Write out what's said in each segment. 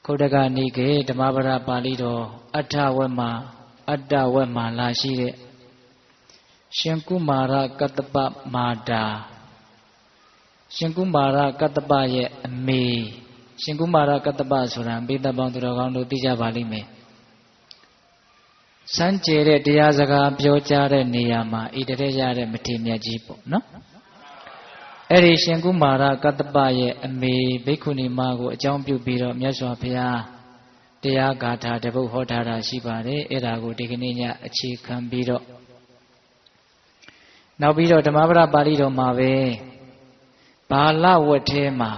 ခုတကနိကေဓမ္မပဒပါဠိတော်အဋ္ဌဝက်မှာအတ္တဝက်မှာလာရှိတဲ့ရှင်ကုမာရကတ္တပမာတာရှင်ကုမာရကတ္တပရဲ့အမေရှင်ကုမာရကတ္တပဆိုတာပိဿပေါင်းသူတော်ကောင်းတို့သိကြပါလိမ့်မယ်စမ်းကြဲတဲ့တရားစကားပြောကြားတဲ့နေရာမှာဣတရေရတဲ့မထေရမြတ်ကြီးပေါ့နော်အဲ့ဒီရှင်ကုမာရကတ္တပရဲ့အမေဘိက္ခုနီမကိုအကြောင်းပြုပြီးတော့မြတ်စွာဘုရားတရားဂါထာတပုတ်ဟောထားတာရှိပါတယ်အဲ့ဒါကိုဒီကနေ့ညအခြေခံပြီးတော့နောက်ပြီးတော့ဓမ္မပဒပါဠိတော်မှာပဲဘာလဝတ်ထဲမှာ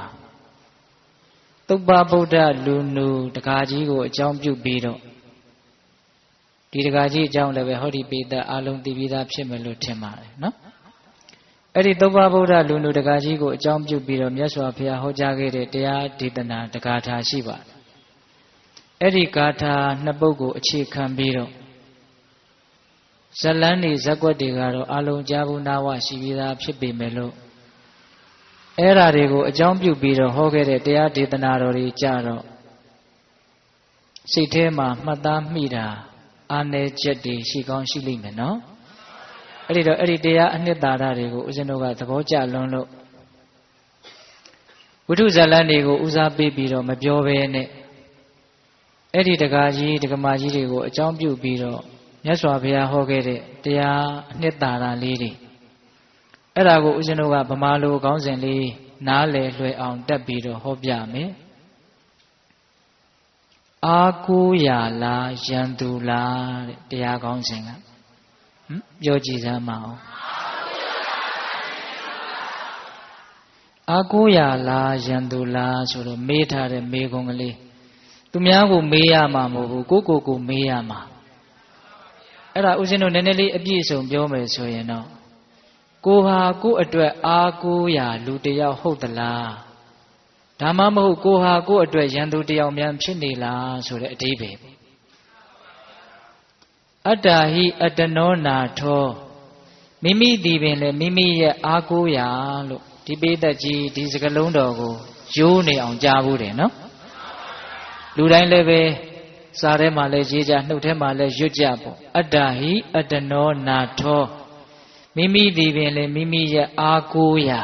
သုပ္ပဗုဒ္ဓလူနူတကားကြီးကိုအကြောင်းပြုပြီးတော့ဒီတကားကြီးအကြောင်းလည်းပဲဟောဒီပိဋကအာလုံးသိပြီးသားဖြစ်မယ်လို့ထင်ပါတယ်နော်အဲ့ဒီသုပ္ပဗုဒ္ဓလူနူတကားကြီးကိုအကြောင်းပြုပြီးတော့မြတ်စွာဘုရားဟောကြားခဲ့တဲ့တရားဒေသနာတကာထာရှိပါတယ်အဲ့ဒီဂါထာနှစ်ပုဒ်ကိုအခြေခံပြီးတော့ဇလန်းနေဇက်ွက်တွေကတော့အလုံးကြားဘူးနာဝရှိပြီးသားဖြစ်ပေမဲ့လို့အဲ့ဓာတွေကိုအကြောင်းပြုပြီးတော့ဟောခဲ့တဲ့တရားဒေသနာတော်တွေကြတော့စိတ်ထဲမှာမှတ်သားမိတာအာနယ်ချက်တွေရှိကောင်းရှိလိမ့်မယ်နော်အဲ့ဒီတော့အဲ့ဒီတရားအနှစ်သာရတွေကိုဦးဇင်းတို့ကသဘောကျလွန်းလို့ဝိထုဇလန်းတွေကိုဦးစားပေးပြီးတော့မပြောဘဲနဲ့အဲ့ဒီတကားကြီးတက္ကမကြီးတွေကိုအကြောင်းပြုပြီးတော့မြတ်စွာဘုရားဟောခဲ့တဲ့တရားအနှစ်သာရလေးတွေအဲ့ဒါကိုဦးဇင်းတို့ကဗမာလိုခေါင်းစဉ်လေးနားလည်လွယ်အောင်တက်ပြီးတော့ဟောပြမယ်အာကိုရလားယံသူလားတဲ့တရားခေါင်းစဉ်ကပြောကြည့်စမ်းမအောင်အာကိုရလားယံသူလားဆိုတော့မေးထားတဲ့မေးခွန်းကလေးသူများကိုမေးရမှာမဟုတ်ဘူးကိုမေးရမှာအဲ့ဒါဦးဇင်းတို့နည်းနည်းလေးအပြည့်အစုံပြောမယ်ဆိုရင်တော့ကိုဟာကိုအတွက်အားကိုးရာလူတယောက်ဟုတ်သလားဒါမှမဟုတ်ကိုဟာကိုအတွက်ရန်သူတယောက်များဖြစ်နေလားဆိုတဲ့အဓိပ္ပာယ်အတ္တဟိအတ္တနောနာထောမိမိဒီပင်လေမိမိရဲ့အားကိုးရာလို့ဒီပိဋကကြီးဒီစကလုံးတော်ကိုရိုးနေအောင်ကြားဘူးတယ်နော်လူတိုင်းလည်းပဲစားထဲမှာလည်းရေးကြနှုတ်ထဲမှာလည်းရွတ်ကြပေါ့အတ္တဟိအတ္တနောနာထောမိမိဒီပင်လေမိမိရဲ့အားကိုးရာ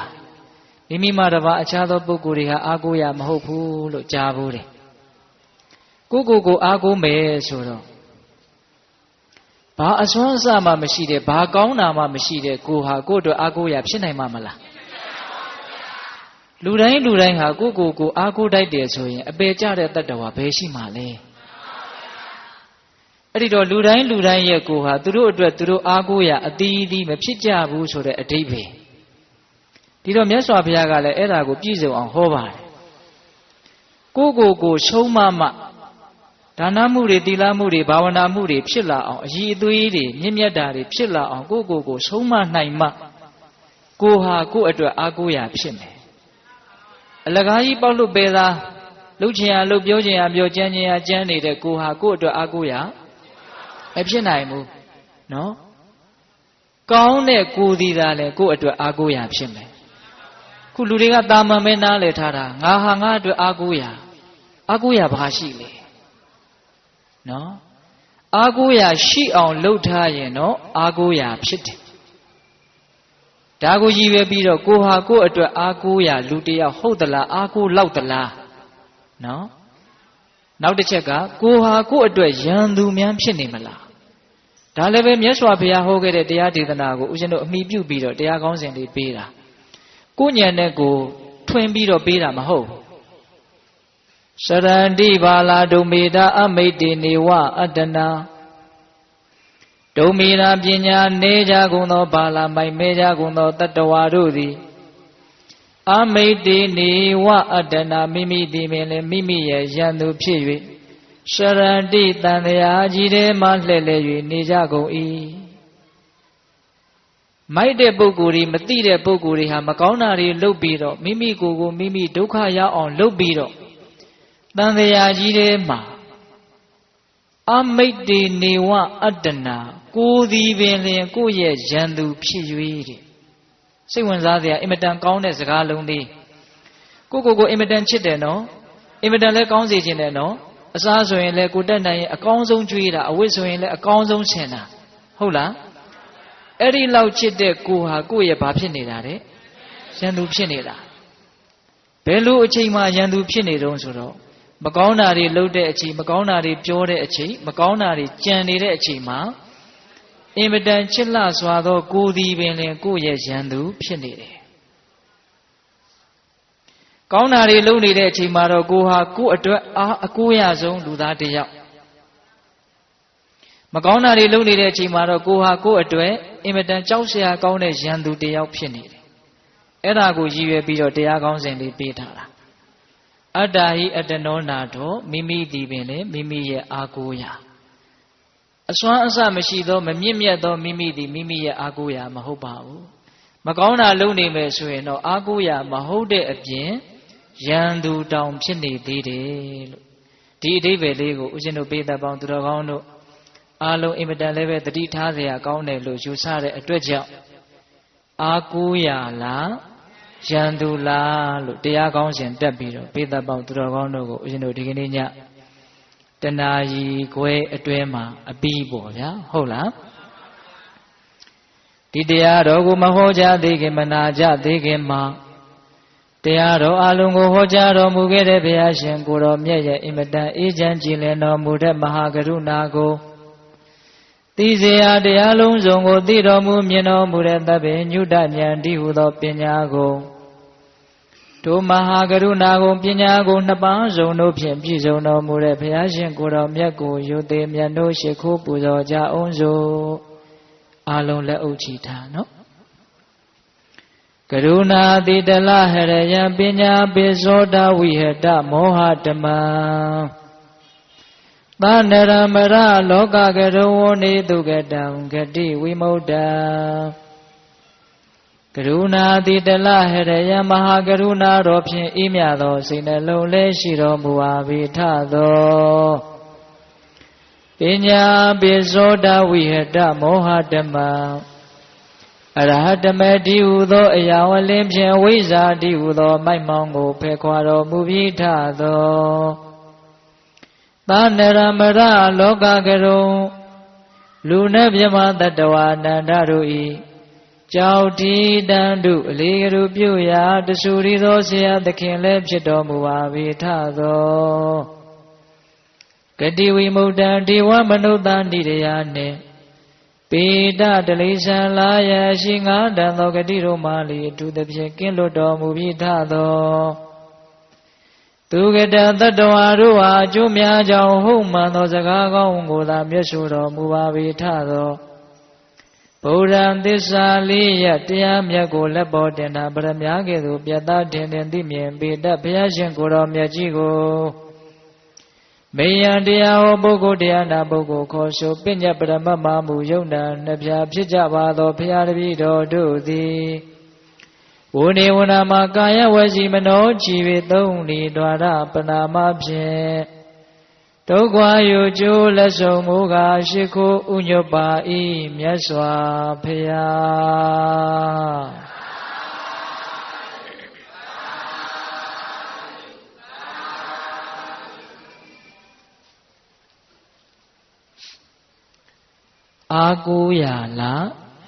မိမိမှတပါအခြားသောပုဂ္ဂိုလ်တွေဟာအားကိုးရာမဟုတ်ဘူးလို့ကြားဘူးတယ်ကိုအားကိုးမယ်ဆိုတော့ဘာအစွမ်းအစမှမရှိတဲ့ဘာကောင်းတာမှမရှိတဲ့ကိုဟာကိုအတွက်အားကိုးရာဖြစ်နိုင်မှာမလားလူတိုင်းဟာကိုအားကိုးတတ်တယ်ဆိုရင်အပေကြတဲ့တတ္တဝါဘယ်ရှိမှလဲအဲ့ဒီတော့လူတိုင်းရဲ့ကိုဟာသူတို့အတွက်သူတို့အားကိုးရာအသီးသီးမဖြစ်ကြဘူးဆိုတဲ့အဓိပ္ပာယ်ဒီတော့မြတ်စွာဘုရားကလည်းအဲ့ဒါကိုပြည့်စုံအောင်ဟောပါတယ်ကိုရှုံးမှဒါနမှုတွေသီလမှုတွေဘာဝနာမှုတွေဖြစ်လာအောင်အည်အသွေးတွေမြင့်မြတ်တာတွေဖြစ်လာအောင်ကိုရှုံးမနိုင်မှကိုဟာကိုအတွက်အားကိုးရာဖြစ်မယ်အလကားကြီးပေါက်လို့ပဲသားလှုပ်ချင်ရလှုပ်ပြောချင်ရပြောကြမ်းချင်ရကြမ်းနေတဲ့ကိုဟာကိုအတွက်အားကိုးရာမဖြစ်နိုင်ဘူးနော်ကောင်းတဲ့ကိုဒီသာလဲကိုအတွက်အားကိုးရာဖြစ်မယ်ခုလူတွေကတာမန်ပဲနားလည်ထားတာငါဟာငါအတွက်အားကိုးရာဘာရှိလဲနော်အားကိုးရာရှိအောင်လှုပ်ထားရင်တော့အားကိုးရာဖြစ်တယ်ဒါကိုရည်ပဲပြီးတော့ကိုဟာကိုအတွက်အားကိုးရာလူတယောက်ဟုတ်သလားအားကိုးလောက်သလားနော်နောက်တစ်ချက်ကကိုဟာကိုအတွက်ရန်သူများဖြစ်နေမလားဒါလည်းပဲမြတ်စွာဘုရားဟောခဲ့တဲ့တရားဒေသနာကိုဦးဇင်းတို့အမိပြုပြီးတော့တရားကောင်းစဉ်လေးပေးတာကိုဉာဏ်နဲ့ကိုထွင်ပြီးတော့ပေးတာမဟုတ်စရန္တိဘာလာဒုမေတာအမိတ်တေနေဝအတ္တနာဒုမေတာပညာနေကြကုန်သောဘာလာမိုင်မဲကြကုန်သောတတ္တဝါတို့သည်အမိတ်တေနေဝအတ္တနာမိမိသည်ပင်လည်းမိမိရဲ့ရန်သူဖြစ်၍ရှရန္တိတန်တရားကြီးထဲမှလှည့်လည်၍နေကြကုန်၏မိုက်တဲ့ပုဂ္ဂိုလ်တွေမသိတဲ့ပုဂ္ဂိုလ်တွေဟာမကောင်းတာတွေလုပ်ပြီးတော့မိမိကိုယ်ကိုမိမိဒုက္ခရောက်အောင်လုပ်ပြီးတော့တန်တရားကြီးထဲမှာအမိတ်တေနေဝအတ္တနာကိုယ်သည်ပင်လျင်ကိုယ့်ရဲ့ရန်သူဖြစ်၍တဲ့စိတ်ဝင်စားစရာအင်မတန်ကောင်းတဲ့စကားလုံးလေးကိုအင်မတန်ချစ်တယ်နော် အင်မတန်လဲကောင်းစေခြင်းနဲ့နော်အစားဆိုရင်လဲကိုတက်နိုင်ရင်အကောင်းဆုံးကျွေးတာအဝတ်ဆိုရင်လဲအကောင်းဆုံးဆင်တာဟုတ်လားအဲ့ဒီလောက်ချစ်တဲ့ကိုဟာကိုယ့်ရဲ့ဘာဖြစ်နေတာတဲ့ရန်သူဖြစ်နေတာဘယ်လိုအချိန်မှရန်သူဖြစ်နေတုံးဆိုတော့မကောင်းတာတွေလုပ်တဲ့အချိန်မကောင်းတာတွေပြောတဲ့အချိန်မကောင်းတာတွေကြံနေတဲ့အချိန်မှာအင်မတန်ချစ်လှစွာသောကိုယ်ဒီပင်လင်ကိုယ့်ရဲ့ရန်သူဖြစ်နေတယ်ကောင်းတာတွေလုပ်နေတဲ့အချိန်မှာတော့ကိုဟာကိုယ့်အတွက်အကိုးရဆုံးလူသားတစ်ယောက်မကောင်းတာတွေလုပ်နေတဲ့အချိန်မှာတော့ကိုဟာကိုယ့်အတွက်အင်မတန်ကြောက်စရာကောင်းတဲ့ရန်သူတစ်ယောက်ဖြစ်နေတယ်အဲ့ဒါကိုရည်ရွယ်ပြီးတော့တရားကောင်းစဉ်လေးပေးထားတာအတ္တဟိအတ္တနောနာတောမိမိဒီပင်လေမိမိရဲ့အာကိုးရာအစွမ်းအစမရှိသောမမြင့်မြတ်သောမိမိသည်မိမိရဲ့အာကိုးရာမဟုတ်ပါဘူးမကောင်းတာလုပ်နေမယ်ဆိုရင်တော့အာကိုးရာမဟုတ်တဲ့အပြင်ရန်သူတောင်ဖြစ်နေသေးတယ်လို့ဒီအဓိပ္ပာယ်လေးကိုဦးဇင်းတို့ပေးသက်ပေါင်းသူတော်ကောင်းတို့အားလုံးအင်မတန်လည်းပဲသတိထားเสียကောင်းတယ်လို့ယူဆတဲ့အတွက်ကြောင့်အာကိုးရာလားရန်သူလားလို့တရားကောင်းစဉ်တက်ပြီးတော့ပေးသက်ပေါင်းသူတော်ကောင်းတို့ကိုဦးဇင်းတို့ဒီကနေ့ညတနာရီခွဲအတွဲမှာအပြီးပေါ့ဗျာဟုတ်လားဒီတရားတော်ကိုမဟောကြားသေးခင်မနာကြသေးခင်မှာတရားတော်အလုံးကိုဟောကြားတော်မူခဲ့တဲ့ဘုရားရှင်ကိုတော်မြတ်ရဲ့အင်မတန်အေးချမ်းကြည်လင်တော်မူတဲ့မဟာကရုဏာကိုသိစေရာတရားလုံးစုံကိုသိတော်မူမြင်တော်မူတဲ့သဗ္ဗညုတဉာဏ်တည်းဟူသောပညာကိုတို့မဟာကရုဏာကိုပညာကိုနှစ်ပါးစုံတို့ဖြင့်ပြည့်စုံတော်မူတဲ့ဘုရားရှင်ကိုတော်မြတ်ကိုယုသေးမြတ်တို့ရှိခိုးပူဇော်ကြအောင်စို့အလုံးလက်အုပ်ချီထားနော်ကရုဏာတိတလဟရယပညာပိသောတဝိဟတမောဟတမံသန္တရမရလောကကရဝနေတုကတံဂတိဝိမု ddha ကရုဏာတိတလဟရယမဟာကရုဏာတော်ဖြင့်အေးမြသောစိတ်နှလုံးလည်းရှိတော်မူပါ၏ထသောပညာပိသောတဝိဟတမောဟတမံအရဟတမေတိဟုသောအရာဝလင်းဖြင့်ဝိဇ္ဇာတိဟုသောမိုက်မောင်းကိုဖယ်ခွာတော်မူပြီးထသောသန္တရမရလောကကရုံလူနှင့်မြမတတဝအနန္တတို့ဤကြောက်တီတန်တုအလေးကရုပြုရာတဆူရီသောဆရာသခင်လည်းဖြစ်တော်မူပါ၏ထသောဂတိဝိမု ddha ဒေဝမနုဿန္တိတရားနှင့်ပေတတလိဆံလာယရှိငါးတန်သောဂတိတို့မှလီအထူးသဖြင့်ကင်းလွတ်တော်မူပြီးထသောသူကတသတ္တဝါတို့ဟာအကျိုးများကြောင့်ဟုတ်မှန်သောစကားကောင်းကိုသာမျက်ဆိုတော်မူပါ၏ထသောဗုဒ္ဓံသစ္စာလေးရတရားမြတ်ကိုလက်ပေါ်တင်တာပရမများကဲ့သို့ပြတ်သားထင်ထင်သိမြင်ပေတတ်ဘုရားရှင်ကိုယ်တော်မြတ်ကြီးကိုမေယံတရားဟောပုဂ္ဂိုလ်တရားနာပုဂ္ဂိုလ်ခေါ်ဆိုပညတ်ပရမတ်မှမူယုံနာနှပြဖြစ်ကြပါသောဘုရားတပည့်တော်တို့သည်ဝိနေဝနာမှာကာယဝစီမနောကြည်၍သုံးလီဒွါရပနာမဖြင့်ဒုက္ခယုကျိုးလက်ဆောင်မူကားရှိခိုးဥညွတ်ပါ၏မြတ်စွာဘုရားအာကိုးရလား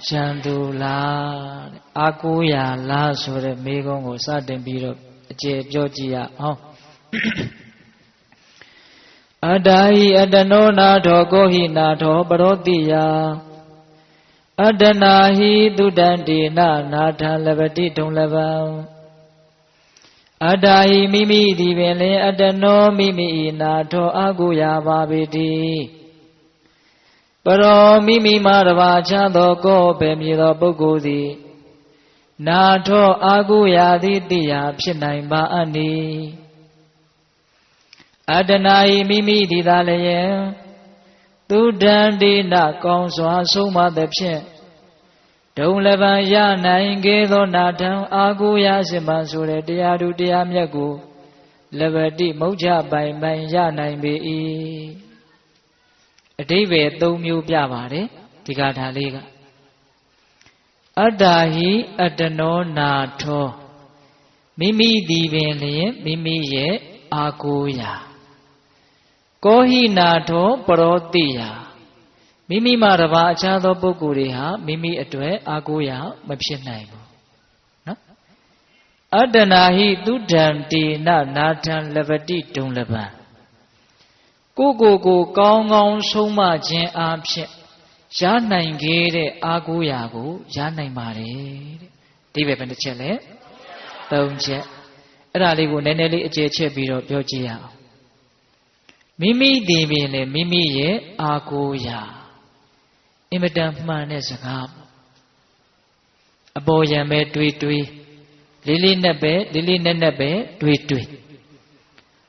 ရန်သူလားအာကိုးရလားဆိုတဲ့မေးခွန်းကိုစတင်ပြီးတော့အကျေပြောကြည့်ရအောင်အတ္တဟိအတ္တနောနာထောကိုဟိနာထောပရောတိယအတ္တနာဟိသုတံတေနနာထလပတိတုံလပံအတ္တဟိမိမိသည်ပင်လင်အတ္တနောမိမိဤနာထောအာကိုးရပါပေတည်းပရောမိမိမှာတပါးချသောကိုယ်ပဲမြည်သောပုဂ္ဂိုလ်သည်နာထောအာကိုးရသည်တိယဖြစ်နိုင်ပါအနိအတ္တနာဤမိမိသည်သာလျင်သူတံဒေနကောင်းစွာဆုံးမသဖြင့်ဒုံလပံရနိုင်ခဲ့သောနာထံအာကိုးရစင်မှန်ဆိုတဲ့တရားသူတရားမြတ်ကိုလပတိမုတ်ချပိုင်ပိုင်ရနိုင်ပေ၏အဓိပ္ပာယ်၃မျိုးပြပါတယ်ဒီဂါထာလေးကအတ္တဟိအတ္တနောနာထောမိမိသည်ပင်လျင်မိမိရဲ့ အာကိုရာကောဟိနာထောပရောတိယမိမိမှတပါအခြားသောပုဂ္ဂိုလ်တွေဟာမိမိအတွက်အာကိုရာမဖြစ်နိုင်ဘူးနော်အတ္တနာဟိသုဒ္ဓံတေနနာထံလပတိဒုံလပံကိုကောင်းကောင်းဆုံးမခြင်းအားဖြင့်ရနိုင်ခဲ့တဲ့အာကိုရာကိုရနိုင်ပါတယ်တဲ့ဒီပဲဘယ်တစ်ချက်လဲ၃ချက်အဲ့ဒါလေးကိုနည်းနည်းလေးအကျယ်ချက်ပြီးတော့ပြောကြည့်ရအောင်မိမိတည်ပင်လေမိမိရဲ့အာကိုရာအင်မတန်မှန်တဲ့စကားအပေါ်ယံပဲတွေးလေးလေးနက်ပဲတွေး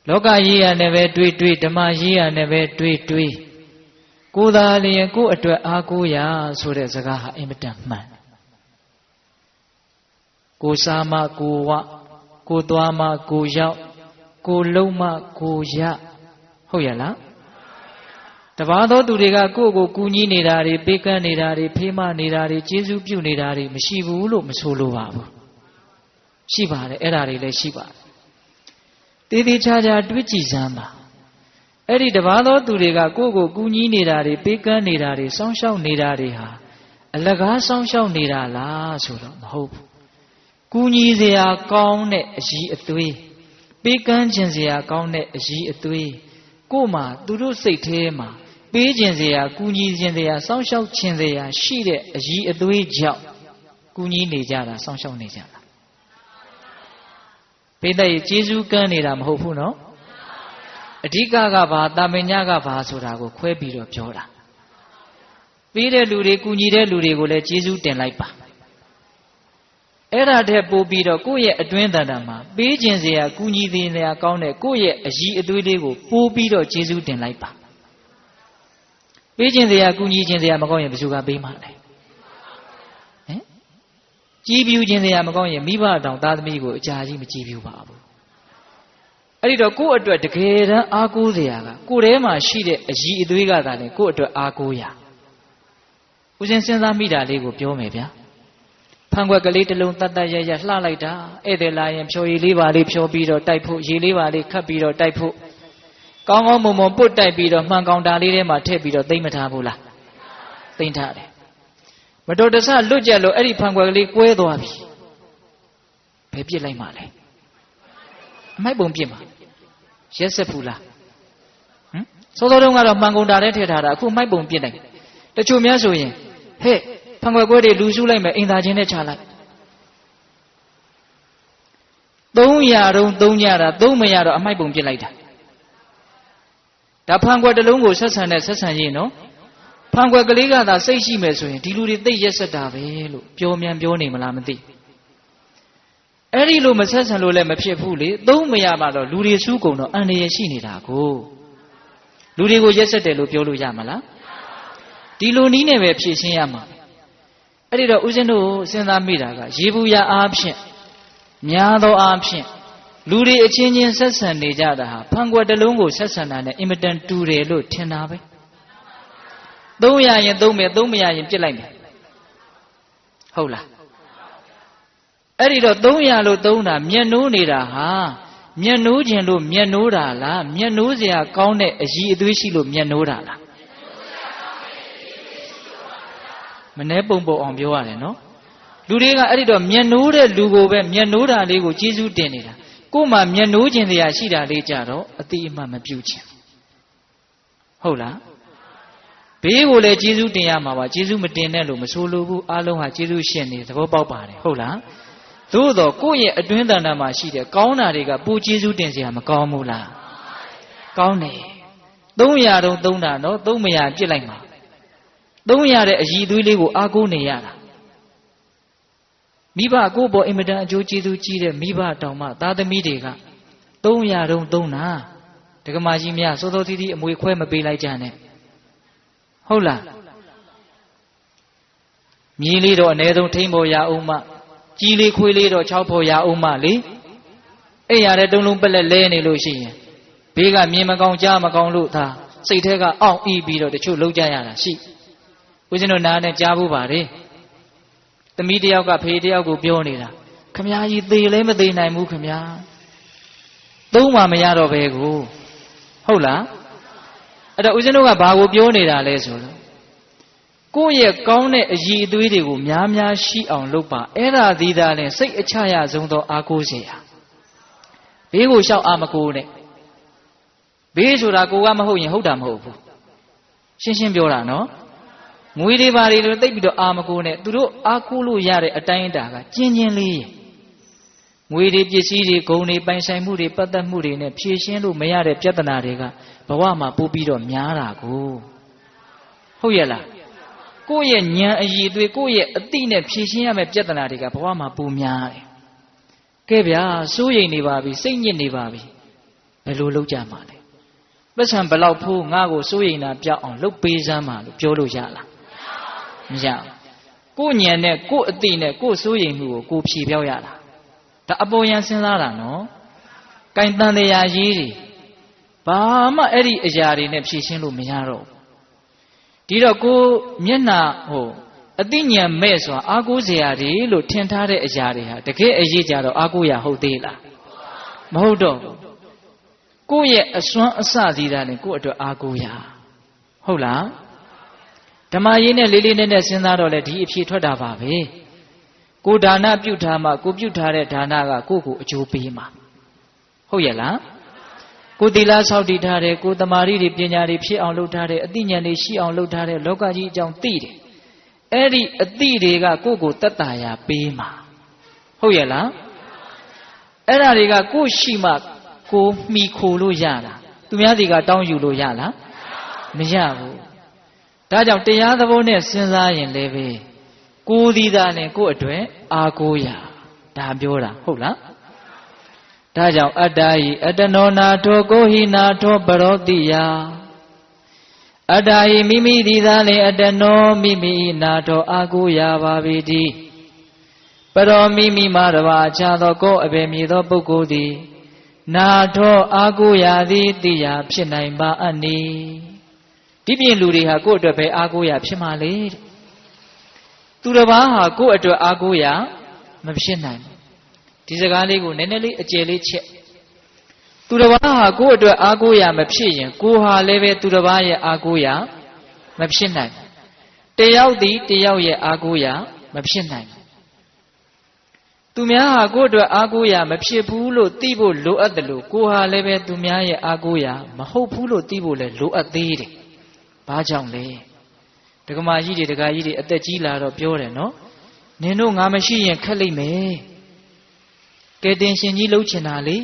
လောကကြီးရနဲ့ပဲတွေးဓမ္မကြီးရနဲ့ပဲတွေးကိုယ်သာလျင်ကိုယ့်အတွက်အားကိုးရဆိုတဲ့စကားဟာအင်မတန်မှန်ကိုယ်စားမှကိုယ်ဝကိုယ်သွားမှကိုယ်ရောက်ကိုယ်လုံးမှကိုယ်ရဟုတ်ရလားတပါးသောသူတွေကကိုယ့်ကိုကူညီနေတာတွေပေးကမ်းနေတာတွေဖေးမနေတာတွေကျေးဇူးပြုနေတာတွေမရှိဘူးလို့မဆိုလိုပါဘူးရှိပါတယ်အဲ့ဒါတွေလည်းရှိပါတယ်တေးချာတွေးကြည့်စမ်းပါအဲ့ဒီတပါးသောသူတွေကကိုယ့်ကိုကူညီနေတာတွေပေးကမ်းနေတာတွေစောင့်ရှောက်နေတာတွေဟာအလကားစောင့်ရှောက်နေတာလားဆိုတော့မဟုတ်ဘူးကူညီစရာကောင်းတဲ့အကြီးအသွေးပေးကမ်းခြင်းစရာကောင်းတဲ့အကြီးအသွေးကို့မှာသူတို့စိတ်ထဲမှာပေးခြင်းစရာကူညီခြင်းစရာစောင့်ရှောက်ခြင်းစရာရှိတဲ့အကြီးအသွေးကြောင့်ကူညီနေကြတာစောင့်ရှောက်နေကြတာပိဋကရဲ့ကျေးဇူးကမ်းနေတာမဟုတ်ဘူးနော်အဓိကကဘာတာမညကဘာဆိုတာကိုခွဲပြီးတော့ပြောတာပေးတဲ့လူတွေကူညီတဲ့လူတွေကိုလည်းကျေးဇူးတင်လိုက်ပါအဲ့ဒါတည်းပို့ပြီးတော့ကိုယ့်ရဲ့အတွင်းတန်တာမှာပေးခြင်းစရာကူညီခြင်းစရာကောင်းတဲ့ကိုယ့်ရဲ့အကြီးအသွေးလေးကိုပို့ပြီးတော့ကျေးဇူးတင်လိုက်ပါပေးခြင်းစရာကူညီခြင်းစရာမကောင်းရင်ဘယ်သူကပေးမှလဲကြည်ပြူခြင်းစရာမကောင်းရင်မိဘတောင်သားသမီးကိုအကြာကြီးမကြည်ပြူပါဘူးအဲ့ဒီတော့ကိုယ့်အတွက်တကယ်တမ်းအားကိုးစရာကကိုယ်ထဲမှာရှိတဲ့အကြီးအသွေးကသာလေကိုယ့်အတွက်အားကိုးရဦးဇင်းစဉ်းစားမိတာလေးကိုပြောမယ်ဗျာဖန်ခွက်ကလေးတစ်လုံးတတ်တတ်ရရလှလိုက်တာဧည့်သည်လာရင်ဖြော်ရည်လေးပါလေးဖြော်ပြီးတော့တိုက်ဖို့ရေလေးပါလေးခတ်ပြီးတော့တိုက်ဖို့ကောင်းကောင်းမွန်မွန်ပုတ်တိုက်ပြီးတော့မှန်ကောင်တာလေးထဲမှာထည့်ပြီးတော့သိမ့်မထားဘူးလားသိမ့်ထားတယ်မတော်တဆလွတ်ကြလို့အဲ့ဒီဖန်ခွက်ကလေးကွဲသွားပြီဘယ်ပြစ်လိုက်မှလဲအမိုက်ပုံပြစ်မှာရက်ဆက်ဖူလားစောစောတုန်းကတော့မှန်ကုန်တာထဲထည့်ထားတာအခုမိုက်ပုံပြစ်လိုက်တချို့များဆိုရင်ဟဲ့ဖန်ခွက်ကွဲတွေလူစုလိုက်မယ်အိမ်သာချင်းနဲ့ချလိုက်300တုံး3ညတာ3မရတော့အမိုက်ပုံပြစ်လိုက်တာဒါဖန်ခွက်တစ်လုံးကိုဆက်ဆံတဲ့ဆက်ဆံရေးနော်ဖန်ခွက်ကလေးကသာစိတ်ရှိမယ်ဆိုရင်ဒီလူတွေသိရက်ဆက်တာပဲလို့ပြောမြန်ပြောနေမလားမသိအဲ့ဒီလိုမဆက်ဆံလို့လည်းမဖြစ်ဘူးလေ3မရပါတော့လူတွေစုကုန်တော့အန္တရာယ်ရှိနေတာကိုလူတွေကိုရက်ဆက်တယ်လို့ပြောလို့ရမလားဒီလိုနည်းနဲ့ပဲဖြည့်ရှင်းရမှာအဲ့ဒီတော့ဦးဇင်းတို့စဉ်းစားမိတာကရေဘူးရအားဖြင့်များသောအားဖြင့်လူတွေအချင်းချင်းဆက်ဆံနေကြတာဟာဖန်ခွက်တစ်လုံးကိုဆက်ဆံတာနဲ့အင်မတန်တူတယ်လို့ထင်တာပဲ300ရင်3မယ်3မရရင်ပြစ်လိုက်မယ်ဟုတ်လားအဲ့ဒီတော့300လို့3တာမျက်နှိုးနေတာဟာမျက်နှိုးခြင်းလို့မျက်နှိုးတာလားမျက်နှိုးစရာကောင်းတဲ့အကြီးအသွေးရှိလို့မျက်နှိုးတာလားမနှဲပုံအောင်ပြောရတယ်နော်လူတွေကအဲ့ဒီတော့မျက်နှိုးတဲ့လူကိုပဲမျက်နှိုးတာလေးကိုကျေးဇူးတင်နေတာကို့မှာမျက်နှိုးခြင်းတရားရှိတာလေးကြတော့အတိအမှမပြုခြင်းဟုတ်လားဘေးကိုလည်းကျေးဇူးတင်ရမှာပါကျေးဇူးမတင်နဲ့လို့မဆိုလိုဘူးအားလုံးဟာကျေးဇူးရှင်နေသဘောပေါက်ပါတယ်ဟုတ်လားသို့တော့ကိုယ့်ရဲ့အတွင်းတဏ္ဍာမှာရှိတဲ့ကောင်းတာတွေကပူကျေးဇူးတင်စရာမကောင်းဘူးလားကောင်းတယ်300တုံး3တာနော်3မရပြစ်လိုက်မှာ300တဲ့အည်သွေးလေးကိုအားကိုးနေရတာမိဘကိုယ့်ဘောအင်မတန်အကျိုးကျေးဇူးကြီးတဲ့မိဘတောင်မှသားသမီးတွေက300တုံး3တာဒကမာကြီးများစောစောသီးသီးအမွေခွဲမပေးလိုက်ကြနဲ့ဟုတ်လားမြည်လေးတော့အ ਨੇ ဆုံးထိမ့်ပေါ်ရအောင်မှကြီးလေးခွေးလေးတော့6ပေါ်ရအောင်မှလေအဲ့ရတဲ့တုံးလုံးပက်လက်လဲနေလို့ရှိရင်ဘေးကမြင်မကောင်းကြားမကောင်းလို့သာစိတ်ထဲကအောင့်အီးပြီးတော့တချို့လုံးကြရတာရှိဦးဇင်းတို့နားနဲ့ကြားဘူးပါလေသမီးတယောက်ကဖေးတယောက်ကိုပြောနေတာခမည်းကြီးသေလဲမသေးနိုင်ဘူးခမည်း သုံးမှမရတော့ပဲကိုဟုတ်လားအဲ့တော့ဦးဇင်းတို့ကဘာကိုပြောနေတာလဲဆိုတော့ကိုယ့်ရဲ့ကောင်းတဲ့အရည်အသွေးတွေကိုများများရှိအောင်လုပ်ပါအဲ့ဒါဒီသာလဲစိတ်အချရဆုံးသောအားကိုးစရာဘေးကိုလျှောက်အားမကိုးနဲ့ဘေးဆိုတာကိုကမဟုတ်ရင်ဟုတ်တာမဟုတ်ဘူးရှင်းရှင်းပြောတာနော်ငွေတွေပါတွေလို့သိပ်ပြီးတော့အားမကိုးနဲ့သူတို့အားကိုးလို့ရတဲ့အတိုင်းအတာကကျင်းချင်းလေးငွေတွေပစ္စည်းတွေဂုဏ်တွေပိုင်ဆိုင်မှုတွေပတ်သက်မှုတွေနဲ့ဖြည့်ရှင်းလို့မရတဲ့ပြဿနာတွေကဘဝမှာပို့ပြီးတော့များတာကိုဟုတ်ရဲ့လားကိုယ့်ရဲ့ဉာဏ်အရည်အသွေးကိုယ့်ရဲ့အသိနဲ့ဖြည့်ရှင်းရမယ့်ပြဿနာတွေကဘဝမှာပိုများတယ်ကဲဗျာစိုးရိမ်နေပါပြီစိတ်ညစ်နေပါပြီဘယ်လိုလုပ်ကြမှာလဲပတ်စံဘလောက်ဖိုးငါ့ကိုစိုးရိမ်တာပြောက်အောင်လုပ်ပေးစမ်းပါလို့ပြောလို့ရလားမရဘူးကိုယ့်ဉာဏ်နဲ့ကိုယ့်အသိနဲ့ကိုယ့်စိုးရိမ်မှုကိုကိုယ်ဖြေပြောက်ရတာဒါအပေါ်ယံစဉ်းစားတာနော်ကင်တန်တရားရေးတွေဘာမှအဲ့ဒီအရာတွေနဲ့ဖြည့်ရှင်းလို့မရတော့ဒီတော့ကိုမျက်နှာအသိဉာဏ်မဲ့စွာအားကိုးစရာတွေလို့ထင်ထားတဲ့အရာတွေဟာတကယ်အရေးကြတော့အားကိုးရဟုတ်သေးလားမဟုတ်တော့ဘူးကိုယ့်ရဲ့အစွမ်းအစစီတာနဲ့ကိုယ့်အတွက်အားကိုးရဟုတ်လားဓမ္မရေးနဲ့လေးလေးနက်နက်စဉ်းစားတော့လေဒီအဖြေထွက်တာပါပဲကိုဒါနပြုထားမှကိုပြုထားတဲ့ဒါနကကိုယ့်ကိုအကျိုးပေးမှာဟုတ်ရဲ့လားကိုသီလဆောက်တည်ထားတယ်ကိုတမာရီတွေပညာတွေဖြစ်အောင်လုပ်ထားတယ်အသိဉာဏ်တွေရှိအောင်လုပ်ထားတယ်လောကကြီးအကြောင်းသိတယ်အဲ့ဒီအသိတွေကကိုယ့်ကိုတတ်တာရာပေးမှာဟုတ်ရဲ့လားအဲ့ဒါတွေကကိုယ့်ရှိမှကိုမှီခိုလို့ရတာသူများတွေကတောင်းယူလို့ရလားမရဘူးဒါကြောင့်တရားသဘောနဲ့စဉ်းစားရင်လည်းပဲကိုသည်သာနဲ့ကိုယ့်အတွက်အားကိုးရဒါပြောတာဟုတ်လားဒါကြောင့်အတ္တဟိအတ္တနောနာထောကိုဟိနာထောပရောတိယအတ္တဟိမိမိသည်သာလင်အတ္တနောမိမိနာထောအားကိုးရပါပေတည်းပရောမိမိမှာတပါအခြားသောကိုယ်အဘယ်မည်သောပုဂ္ဂိုလ်သည်နာထောအားကိုးရသည်တိယဖြစ်နိုင်ပါအနိဒီပြင်လူတွေဟာကိုယ့်အတွက်ပဲအားကိုးရဖြစ်မှာလေသူတစ်ပါးဟာကိုယ့်အတွက်အားကိုးရမဖြစ်နိုင်ဒီစကားလေးကိုနည်းနည်းလေးအကျယ်လေးချက်သူတစ်ပါးဟာကိုယ့်အတွက်အားကိုးရမဖြစ်ရင်ကိုယ်ဟာလည်းပဲသူတစ်ပါးရဲ့အားကိုးရမဖြစ်နိုင်တယောက်သည်တယောက်ရဲ့အားကိုးရမဖြစ်နိုင်သူများဟာကိုယ့်အတွက်အားကိုးရမဖြစ်ဘူးလို့သိဖို့လိုအပ်တယ်လို့ကိုယ်ဟာလည်းပဲသူများရဲ့အားကိုးရမဟုတ်ဘူးလို့သိဖို့လည်းလိုအပ်သေးတယ်ဘာကြောင့်လဲဒကမာကြီးတွေဒကာကြီးတွေအသက်ကြီးလာတော့ပြောတယ်နော်နင်တို့ငါမရှိရင်ခက်လိမ့်မယ်ကဲတင်ရှင်ကြီးလှုပ်ချင်တာလေ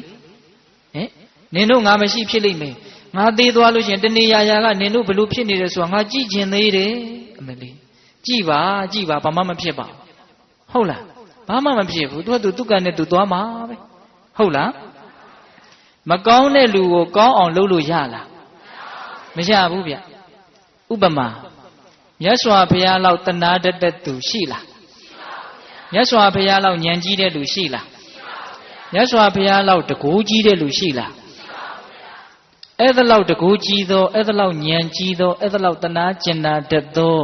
ဟင်နင်တို့ငါမရှိဖြစ်လိမ့်မယ်ငါသေးသွားလို့ရှင်တနေရာရာကနင်တို့ဘလို့ဖြစ်နေတယ်ဆိုတာငါကြည့်ချင်သေးတယ်အမလေးကြည့်ပါဘာမှမဖြစ်ပါဘူးဟုတ်လားဘာမှမဖြစ်ဘူးသူကနဲ့သူသွားမှာပဲဟုတ်လားမကောင်းတဲ့လူကိုကောင်းအောင်လုပ်လို့ရလားမရဘူးဗျဥပမာမြတ်စွာဘုရားလောက်တနာတတ်သူရှိလားမြတ်စွာဘုရားလောက်ဉာဏ်ကြီးတဲ့လူရှိလားမြတ်စွာဘုရားလောက်တကူကြီးတဲ့လူရှိလားအဲ့ဒါလောက်တကူကြီးသောအဲ့ဒါလောက်ဉာဏ်ကြီးသောအဲ့ဒါလောက်တနာကျင်နာတတ်သော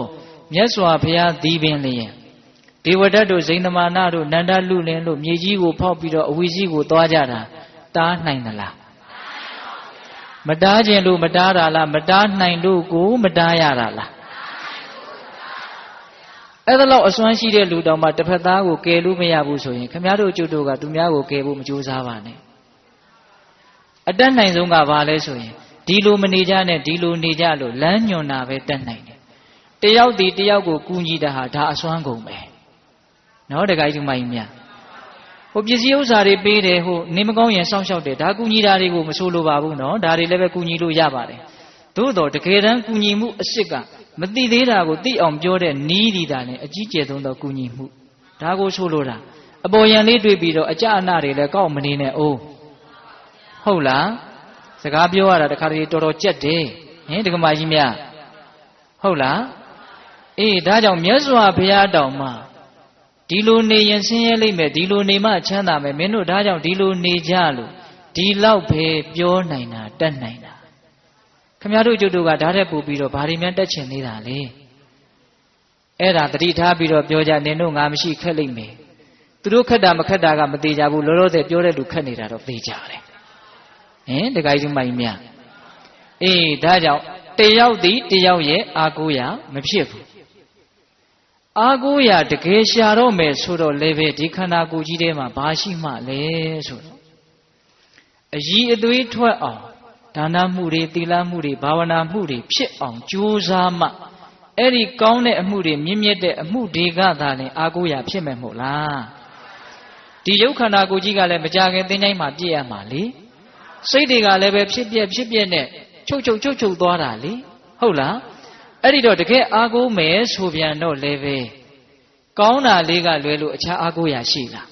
မြတ်စွာဘုရားသည်ပင်လျင်ဒေဝဒတ်တို့ဇိန္ဒမာနတို့နန္ဒလူလင်တို့မြေကြီးကိုဖောက်ပြီးတော့အဝီကြီးကိုသွားကြတာတားနိုင်သလားမတားခြင်းလို့မတားတာလားမတားနိုင်လို့ကိုမတားရတာလားအဲ့ဒါလောက်အစွမ်းရှိတဲ့လူတောင်မှတစ်ဖက်သားကိုကယ်လို့မရဘူးဆိုရင်ခမည်းတော်ကျုပ်တို့ကသူများကိုကယ်ဖို့မကြိုးစားပါနဲ့အတတ်နိုင်ဆုံးကဘာလဲဆိုရင်ဒီလိုမနေကြနဲ့ဒီလိုနေကြလို့လမ်းညွန်တာပဲတတ်နိုင်တယ်တယောက်ဒီတယောက်ကိုကူညီတာဟာဒါအစွမ်းကုန်ပဲနော်တခါကြီးဒီမကြီးများဟိုပစ္စည်းဥစ္စာတွေပေးတယ်ဟိုနေမကောင်းရင်စောင့်ရှောက်တယ်ဒါကူညီတာတွေကိုမဆိုးလိုပါဘူးနော်ဒါတွေလည်းပဲကူညီလို့ရပါတယ်သို့တော့တကယ်တမ်းကူညီမှုအစ်စ်ကမသိသေးတာကိုသိအောင်ပြောတဲ့နီးဒီတာနဲ့အကြီးကျယ်ဆုံးသောကူညီမှုဒါကိုဆိုလိုတာအပေါ်ယံလေးတွေ့ပြီးတော့အကြအနတွေလည်းကောက်မနေနဲ့အိုးဟုတ်လားစကားပြောရတာတခါတည်းတော်တော်ကြက်တယ်ဟင်ဒကမာကြီးများဟုတ်လားအေးဒါကြောင့်မြတ်စွာဘုရားတောင်မှဒီလိုနေရင်ဆင်းရဲလိမ့်မယ်ဒီလိုနေမှချမ်းသာမယ်မင်းတို့ဒါကြောင့်ဒီလိုနေကြလို့ဒီလောက်ပဲပြောနိုင်တာတတ်နိုင်တာခင်ဗျားတို့ကျုပ်တို့ကဓာတ်တဲ့ပူပြီးတော့ဘာတွေများတက်ချင်နေတာလဲအဲ့ဒါတတိထားပြီးတော့ပြောကြနင်တို့ငါမရှိခက်လိမ့်မယ်သူတို့ခက်တာမခက်တာကမသေးကြဘူးလောလောဆယ်ပြောတဲ့လူခက်နေတာတော့သေကြတယ် တခါကြီးမိုင်မြဒါကြောင့်တယောက်သည်တယောက်ရဲ့အာကိုရာမဖြစ်ဘူးအာကိုရာတကယ်ရှာတော့မယ်ဆိုတော့လည်းပဲဒီခန္ဓာကိုယ်ကြီးထဲမှာဘာရှိမှလဲဆိုတော့အည်အသွေးထွက်အောင်ဒါနမှုတွေသီလမှုတွေဘာဝနာမှုတွေဖြစ်အောင်ကြိုးစားမှအဲ့ဒီကောင်းတဲ့အမှုတွေမြင့်မြတ်တဲ့အမှုတွေကသာလျှင်အာကိုရာဖြစ်မယ်မဟုတ်လားဒီယုတ်ခန္ဓာကိုယ်ကြီးကလည်းမကြခင်သင်္ချိုင်းမှာပြည့်ရမှာလေစိတ်တွေကလည်းပဲဖြစ်ပြက်နဲ့ချုပ်သွားတာလေဟုတ်လားအဲ့ဒီတော့တကယ်အာကိုမယ်ဆိုပြန်တော့လည်းပဲကောင်းတာလေးကလွယ်လို့အခြားအာကိုရာရှိလား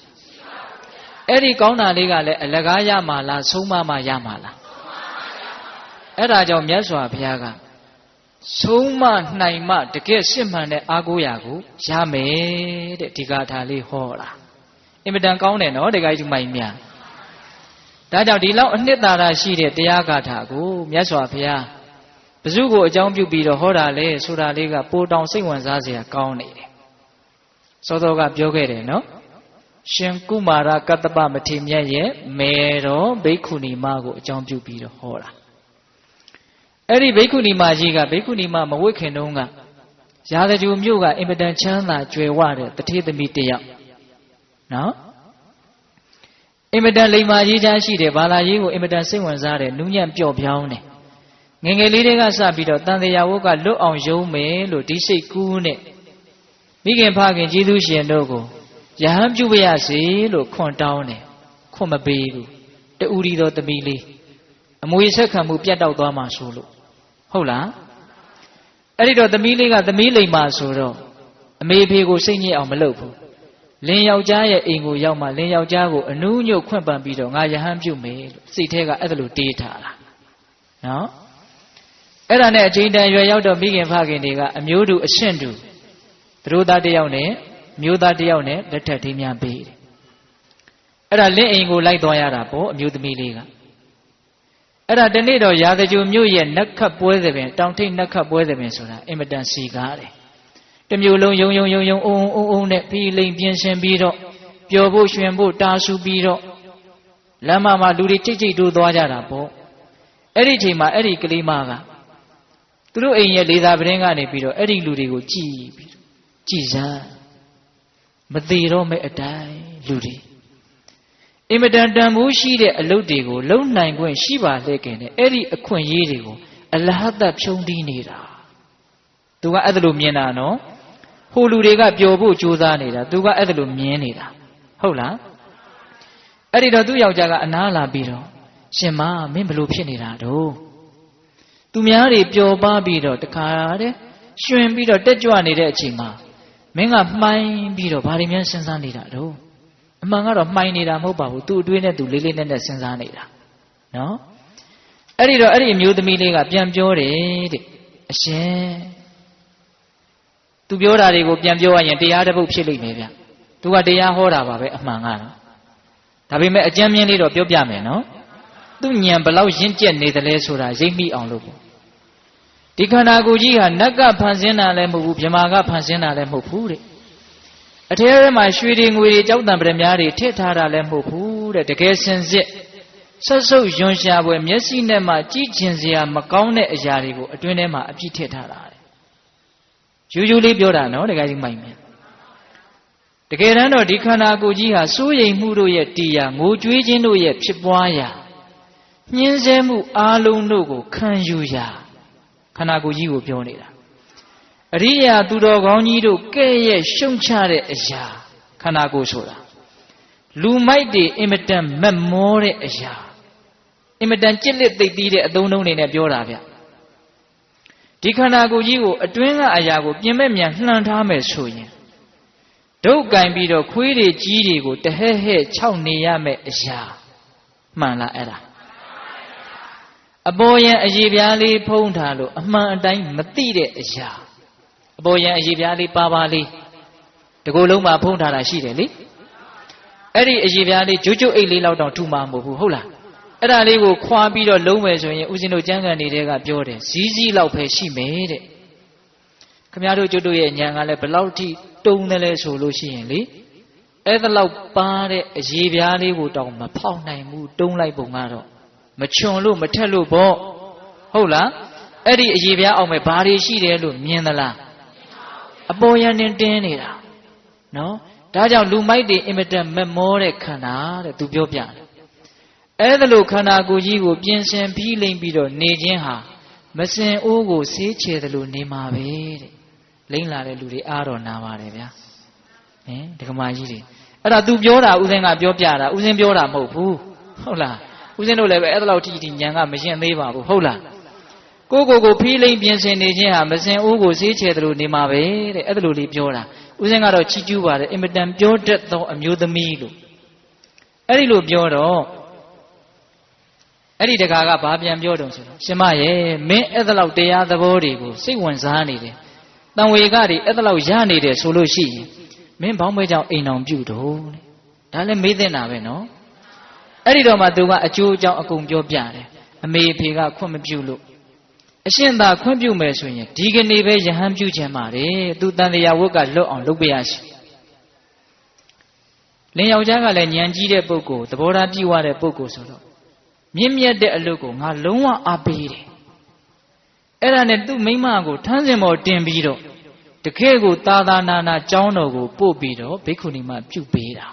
အဲ့ဒီကောင်းတာလေးကလည်းအလကားရမှာလားဆုံးမမှရမှာလားအဲ့ဒါကြောင့်မြတ်စွာဘုရားကဆုံးမနိုင်မှတကယ်စစ်မှန်တဲ့အာကိုရာကိုရမယ်တဲ့ဒီဂါထာလေးဟောတာအင်မတန်ကောင်းတယ်နော်တခါကြီးမိုင်မြဒါကြောင့်ဒီလောက်အနှစ်သာရရှိတဲ့တရားဂါထာကိုမြတ်စွာဘုရားဘုဇုကိုအကြောင်းပြုပြီးတော့ဟောတာလေဆိုတာလေးကပိုတောင်စိတ်ဝင်စားစရာကောင်းနေတယ်စောစောကပြောခဲ့တယ်နော်ရှင်ကုမာရကတ္တပမထေမြတ်ရဲ့မေတော်ဘိက္ခုနီမကိုအကြောင်းပြုပြီးတော့ဟောတာအဲ့ဒီဘိက္ခုနီမကြီးကဘိက္ခုနီမမဝိခင်တုန်းကရာဇဂြိုလ်မြို့ကအင်မတန်ချမ်းသာကြွယ်ဝတဲ့တထေသမီးတစ်ယောက်နော်အင်မတန်လိမ္မာရေးချမ်းရှိတယ်ဘာသာရေးကိုအင်မတန်စိတ်ဝင်စားတယ်နူးညံ့ပျော့ပြောင်းတယ်ငယ်ငယ်လေးတွေကစပြီးတော့တန်တရားဝတ်ကလွတ်အောင်ယုံမယ်လို့ဒီစိတ်ကူးနဲ့မိခင်ဖခင်ကျေးဇူးရှင်တို့ကိုယဟန်ပြုပါရစေလို့ခွန်တောင်းတယ်ခွန်မပေးဘူးတူရီတော်သမီးလေးအမွေဆက်ခံမှုပြတ်တောက်သွားမှဆိုလို့ဟုတ်လားအဲ့ဒီတော့သမီးလေးကသမီးလိမ္မာဆိုတော့အမေဖေကိုစိတ်ညစ်အောင်မလုပ်ဘူးလင်းယောက်ျားရဲ့အိမ်ကိုရောက်မှလင်းယောက်ျားကိုအနူးညွတ်ခွင့်ပန်ပြီးတော့ငါယဟန်ပြုမယ်လို့စိတ်ထဲကအဲ့ဒါလိုတေးထားတာနော်အဲ့ဒါနဲ့အချိန်တန်ရွယ်ရောက်တော့မိခင်ဖခင်တွေကအမျိုးတူအရှင့်တူသူတို့သားတစ်ယောက်နဲ့မျိုးသားတစ်ယောက်နဲ့လက်ထပ်ထိမ်းများပေးတယ်အဲ့ဒါလင်းအိမ်ကိုလိုက်သွားရတာပေါ့အမျိုးသမီးလေးကအဲ့ဒါတနေ့တော့ရာဇဂြိုလ်မြို့ရဲ့နတ်ခတ်ပွဲသဘင်တောင်ထိပ်နတ်ခတ်ပွဲသဘင်ဆိုတာအင်မတန်စီကားတယ်တမျိုးလုံးယုံအုံနဲ့ပြီးလိမ်ပြင်းရှင်းပြီးတော့ပျော်ဖို့ရွှင်ဖို့တာဆူပြီးတော့လမ်းမှာလူတွေကြိတ်တိုးသွားကြတာပေါ့အဲ့ဒီချိန်မှာအဲ့ဒီကလေးမကသူတို့အိမ်ရဲ့လေသာပတင်းကနေပြီးတော့အဲ့ဒီလူတွေကိုကြည်ပြီးကြည်စမ်းမသေးတော့မဲ့အတိုင်းလူတွေအင်မတန်တန်ဖိုးရှိတဲ့အလုပ်တွေကိုလုံနိုင်ခွင့်ရှိပါလေခင်တဲ့အဲ့ဒီအခွင့်အရေးတွေကိုအလဟတ်ဖြုံးတီးနေတာသူကအဲ့ဒါလိုမြင်တာနော်ဟိုလူတွေကပျော်ဖို့ကြိုးစားနေတာသူကအဲ့ဒါလိုမြင်နေတာဟုတ်လားအဲ့ဒီတော့သူ့ယောက်ျားကအနားလာပြီးတော့ရှင်မမင်းဘလို့ဖြစ်နေတာတော့သူများတွေပျော်ပါပြီးတော့တခါတဲ့ရှင်ပြီးတော့တက်ကြွနေတဲ့အချိန်မှာမင်းကမှိုင်းပြီးတော့ဘာတွေများစဉ်းစားနေတာတော့အမှန်ကတော့မှိုင်းနေတာမဟုတ်ပါဘူးသူ့အတွေးနဲ့သူလေးလေးနက်နက်စဉ်းစားနေတာနော်အဲ့ဒီတော့အဲ့ဒီအမျိုးသမီးလေးကပြန်ပြောတယ်တဲ့အရှင်သူပြောတာတွေကိုပြန်ပြောရရင်တရားတစ်ပုဒ်ဖြစ်လိမ့်မယ်ဗျသူကတရားဟောတာပါပဲအမှန်ကတော့ဒါပေမဲ့အကြမ်းမြင်လေးတော့ပြောပြမယ်နော်သူညံဘလောက်ရင့်ကျက်နေတယ်လဲဆိုတာရိပ်မိအောင်လို့ပေါ့ဒီခန္ဓာကိုယ်ကြီးဟာနတ်ကဖန်ဆင်းတာလည်းမဟုတ်ဘူးမြမာကဖန်ဆင်းတာလည်းမဟုတ်ဘူးတဲ့အထဲထဲမှာရွှေတွေငွေတွေကြောက်တံပရမများတွေထည့်ထားတာလည်းမဟုတ်ဘူးတဲ့တကယ်စင်စစ်ဆက်စုပ်ယွန်ရှာပွဲမျက်စိနဲ့မှကြည့်ကျင်စရာမကောင်းတဲ့အရာတွေကိုအတွင်းထဲမှာအပြည့်ထည့်ထားတာတဲ့ယူလေးပြောတာနော်တကယ်ကြီးမိုက်မယ်တကယ်တမ်းတော့ဒီခန္ဓာကိုယ်ကြီးဟာစိုးရိမ်မှုတို့ရဲ့တရားငိုကြွေးခြင်းတို့ရဲ့ဖြစ်ပွားရာညှင်းဆဲမှုအာလုံးတို့ကိုခံယူရာခန္ဓာကိုယ်ကြီးကိုပြောနေတာအရိယာသူတော်ကောင်းကြီးတို့ကဲ့ရဲ့ရှုံချတဲ့အရာခန္ဓာကိုယ်ဆိုတာလူမိုက်တွေအင်မတန်မက်မောတဲ့အရာအင်မတန်ကြစ်လက်သိပ်သီးတဲ့အသုံးအနှုန်းတွေနဲ့ပြောတာဗျဒီခန္ဓာကိုယ်ကြီးကိုအတွင်းကအရာကိုပြင်မဲ့မြန်လှန်ထားမယ်ဆိုရင်ဒုတ်ကင်ပြီးတော့ခွေးတွေကြီးတွေကိုတဟဲ့ဟဲ့ခြောက်နေရမယ်အရာမှန်လားအဲ့ဒါအပေါ်ယံအရေပြားလေးဖုံးထားလို့အမှန်အတိုင်းမသိတဲ့အရာအပေါ်ယံအရေပြားလေးပါလေးတကူလုံးမှာဖုံးထားတာရှိတယ်လေအဲ့ဒီအရေပြားလေးဂျွတ်ဂျွတ်အိတ်လေးလောက်တောင်ထူမှာမဟုတ်ဘူးဟုတ်လားအဲ့ဒါလေးကိုခွာပြီးတော့လုံးမယ်ဆိုရင်ဦးဇင်းတို့ကျမ်းဂန်တွေကပြောတယ်ဇီးဇီးလောက်ပဲရှိမယ်တဲ့ခမရတို့ကျွတ်တို့ရဲ့ဉာဏ်ကလည်းဘလောက်ထိတုံတယ်လဲဆိုလို့ရှိရင်လေအဲ့ဒါလောက်ပါတဲ့အရေပြားလေးကိုတောင်မဖောက်နိုင်ဘူးတုံးလိုက်ပုံကတော့ မချွန်လို့မထက်လို့ပေါ့ဟုတ်လားအဲ့ဒီအရေပြားအောင်မဲ့ဘာတွေရှိတယ်လို့မြင်သလားအပေါ်ရန်တင်တင်းနေတာနော်ဒါကြောင့်လူမိုက်တွေအင်မတန်မမောတဲ့ခန္ဓာတဲ့သူပြောပြတယ်အဲ့ဒါလို့ခန္ဓာကိုယ်ကြီးကိုပြင်ဆင်ပြီးလိမ့်ပြီးတော့နေခြင်းဟာမစင်အိုးကိုဆေးချေတယ်လို့နေမှာပဲတဲ့လိမ့်လာတဲ့လူတွေအားတော့နာပါတယ်ဗျာဒကမာကြီးတွေအဲ့ဒါ तू ပြောတာဦးစင်းကပြောပြတာဦးစင်းပြောတာမဟုတ်ဘူးဟုတ်လားဦးစင်းတို့လည်းပဲအဲ့ဒါလောက်ထိညံကမရှင်းသေးပါဘူးဟုတ်လားကိုဖီးလိမ့်ပြင်ဆင်နေခြင်းဟာမစင်အိုးကိုဆေးချေတယ်လို့နေမှာပဲတဲ့အဲ့ဒါလိုလေးပြောတာဦးစင်းကတော့ချီးကျူးပါတယ်အင်မတန်ပြောတတ်သောအမျိုးသမီးလို့အဲ့ဒီလိုပြောတော့အဲ့ဒီတကာကဘာပြန်ပြောတုံဆိုတော့ရှင်မရဲ့မင်းအဲ့ဒါလောက်တရားသဘောတွေကိုစိတ်ဝင်စားနေတယ်တန်ဝေကတွေအဲ့ဒါလောက်ရနေတယ်ဆိုလို့ရှိရင်မင်းဘောင်းမဲကြောင့်အိမ်အောင်ပြုတော့တဲ့ဒါလည်းမေးသင့်တာပဲနော်အဲ့ဒီတော့မှသူကအကျိုးအကြောင်းအကုန်ပြောပြတယ်အမေအဖေကခွင့်မပြုလို့အရှင်သာခွင့်ပြုမယ်ဆိုရင်ဒီကနေ့ပဲယဟန်ပြုခြင်းပါတယ်သူတန်တရားဝတ်ကလွတ်အောင်လုပ်ပြရရှိလင်ယောက်ျားကလည်းဉာဏ်ကြီးတဲ့ပုဂ္ဂိုလ်သဘောထားပြည့်ဝတဲ့ပုဂ္ဂိုလ်ဆိုတော့မြင့်မြတ်တဲ့အလုပ်ကိုငါလုံးဝအားပေးတယ်အဲ့ဒါနဲ့သူ့မိမကိုထမ်းစင်ပေါ်တင်ပြီးတော့တကယ်ကိုသာသာနာနာကျောင်းတော်ကိုပို့ပြီးတော့ဘိက္ခုနီမပြုပေးတာ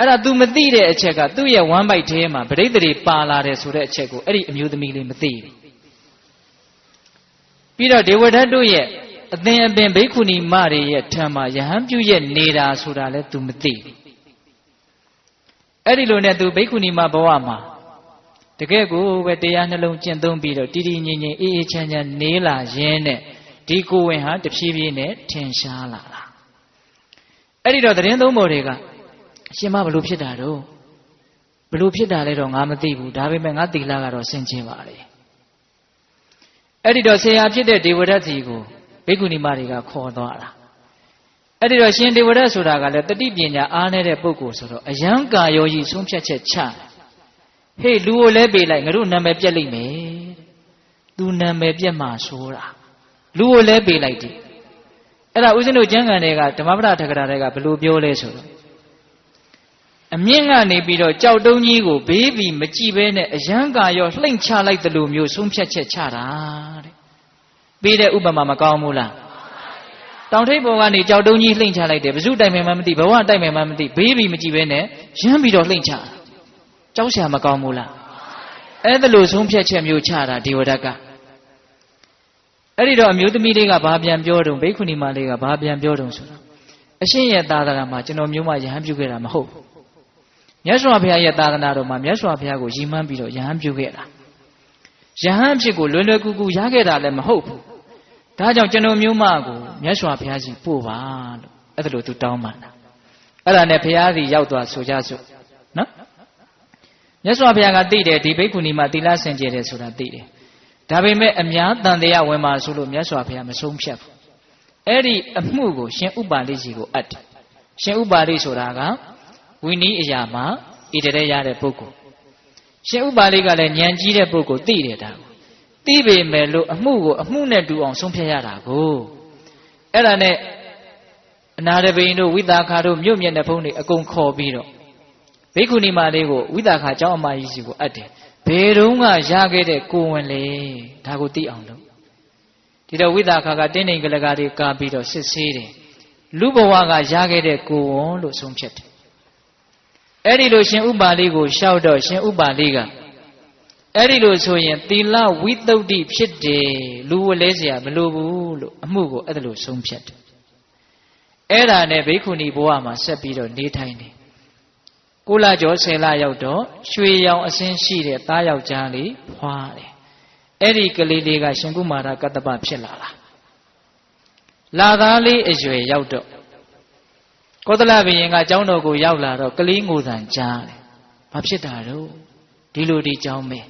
အဲ့ဒါ तू မသိတဲ့အချက်ကသူ့ရဲ့ဝမ်းပိုက်ထဲမှာပဋိသန္ဓေပါလာတယ်ဆိုတဲ့အချက်ကိုအဲ့ဒီအမျိုးသမီးလေးမသိဘူးပြီးတော့ဒေဝဒတ်တို့ရဲ့အသင်အပင်ဘိက္ခုနီမတွေရဲ့ထံမှာယဟန်ပြုရဲ့နေတာဆိုတာလဲ तू မသိဘူးအဲ့ဒီလိုနဲ့ तू ဘိက္ခုနီမဘဝမှာတကယ်ကိုပဲတရားနှလုံးကျင့်သုံးပြီးတော့တည်တည်ငြိမ်ငြိမ်အေးအေးချမ်းချမ်းနေလာရင်းနဲ့ဒီကိုယ်ဝင်ဟာတဖြည်းဖြည်းနဲ့ထင်ရှားလာတာအဲ့ဒီတော့သတင်းသုံးပေါ်တွေကရှင်မဘလို့ဖြစ်တာတော့ဘလို့ဖြစ်တာလဲတော့ငါမသိဘူးဒါပေမဲ့ငါသီလကတော့ဆင်ခြင်ပါလေအဲ့ဒီတော့ဆရာဖြစ်တဲ့ဒေဝဒတ်စီကိုဘိက္ခုနီမတွေကခေါ်သွားတာအဲ့ဒီတော့ရှင်ဒေဝဒတ်ဆိုတာကလည်းတတိပညာအားနေတဲ့ပုဂ္ဂိုလ်ဆိုတော့အယံကာယောကြီးဆုံးဖြတ်ချက်ချဟေ့လူကိုလဲပေးလိုက်ငါတို့နာမည်ပြက်လိမ့်မယ်သူနာမည်ပြက်မှဆိုတာလူကိုလဲပေးလိုက်တယ်အဲ့ဒါဦးဇင်းတို့ကျမ်းဂန်တွေကဓမ္မပဒထကရာတွေကဘယ်လိုပြောလဲဆိုတော့အမြင့်ကနေပြီးတော့ကြောက်တုံးကြီးကိုဘေးပြီးမကြည့်ဘဲနဲ့အယံကာရောလှိမ့်ချလိုက်တယ်လို့မျိုးဆုံးဖြတ်ချက်ချတာတဲ့ပြီးတဲ့ဥပမာမကောင်းဘူးလားတောင်ထိပ်ပေါ်ကနေကြောက်တုံးကြီးလှိမ့်ချလိုက်တယ်ဘယ်သူတိုက်မယ်မှမသိဘဝတိုက်မယ်မှမသိဘေးပြီးမကြည့်ဘဲနဲ့ရမ်းပြီးတော့လှိမ့်ချကြောက်ရှာမကောင်းဘူးလားအဲ့ဒါလို့ဆုံးဖြတ်ချက်မျိုးချတာဒေဝဒတ်ကအဲ့ဒီတော့အမျိုးသမီးလေးကဘာပြန်ပြောတုံဘိက္ခုနီမလေးကဘာပြန်ပြောတုံဆိုတော့အရှင်ရဲ့သာသနာမှာကျွန်တော်မျိုးမယဟန်ပြုခဲ့တာမဟုတ်ဘူးမြတ်စွာဘုရားရဲ့သာသနာတော်မှာမြတ်စွာဘုရားကိုရည်မှန်းပြီးတော့ယဟန်ပြုခဲ့တာယဟန်ဖြစ်ကိုလွယ်လွယ်ကူကူရခဲ့တာလည်းမဟုတ်ဘူးဒါကြောင့်ကျွန်တော်မျိုးမကိုမြတ်စွာဘုရားကြီးပို့ပါလို့အဲ့ဒါလို့သူတောင်းပန်တာအဲ့ဒါနဲ့ဘုရားကြီးရောက်သွားဆိုကြစို့နော်မြတ်စွာဘုရားကသိတယ်ဒီဘိက္ခုနီမသီလစင်ကြယ်တယ်ဆိုတာသိတယ်ဒါပေမဲ့အများတန်တရားဝင်ပါဆိုလို့မြတ်စွာဘုရားမဆုံးဖြတ်ဘူးအဲ့ဒီအမှုကိုရှင်ဥပါလိကြီးကိုအပ်တယ်ရှင်ဥပါလိဆိုတာကဝိနည်းအရာမှာဣတရေရတဲ့ပုဂ္ဂိုလ်ရှင်ဥပါလိကလည်းဉာဏ်ကြီးတဲ့ပုဂ္ဂိုလ်သိတယ်ဒါကိုသိပေမဲ့လို့အမှုကိုအမှုနဲ့တူအောင်ဆုံးဖြတ်ရတာကိုအဲ့ဒါနဲ့အနာရဘိန်တို့ဝိသခါတို့မြို့မြတ်တဲ့ဘုန်းတွေအကုန်ခေါ်ပြီးတော့ဘိက္ခုနီမလေးကိုဝိသခါကျောင်းအမကြီးစီကိုအပ်တယ်ဘယ်တုန်းကရခဲ့တဲ့ကိုဝင်လေဒါကိုသိအောင်လို့ဒီတော့ဝိသခါကတင်းတိမ်ကလကာတွေကာပြီးတော့စစ်ဆေးတယ်လူဘဝကရခဲ့တဲ့ကိုဝန်လို့ဆုံးဖြတ်တယ်အဲ့ဒီလိုရှင်ဥပါလိကိုလျှောက်တော့ရှင်ဥပါလိကအဲ့ဒီလိုဆိုရင်သီလဝိသုဒ္ဓိဖြစ်တယ်လူဝလဲเสียမလိုဘူးလို့အမှုကိုအဲ့ဒါလိုဆုံးဖြတ်တယ်အဲ့ဒါနဲ့ဘိက္ခုနီဘဝမှာဆက်ပြီးတော့နေထိုင်တယ်9လကျော်10လရောက်တော့ရွှေရောင်အစင်းရှိတဲ့သားယောက်ျားလေးဖွားတယ်အဲ့ဒီကလေးလေးကရှင်ကုမာရကတ္တပဖြစ်လာတာလာသားလေးအရွယ်ရောက်တော့ကောသလဘုရင်ကကျောင်းတော်ကိုရောက်လာတော့ကလေးငိုသံကြားတယ်ဘာဖြစ်တာတော့ဒီလိုဒီကျောင်းပဲ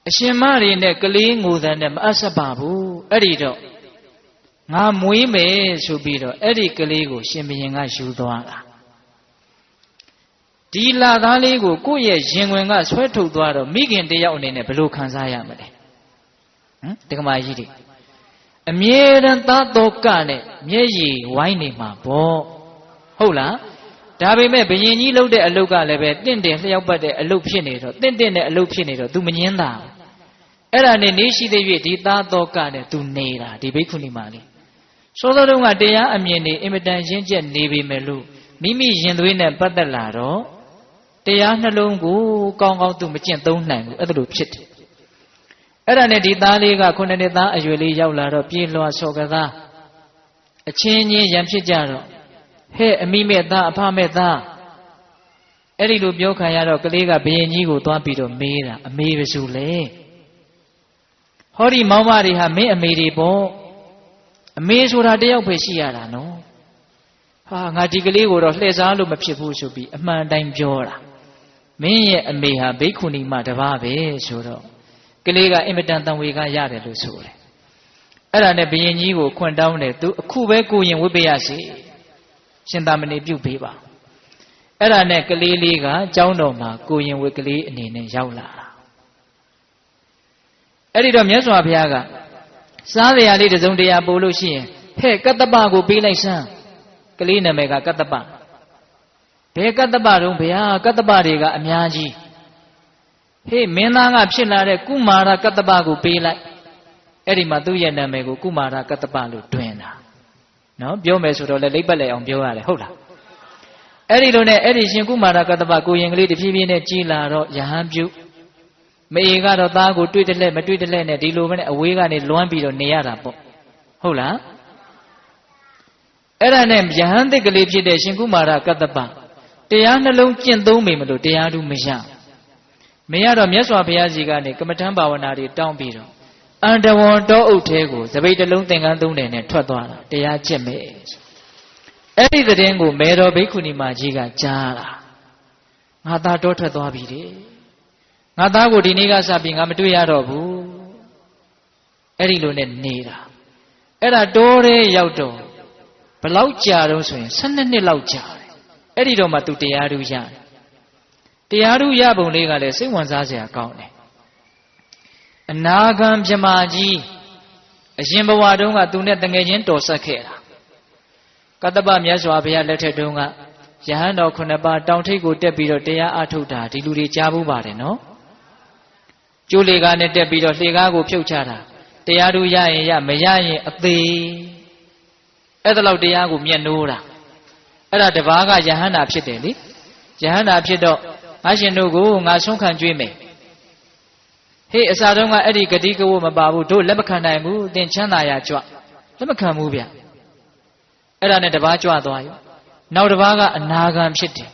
အရှင်မတွေနဲ့ကလေးငိုသံနဲ့မအပ်ဆက်ပါဘူးအဲ့ဒီတော့ငါမွေးမယ်ဆိုပြီးတော့အဲ့ဒီကလေးကိုရှင်ဘုရင်ကယူသွားတာဒီလာသားလေးကိုကိုယ့်ရဲ့ရင်ဝင်ကဆွဲထုတ်သွားတော့မိခင်တယောက်အနေနဲ့ဘယ်လိုခံစားရမလဲတက္ကမကြီးတွေအမြဲတမ်းသားတော်ကနဲ့မျက်ရည်ဝိုင်းနေမှာပေါ့ဟုတ်လား ဒါပေမဲ့ဘယင်ကြီးလှုပ်တဲ့အလုပ်ကလည်းပဲတင့်တယ်လျှောက်ပတ်တဲ့အလုပ်ဖြစ်နေတော့တင့်တဲ့အလုပ်ဖြစ်နေတော့ तू မငင်းတာအဲ့ဒါနဲ့နေရှိတဲ့၍ဒီသားတော်ကနဲ့ तू နေတာဒီဘိက္ခုနီမလေးစောစောတုန်းကတရားအမြင်နေအင်မတန်ရင့်ကျက်နေပေမဲ့လို့မိမိရင်သွေးနဲ့ပတ်သက်လာတော့တရားနှလုံးကိုကောင်းကောင်း तू မကျင့်သုံးနိုင်ဘူးအဲ့ဒါလိုဖြစ်တယ်အဲ့ဒါနဲ့ဒီသားလေးက9နှစ်သားအရွယ်လေးရောက်လာတော့ပြေးလွှာဆော်ကစားအချင်းချင်းရံဖြစ်ကြတော့ဟဲ့အမိမဲ့သားအဖမဲ့သားအဲ့ဒီလိုပြောခံရတော့ကလေးကဘယင်ကြီးကိုသွားပြီးတော့မေးတာအမေဘယ်သူလဲဟောဒီမောင်မတွေဟာမင်းအမေတွေပေါ့အမေဆိုတာတယောက်ပဲရှိရတာနော်ဟာငါဒီကလေးကိုတော့လှည့်စားလို့မဖြစ်ဘူးဆိုပြီးအမှန်တိုင်းပြောတာမင်းရဲ့အမေဟာဘိက္ခုနီမတစ်ပါးပဲဆိုတော့ကလေးကအင်မတန်တန်ဝေကရတယ်လို့ဆိုတယ်အဲ့ဒါနဲ့ဘယင်ကြီးကိုခွန့်တောင်းတယ်သူအခုပဲကိုရင်ဝိပ္ပယစီရှင်သာမဏေပြုပေးပါအဲ့ဒါနဲ့ကလေးလေးကကျောင်းတော်မှာကိုရင်ဝိကလေးအနေနဲ့ရောက်လာတာအဲ့ဒီတော့မြတ်စွာဘုရားကစားစရာလေးတစ်စုံတရာပို့လို့ရှိရင်ဟဲ့ကတ္တပကိုပေးလိုက်စမ်းကလေးနာမည်ကကတ္တပဘယ်ကတ္တပတုံးဗျာကတ္တပတွေကအများကြီးဟေးမင်းသားကဖြစ်လာတဲ့ကုမာရကတ္တပကိုပေးလိုက်အဲ့ဒီမှာသူ့ရဲ့နာမည်ကိုကုမာရကတ္တပလို့တွင်တာနော်ပြောမယ်ဆိုတော့လည်းလိပ်ပတ်လိုက်အောင်ပြောရတယ်ဟုတ်လားအဲ့ဒီလိုနဲ့အဲ့ဒီရှင်ကုမာရကတ္တပကိုရင်ကလေးတဖြည်းဖြည်းနဲ့ကြီးလာတော့ယဟန်ပြုမအေကတော့သားကိုတွေ့တယ်လက်မတွေ့တယ်လက်နဲ့ဒီလိုပဲနဲ့အဝေးကနေလွမ်းပြီးတော့နေရတာပေါ့ဟုတ်လားအဲ့ဒါနဲ့ယဟန်သစ်ကလေးဖြစ်တဲ့ရှင်ကုမာရကတ္တပတရားနှလုံးကျင့်သုံးမိမလို့တရားဓုမရမရတော့မြတ်စွာဘုရားကြီးကနေကမ္မထံဘာဝနာတွေတောင်းပြီးတော့အန္တဝံတောအုပ်သေးကိုသပိတ်တစ်လုံးသင်္ကန်းသုံးတယ်နဲ့ထွက်သွားတာတရားကျင့်မယ်အဲ့ဒီသတင်းကိုမေတော်ဘိက္ခုနီမကြီးကကြားလာငါသားတောထွက်သွားပြီတဲ့ငါသားကိုဒီနေ့ကစပြီးငါမတွေ့ရတော့ဘူးအဲ့ဒီလိုနဲ့နေတာအဲ့ဒါတောထဲရောက်တော့ဘလောက်ကြာတော့ဆိုရင်12နှစ်လောက်ကြာတယ်အဲ့ဒီတော့မှသူတရားဓုရတယ်တရားဓုရပုံလေးကလည်းစိတ်ဝင်စားစရာကောင်းတယ်အနာဂံမြမကြီးအရင်ဘဝတုန်းကသူနဲ့တငယ်ချင်းတော်ဆက်ခဲ့တာကတ္တပမြတ်စွာဘုရားလက်ထက်တုန်းကယဟန်တော်9ပါးတောင်ထိပ်ကိုတက်ပြီးတော့တရားအထုတ်တာဒီလူတွေကြားဘူးပါတယ်နော်ကျိုးလေကားနဲ့တက်ပြီးတော့လှေကားကိုဖြုတ်ချတာတရားဓုရရင်ရမရရင်အသေးအဲ့ဒါလောက်တရားကိုမျက်နှိုးတာအဲ့ဒါတပါးကယဟန္တာဖြစ်တယ်လေယဟန္တာဖြစ်တော့ငါရှင်တို့ကိုငါဆုံးခံကြွေးမယ်ဟေးအစာတုန်းကအဲ့ဒီဂတိကဝတ်မပါဘူးတို့လက်မခံနိုင်ဘူးသင်ချမ်းသာရကြွလက်မခံဘူးဗျအဲ့ဒါနဲ့တပါးကြွသွားရောနောက်တပါးကအနာဂံဖြစ်တယ်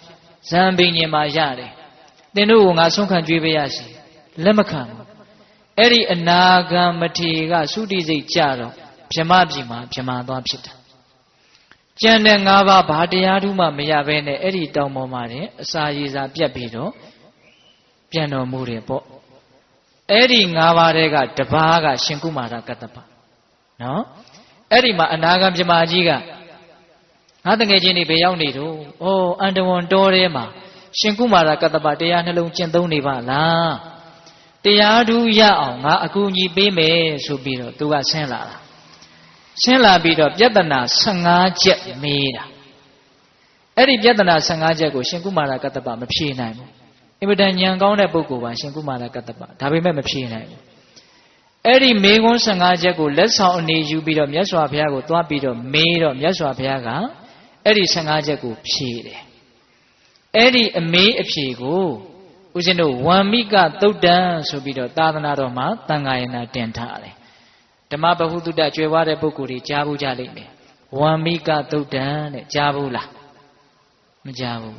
ဇံပင်ញင်မှာရတယ်သင်တို့ကိုငါဆုံးခံကြွေးပေးရစီလက်မခံဘူးအဲ့ဒီအနာဂံမထေကသုတိစိတ်ကြတော့ဗြဟ္မပြည်မှာဗြဟ္မာသွားဖြစ်တာကျန်တဲ့၅ပါးဘာတရားဓုမှမရဘဲနဲ့အဲ့ဒီတောင်ပေါ်မှာတင်အစာရည်စာပြတ်ပြီးတော့ပြန်တော်မူတယ်ပေါ့အဲ့ဒီ၅ပါးတွေကတပါးကရှင်ကုမာရကတ္တပနော်အဲ့ဒီမှာအနာဂံဗြဟ္မာကြီးကငါတငယ်ချင်းတွေဘယ်ရောက်နေတော့ဩအန္တဝံတောထဲမှာရှင်ကုမာရကတ္တပတရားနှလုံးကျင့်သုံးနေပါလားတရားဓုရအောင်ငါအကူအညီပေးမယ်ဆိုပြီးတော့သူကဆင်းလာတာဆင်းလာပြီးတော့ပြဿနာ15ချက်မေးတာအဲ့ဒီပြဿနာ15ချက်ကိုရှင်ကုမာရကတ္တပမဖြေနိုင်ဘူးအင်မတန်ဉာဏ်ကောင်းတဲ့ပုဂ္ဂိုလ်ပါရှင်ကုမာရကတ္တပဒါပေမဲ့မဖြေနိုင်ဘူးအဲ့ဒီမေခွန်း15ချက်ကိုလက်ဆောင်အနေယူပြီးတော့မြတ်စွာဘုရားကိုသွားပြီးတော့မေးတော့မြတ်စွာဘုရားကအဲ့ဒီ15ချက်ကိုဖြေတယ်အဲ့ဒီအမေးအဖြေကိုဦးဇင်းတို့ဝံမိကသုတ်တံဆိုပြီးတော့သာသနာတော်မှာသံဃာယနာတင်ထားတယ်ဓမ္မပဟုတုတကျွယ်ဝတဲ့ပုဂ္ဂိုလ်တွေကြားဘူးကြလိမ့်မယ်ဝံမိကသုတ်တံတဲ့ကြားဘူးလားမကြားဘူး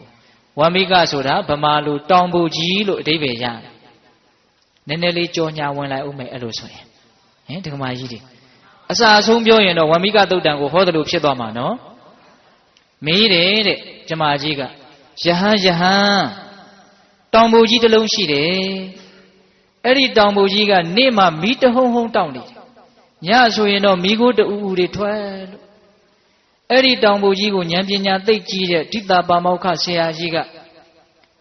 ဝံမိကဆိုတာဗမာလိုတောင်ပူကြီးလို့အဓိပ္ပာယ်ရတယ်နည်းနည်းလေးကြော်ညာဝင်လိုက်ဦးမယ်အဲ့လိုဆိုရင်ဟင်ဒကမာကြီးတွေအစာအဆုံးပြောရင်တော့ဝံမိကသုတ်တံကိုဟောတယ်လို့ဖြစ်သွားမှာနော်မေးတယ်တဲ့ကျမကြီးကယဟန်တောင်ပူကြီးတစ်လုံးရှိတယ်အဲ့ဒီတောင်ပူကြီးကနေ့မှမီးတဟုံဟုံတောက်နေတယ်ညဆိုရင်တော့မီးခိုးတူတွေထွက်လို့အဲ့ဒီတောင်ပူကြီးကိုဉာဏ်ပညာသိကြီးတဲ့ဒိတာပါမောက္ခဆရာကြီးက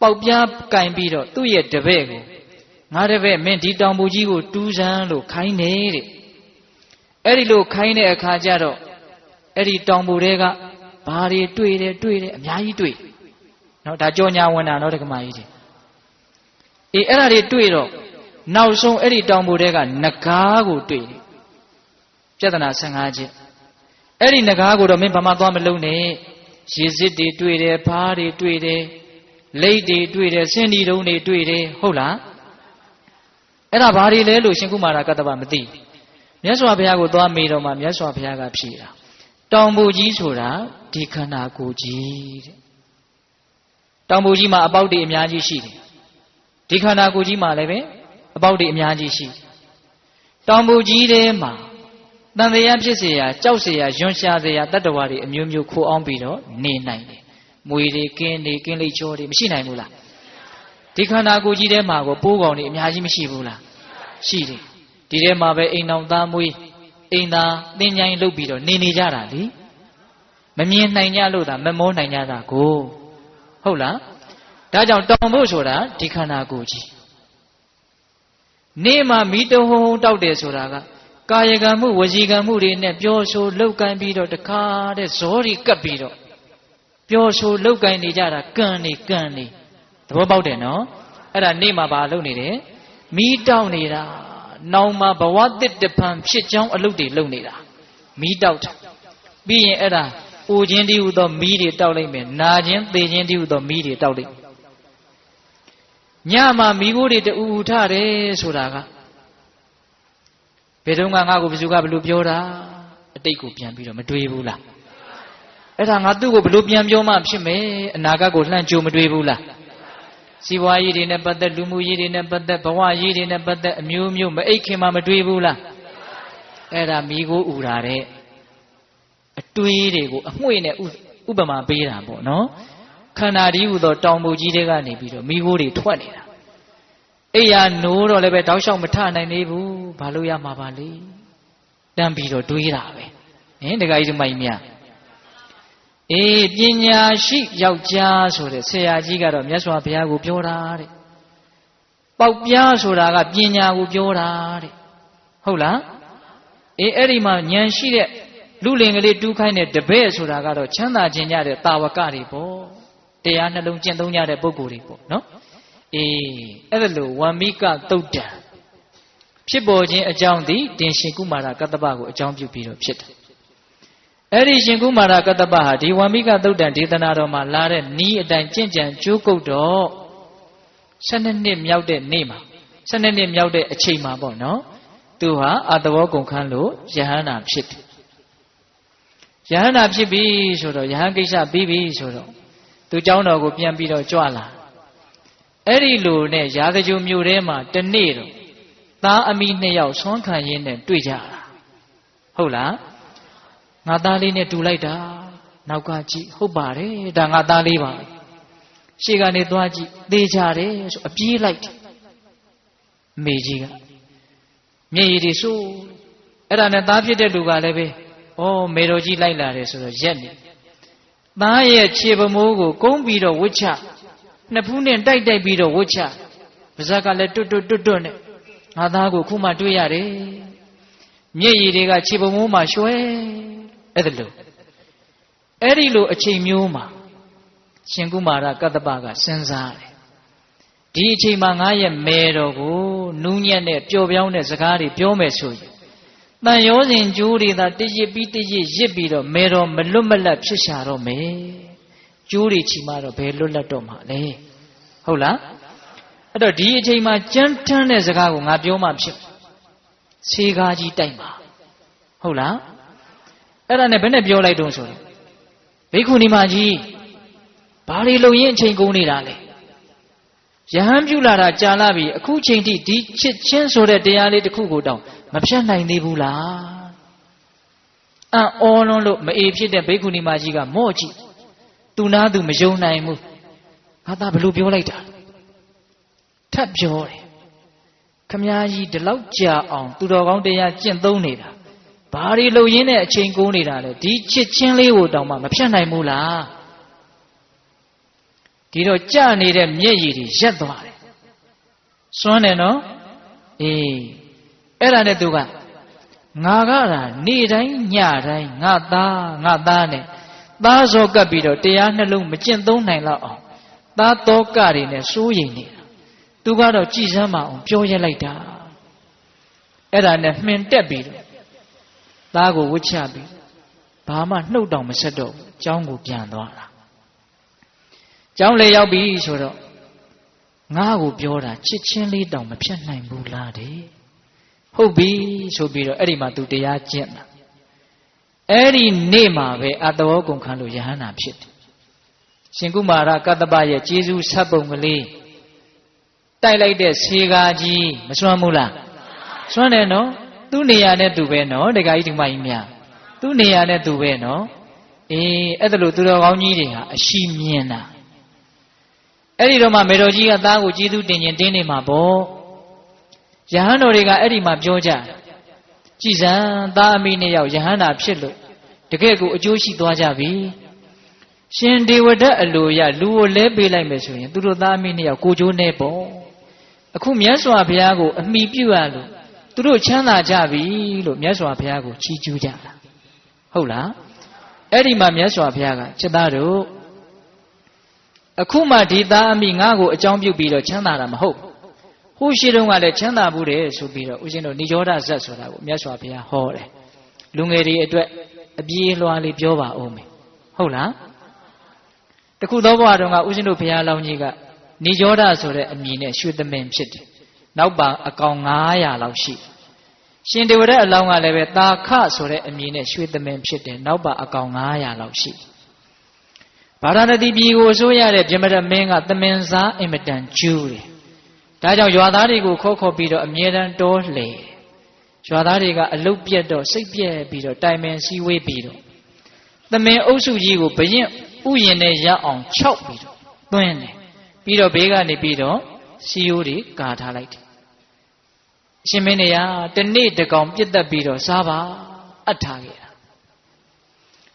ပေါက်ပြားကင်ပြီးတော့သူ့ရဲ့တပည့်ကိုငါတပည့်မင်းဒီတောင်ပူကြီးကိုတူးစမ်းလို့ခိုင်းနေတဲ့အဲ့ဒီလိုခိုင်းတဲ့အခါကျတော့အဲ့ဒီတောင်ပူတွေကဘာတွေတွေ့တယ်အများကြီးတွေ့ နော်ဒါကြောညာဝင်တာနော်တက္ကမကြီးတွေအေးအဲ့ဒါတွေတွေ့တော့နောက်ဆုံးအဲ့ဒီတောင်ပေါ်တဲကနဂါးကိုတွေ့တယ်ပြဿနာ15ချက်အဲ့ဒီနဂါးကိုတော့မင်းဘာမှသွားမလုံးနဲ့ရေစစ်တွေတွေ့တယ်ဖားတွေတွေ့တယ်လိတ်တွေတွေ့တယ်စင်ဒီတုံးတွေတွေ့တယ်ဟုတ်လားအဲ့ဒါဘာတွေလဲလို့ရှင်ကုမာရကတ္တဗမသိမြတ်စွာဘုရားကိုသွားမေးတော့မှမြတ်စွာဘုရားကဖြေတာတောင်ပေါ်ကြီးဆိုတာဒီခန္ဓာကိုယ်ကြီးတဲ့တောင်ပေါ်ကြီးမှာအပေါက်တွေအများကြီးရှိတယ်ဒီခန္ဓာကိုယ်ကြီးမှာလည်းပဲအပေါက်တွေအများကြီးရှိတောင်ပေါ်ကြီးထဲမှာတန်တရားဖြစ်เสียကြောက်เสียယွန်းရှာเสียတတ္တဝါတွေအမျိုးမျိုးခိုးအောင်ပြီးတော့နေနိုင်တယ်မွေတွေကင်းလိတ်ချောတွေမရှိနိုင်ဘူးလားဒီခန္ဓာကိုယ်ကြီးထဲမှာကိုပိုးကောင်တွေအများကြီးမရှိဘူးလားရှိတယ်ဒီထဲမှာပဲအိမ်တော်သားမွေးအိမ်သာသင်္ချိုင်းလုပ်ပြီးတော့နေကြတာလေမမြင်နိုင်ကြလို့သာမမောနိုင်ကြတာကိုဟုတ်လားဒါကြောင့်တောင်ဖို့ဆိုတာဒီခန္ဓာကိုယ်ကြီးနေမှာမိတဟုံတောက်တယ်ဆိုတာကကာယကံမှုဝစီကံမှုတွေနဲ့ပြောဆိုလှုပ်ကိုင်းပြီးတော့တခါတဲ့ဇောတွေကပ်ပြီးတော့ပြောဆိုလှုပ်ကိုင်းနေကြတာကံနေသဘောပေါက်တယ်နော်အဲ့ဒါနေမှာဘာလုပ်နေတယ်မိတောက်နေတာနောင်မှာဘဝတစ်တဖန်ဖြစ်ကြောင်းအလုပ်တွေလုပ်နေတာမိတောက်တာပြီးရင်အဲ့ဒါအိုခြင်းတည်းဟူသောမိတွေတောက်လိုက်မယ်နာခြင်းသေခြင်းတည်းဟူသောမိတွေတောက်လိုက်ညမှာမိခိုးတွေတူထတယ်ဆိုတာကဘယ်တော့ငါ့ကိုဘယ်သူကဘလို့ပြောတာအတိတ်ကိုပြန်ပြီးတော့မတွေးဘူးလားအဲ့ဒါငါသူ့ကိုဘလို့ပြန်ပြောမှဖြစ်မယ်အနာဂတ်ကိုလှမ်းကြိုမတွေးဘူးလားစီးပွားရေးတွေနဲ့ပတ်သက်လူမှုရေးတွေနဲ့ပတ်သက်ဘဝရေးတွေနဲ့ပတ်သက်အမျိုးမျိုးမအိတ်ခင်မှမတွေးဘူးလားအဲ့ဒါမိကိုဥတာတဲ့အတွေးတွေကိုအမွှေ့နဲ့ဥပမာပေးတာပေါ့နော်ခန္ဓာဒီဟူသောတောင်ပေါ်ကြီးတွေကနေပြီးတော့မိကိုတွေထွက်နေတာအိယာနိုးတော့လည်းပဲတောက်လျှောက်မထနိုင်သေးဘူးဘာလို့ရမှာပါလဲတန်းပြီးတော့တွေးတာပဲဟင်တခါကြီးမိုက်မြအေးပညာရှိယောက်ျားဆိုတဲ့ဆရာကြီးကတော့မြတ်စွာဘုရားကိုပြောတာတဲ့ပေါက်ပြားဆိုတာကပညာကိုပြောတာတဲ့ဟုတ်လားအေးအဲ့ဒီမှာဉာဏ်ရှိတဲ့လူလင်ကလေးတူးခိုင်းတဲ့တပည့်ဆိုတာကတော့ချမ်းသာခြင်းကြတဲ့တာဝကတွေပေါ့တရားနှလုံးကျင့်သုံးကြတဲ့ပုဂ္ဂိုလ်တွေပေါ့နော်အေးအဲ့ဒါလို့ဝမ္မိကသုတ်တံဖြစ်ပေါ်ခြင်းအကြောင်းသည်တင်ရှင်ကုမာရကတ္တပကိုအကြောင်းပြုပြီးတော့ဖြစ်တယ်အဲ့ဒီရှင်ကုမာရကတ္တပဟာဒီဝမ္မိကသုတ်တံဒေသနာတော်မှာလာတဲ့နီးအတိုင်းကြင်ကြံကြိုးကုတ်တော့12နှစ်မြောက်တဲ့နေ့မှာ12နှစ်မြောက်တဲ့အချိန်မှာပေါ့နော်သူဟာအတဘောကုန်ခန်းလို့ယဟန္တာဖြစ်တယ်ယဟန္တာဖြစ်ပြီဆိုတော့ယဟန်ကိစ္စပြီးပြီဆိုတော့သူเจ้าတော်ကိုပြန်ပြီးတော့ကြွလာအဲ့ဒီလိုနဲ့ရာဇဂိုမြို့ထဲမှာတနေ့တော့သားအမိ2ယောက်ဆွမ်းခံရင်းနဲ့တွေ့ကြတာဟုတ်လားငါသားလေးနဲ့တူလိုက်တာနောက်ကကြည့်ဟုတ်ပါတယ်ဒါငါသားလေးပါရှေ့ကနေသွားကြည့်သေချာတယ်ဆိုအပြေးလိုက်တယ်အမေကြီးကမျက်ရည်တွေစိုးအဲ့ဒါနဲ့သားဖြစ်တဲ့လူကလည်းပဲဩမေတော်ကြီးလိုက်လာတယ်ဆိုတော့ရက်နေသားရဲ့ခြေပမိုးကိုကုန်းပြီးတော့ဝှစ်ချနှစ်ဖူးနဲ့တိုက်ပြီးတော့ဝှစ်ချပါဇက်ကလည်းတွတ်နဲ့ငါသားကိုခုမှတွေ့ရတယ်မျက်ရည်တွေကခြေပမိုးမှာရွှဲအဲ့ဒါလို့အဲ့ဒီလိုအချိန်မျိုးမှာရှင်ကုမာရကတ္တပကစဉ်းစားတယ်ဒီအချိန်မှာငါရဲ့မေတော်ကိုနူးညံ့တဲ့ပျော်ပြောင်းတဲ့စကားတွေပြောမယ်ဆိုရင်တန်ရောစဉ်ကျိုးတွေသာတရစ်ပြီးရစ်ပြီးတော့မေတော်မလွတ်မလပ်ဖြစ်ရှာတော့မယ်ကျိုးတွေချီမှတော့ဘယ်လွတ်လပ်တော့မှာလဲဟုတ်လားအဲ့တော့ဒီအချိန်မှာကြမ်းထမ်းတဲ့စကားကိုငါပြောမှဖြစ်ဆေးကားကြီးတိုက်မှာဟုတ်လားအဲ့ဒါနဲ့ဘယ်နဲ့ပြောလိုက်တုံးဆိုတော့ဘိက္ခုနီမကြီးဘာတွေလုံရင်အချိန်ကုန်နေတာလဲယဟန်ပြုလာတာကြာလာပြီအခုချိန်ထိဒီချစ်ချင်းဆိုတဲ့တရားလေးတစ်ခုကိုတောင်မဖြတ်နိုင်သေးဘူးလားအော်လွန်းလို့မအေဖြစ်တဲ့ဘိက္ခုနီမကြီးကမော့ကြည့်သူနာသူမယုံနိုင်ဘူးငါသားဘလို့ပြောလိုက်တာထပ်ပြောတယ်ခမည်းကြီးဒီလောက်ကြာအောင်သူတော်ကောင်းတရားကျင့်သုံးနေတာဘာတွေလုံရင်းနဲ့အချိန်ကုန်နေတာလဲဒီချစ်ချင်းလေးကိုတောင်မှမဖြတ်နိုင်ဘူးလားဒီတော့ကြနေတဲ့မျက်ရည်တွေရက်သွားတယ်စွန်းတယ်နော်အေးအဲ့ဒါနဲ့သူကငါကတာနေ့တိုင်းညတိုင်းငါသားနဲ့သားစောကပ်ပြီးတော့တရားနှလုံးမကျင့်သုံးနိုင်တော့အောင် သားတောကတွေနဲ့စိုးရိမ်နေတာသူကတော့ကြည်စမ်းမအောင်ပြောရလိုက်တာအဲ့ဒါနဲ့မှင်တက်ပြီးတော့သားကိုဝှက်ချပြီးဘာမှနှုတ်တောင်မဆက်တော့ဘူးကျောင်းကိုပြန်သွားတာကျောင်းလေရောက်ပြီဆိုတော့ငါ့ကိုပြောတာချစ်ချင်းလေးတောင်မဖြတ်နိုင်ဘူးလားတဲ့ဟုတ်ပြီဆိုပြီးတော့အဲ့ဒီမှာသူတရားကျင့်တာအဲ့ဒီနေ့မှာပဲအတ္တဝကုန်ခံလို့ယဟန္တာဖြစ်တယ်ရှင်ကုမာရကတ္တပရဲ့ကျေးဇူးဆက်ပုံကလေးတိုက်လိုက်တဲ့ဆေကားကြီးမစွမ်းဘူးလားစွမ်းတယ်နော်သူ့နေရာနဲ့သူပဲနော်တခါကြီးဒီမကြီးများသူ့နေရာနဲ့သူပဲနော်အေးအဲ့ဒါလို့သူတော်ကောင်းကြီးတွေဟာအရှိမြင်တာအဲ့ဒီတော့မှမေတော်ကြီးကသားကိုကျေးဇူးတင်ခြင်းတင်းနေမှာပေါ့ယဟန်တော်တွေကအဲ့ဒီမှာပြောကြကြည်စံသားအမိနှစ်ယောက်ယဟန္တာဖြစ်လို့တကယ့်ကိုအကျိုးရှိသွားကြပြီရှင်ဒေဝဒတ်အလိုရလူကိုလဲပေးလိုက်မယ်ဆိုရင်သူတို့သားအမိနှစ်ယောက်ကိုကျိုးနေပေါ့အခုမြတ်စွာဘုရားကိုအမိပြုရလို့သူတို့ချမ်းသာကြပြီလို့မြတ်စွာဘုရားကိုချီးကျူးကြတာဟုတ်လားအဲ့ဒီမှာမြတ်စွာဘုရားကจิตသားတို့အခုမှဒီသားအမိငါ့ကိုအကြောင်းပြုပြီးတော့ချမ်းသာတာမဟုတ်ဟိုရှိတုန်းကလည်းချမ်းသာဘူးတယ်ဆိုပြီးတော့ဦးဇင်းတို့နိရောဓဇတ်ဆိုတာကိုမြတ်စွာဘုရားဟောတယ်လူငယ်တွေအတွက်အပြေးလွှားလေးပြောပါဦးမယ်ဟုတ်လားတခုသောဘဝတုန်းကဦးဇင်းတို့ဘုရားလောင်းကြီးကနိရောဓဆိုတဲ့အမည်နဲ့ရွှေသမင်ဖြစ်တယ်နောက်ပါအကောင်900လောက်ရှိရှင်ဒေဝရတ်အလောင်းကလည်းပဲတာခဆိုတဲ့အမည်နဲ့ရွှေသမင်ဖြစ်တယ်နောက်ပါအကောင်900လောက်ရှိဗာရာဏသီပြည်ကိုဆိုရတဲ့ပြမရမင်းကသမင်စားအင်မတန်ကျူးတယ်ဒါကြောင့်ရွာသားတွေကိုခေါ်ပြီးတော့အမြဲတမ်းတောလှယ်ရွာသားတွေကအလုတ်ပြက်တော့စိတ်ပြက်ပြီးတော့တိုင်ပင်စည်းဝေးပြီးတော့သမင်အုပ်စုကြီးကိုဘရင်ဥယျာဉ်နဲ့ရအောင်ခြောက်ပြီးတော့သွင်းတယ်ပြီးတော့ဘေးကနေပြီးတော့စီယိုးတွေကာထားလိုက်တယ်အရှင်မင်းတွေကတနေ့တကောင်ပြစ်တက်ပြီးတော့စားပါအပ်ထားခဲ့တာ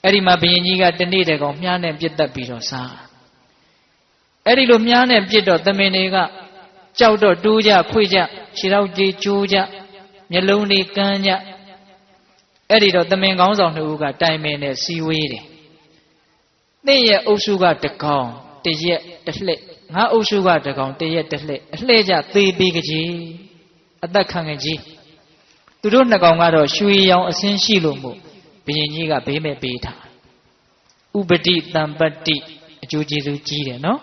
အဲ့ဒီမှာဘရင်ကြီးကတနေ့တကောင်မြားနဲ့ပြစ်တက်ပြီးတော့စားအဲ့ဒီလိုမြားနဲ့ပြစ်တော့သမင်တွေကကြောက်တော့တိုးကြခွေကြခြေထောက်ကြီးကျိုးကြမျက်လုံးတွေကန်းကြအဲ့ဒီတော့သမင်ကောင်းဆောင်2ဦးကတိုင်ပင်နဲ့စီဝေးတယ်သင်ရဲ့အုပ်စုကတကောင်တရက်တစ်လှည့်ငါအုပ်စုကတကောင်တရက်တစ်လှည့်အလှည့်ကြသေးပေးကြကြီးအသက်ခံကြီးသူတို့2ကောင်ကတော့ရွှေရောင်အစင်းရှိလို့မို့ဘုရင်ကြီးကဘေးမဲ့ပေးထားဥပတိတံပတ္တိအကျိုးကျေးဇူးကြီးတယ်နော်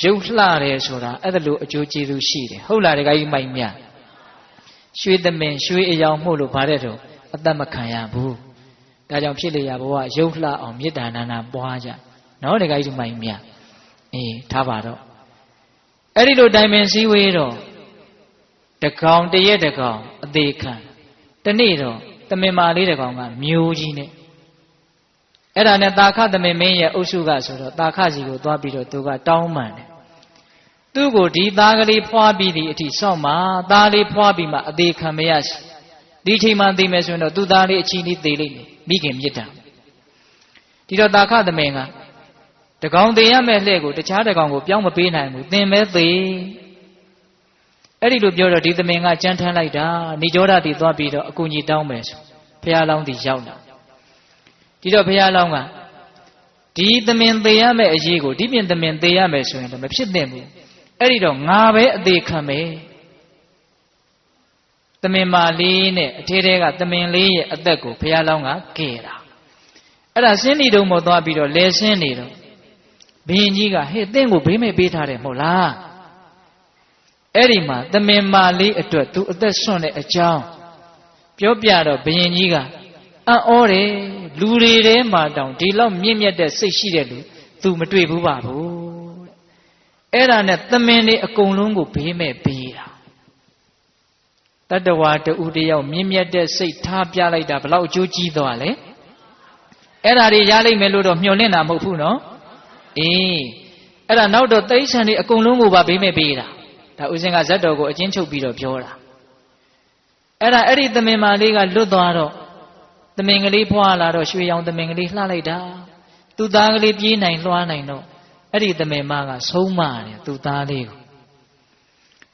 ရုပ်လှတယ်ဆိုတာအဲ့ဒါလိုအကျိုးကျေးဇူးရှိတယ်ဟုတ်လားတခါကြီးမိုက်မြရွှေသမင်ရွှေအယောင်မှုလို့ဗါတဲ့တော့အသက်မခံရဘူးဒါကြောင့်ဖြစ်လေရဘဝရုပ်လှအောင်မေတ္တာနာနာပွားကြနော်တခါကြီးမိုက်မြအေးထားပါတော့အဲ့ဒီလိုတိုင်ပင်စည်းဝေးတော့တကောင်တရက်တကောင်အသေးခံတနေ့တော့သမင်မာလေးတကောင်ကမျိုးကြီးနဲ့အဲ့ဒါနဲ့တာခသမင်မင်းရဲ့အုပ်စုကဆိုတော့တာခစီကိုသွားပြီးတော့သူကတောင်းပန်တယ်သူ့ကိုဒီသားကလေးဖွားပြီးဒီအထိစောင့်မှာသားလေးဖွားပြီးမှအသေးခံမရရှိဒီချိန်မှသိမယ်ဆိုရင်တော့သူ့သားလေးအချင်းလေးသေလိမ့်မယ်မိခင်မြစ်တာဒီတော့တာခသမင်ကတကောင်သေရမဲ့လှဲ့ကိုတခြားတကောင်ကိုပြောင်းမပေးနိုင်ဘူးသင်မဲသေအဲ့ဒီလိုပြောတော့ဒီသမင်ကကြမ်းထမ်းလိုက်တာနိရောဓတိသွားပြီးတော့အကူကြီးတောင်းမယ်ဆိုဘုရားလောင်းတီရောက်လာဒီတော့ဘုရားလောင်းကဒီသမင်သေရမယ့်အရေးကိုဒီပြင်သမင်သေရမယ်ဆိုရင်တော့မဖြစ်သင့်ဘူးအဲ့ဒီတော့ငါပဲအသေးခံမယ်သမင်မာလေးနဲ့အထဲထဲကသမင်လေးရဲ့အသက်ကိုဘုရားလောင်းကကဲတာအဲ့ဒါစင်းနေတုံးပေါ်သွားပြီးတော့လဲစင်းနေတော့ဘုရင်ကြီးကဟဲ့သင်ကိုဘေးမဲ့ပေးထားတယ်မဟုတ်လားအဲ့ဒီမှာသမင်မာလေးအတွက်သူအသက်ဆွန့်တဲ့အကြောင်းပြောပြတော့ဘုရင်ကြီးကအံ့ဩတယ်လူတွေထဲမှာတောင်ဒီလောက်မြင့်မြတ်တဲ့စိတ်ရှိတဲ့လူသူမတွေ့ဘူးပါဘူးအဲ့ဒါနဲ့သမင်တွေအကုန်လုံးကိုဘေးမဲ့ပေးတာတတ္တဝါတူတယောက်မြင့်မြတ်တဲ့စိတ်ထားပြလိုက်တာဘလောက်အကျိုးကြီးသွားလဲအဲ့ဒါတွေရလိမ့်မယ်လို့တော့မျှော်လင့်တာမဟုတ်ဘူးနော်အေးအဲ့ဒါနောက်တော့တိဋ္ဌာန်တွေအကုန်လုံးကိုပါဘေးမဲ့ပေးတာဒါဥစဉ်ကဇတ်တော်ကိုအချင်းချုပ်ပြီးတော့ပြောတာအဲ့ဒီသမင်မာလေးကလွတ်သွားတော့သမင်ကလေးဖွာလာတော့ရွှေရောင်သမင်ကလေးလှလိုက်တာသူ့သားကလေးပြေးနိုင်လွှားနိုင်တော့အဲ့ဒီသမင်မကဆုံးမတယ်သူ့သားလေးကို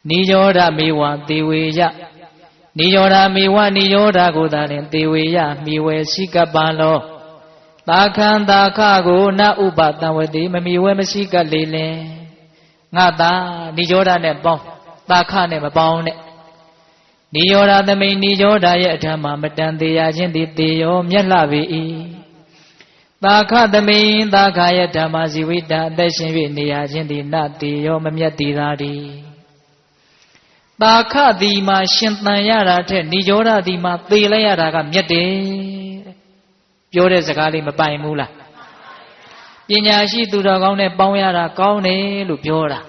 နိရောဓမေဝသေဝေယနိရောဓမေဝနိရောဓကိုသာလင်သေဝေယမိဝေစိကပံလောသာခန္တာခကိုနဥပတံဝတိမမိဝဲမရှိကလေလင် ငါသာနိရောဓနဲ့ပေါင်းသာခနဲ့မပေါင်းနဲ့နိရောဓသမိန်နိရောဓရဲ့အထံမှာမတန်သေးရခြင်းသည်သေရောမြတ်လှပေ၏သာခသမိန်သာခရဲ့ဓမ္မဇီဝိတအသက်ရှင်၍နေရခြင်းသည်နသေရောမမြတ်သေးသာတည်းသာခသည်မှာရှင်သန်ရတာထက်နိရောဓသည်မှာသေလိုက်ရတာကမြတ်တယ်ပြောတဲ့စကားလေးမပိုင်ဘူးလားပညာရှိသူတော်ကောင်းနဲ့ပေါင်းရတာကောင်းတယ်လို့ပြောတာ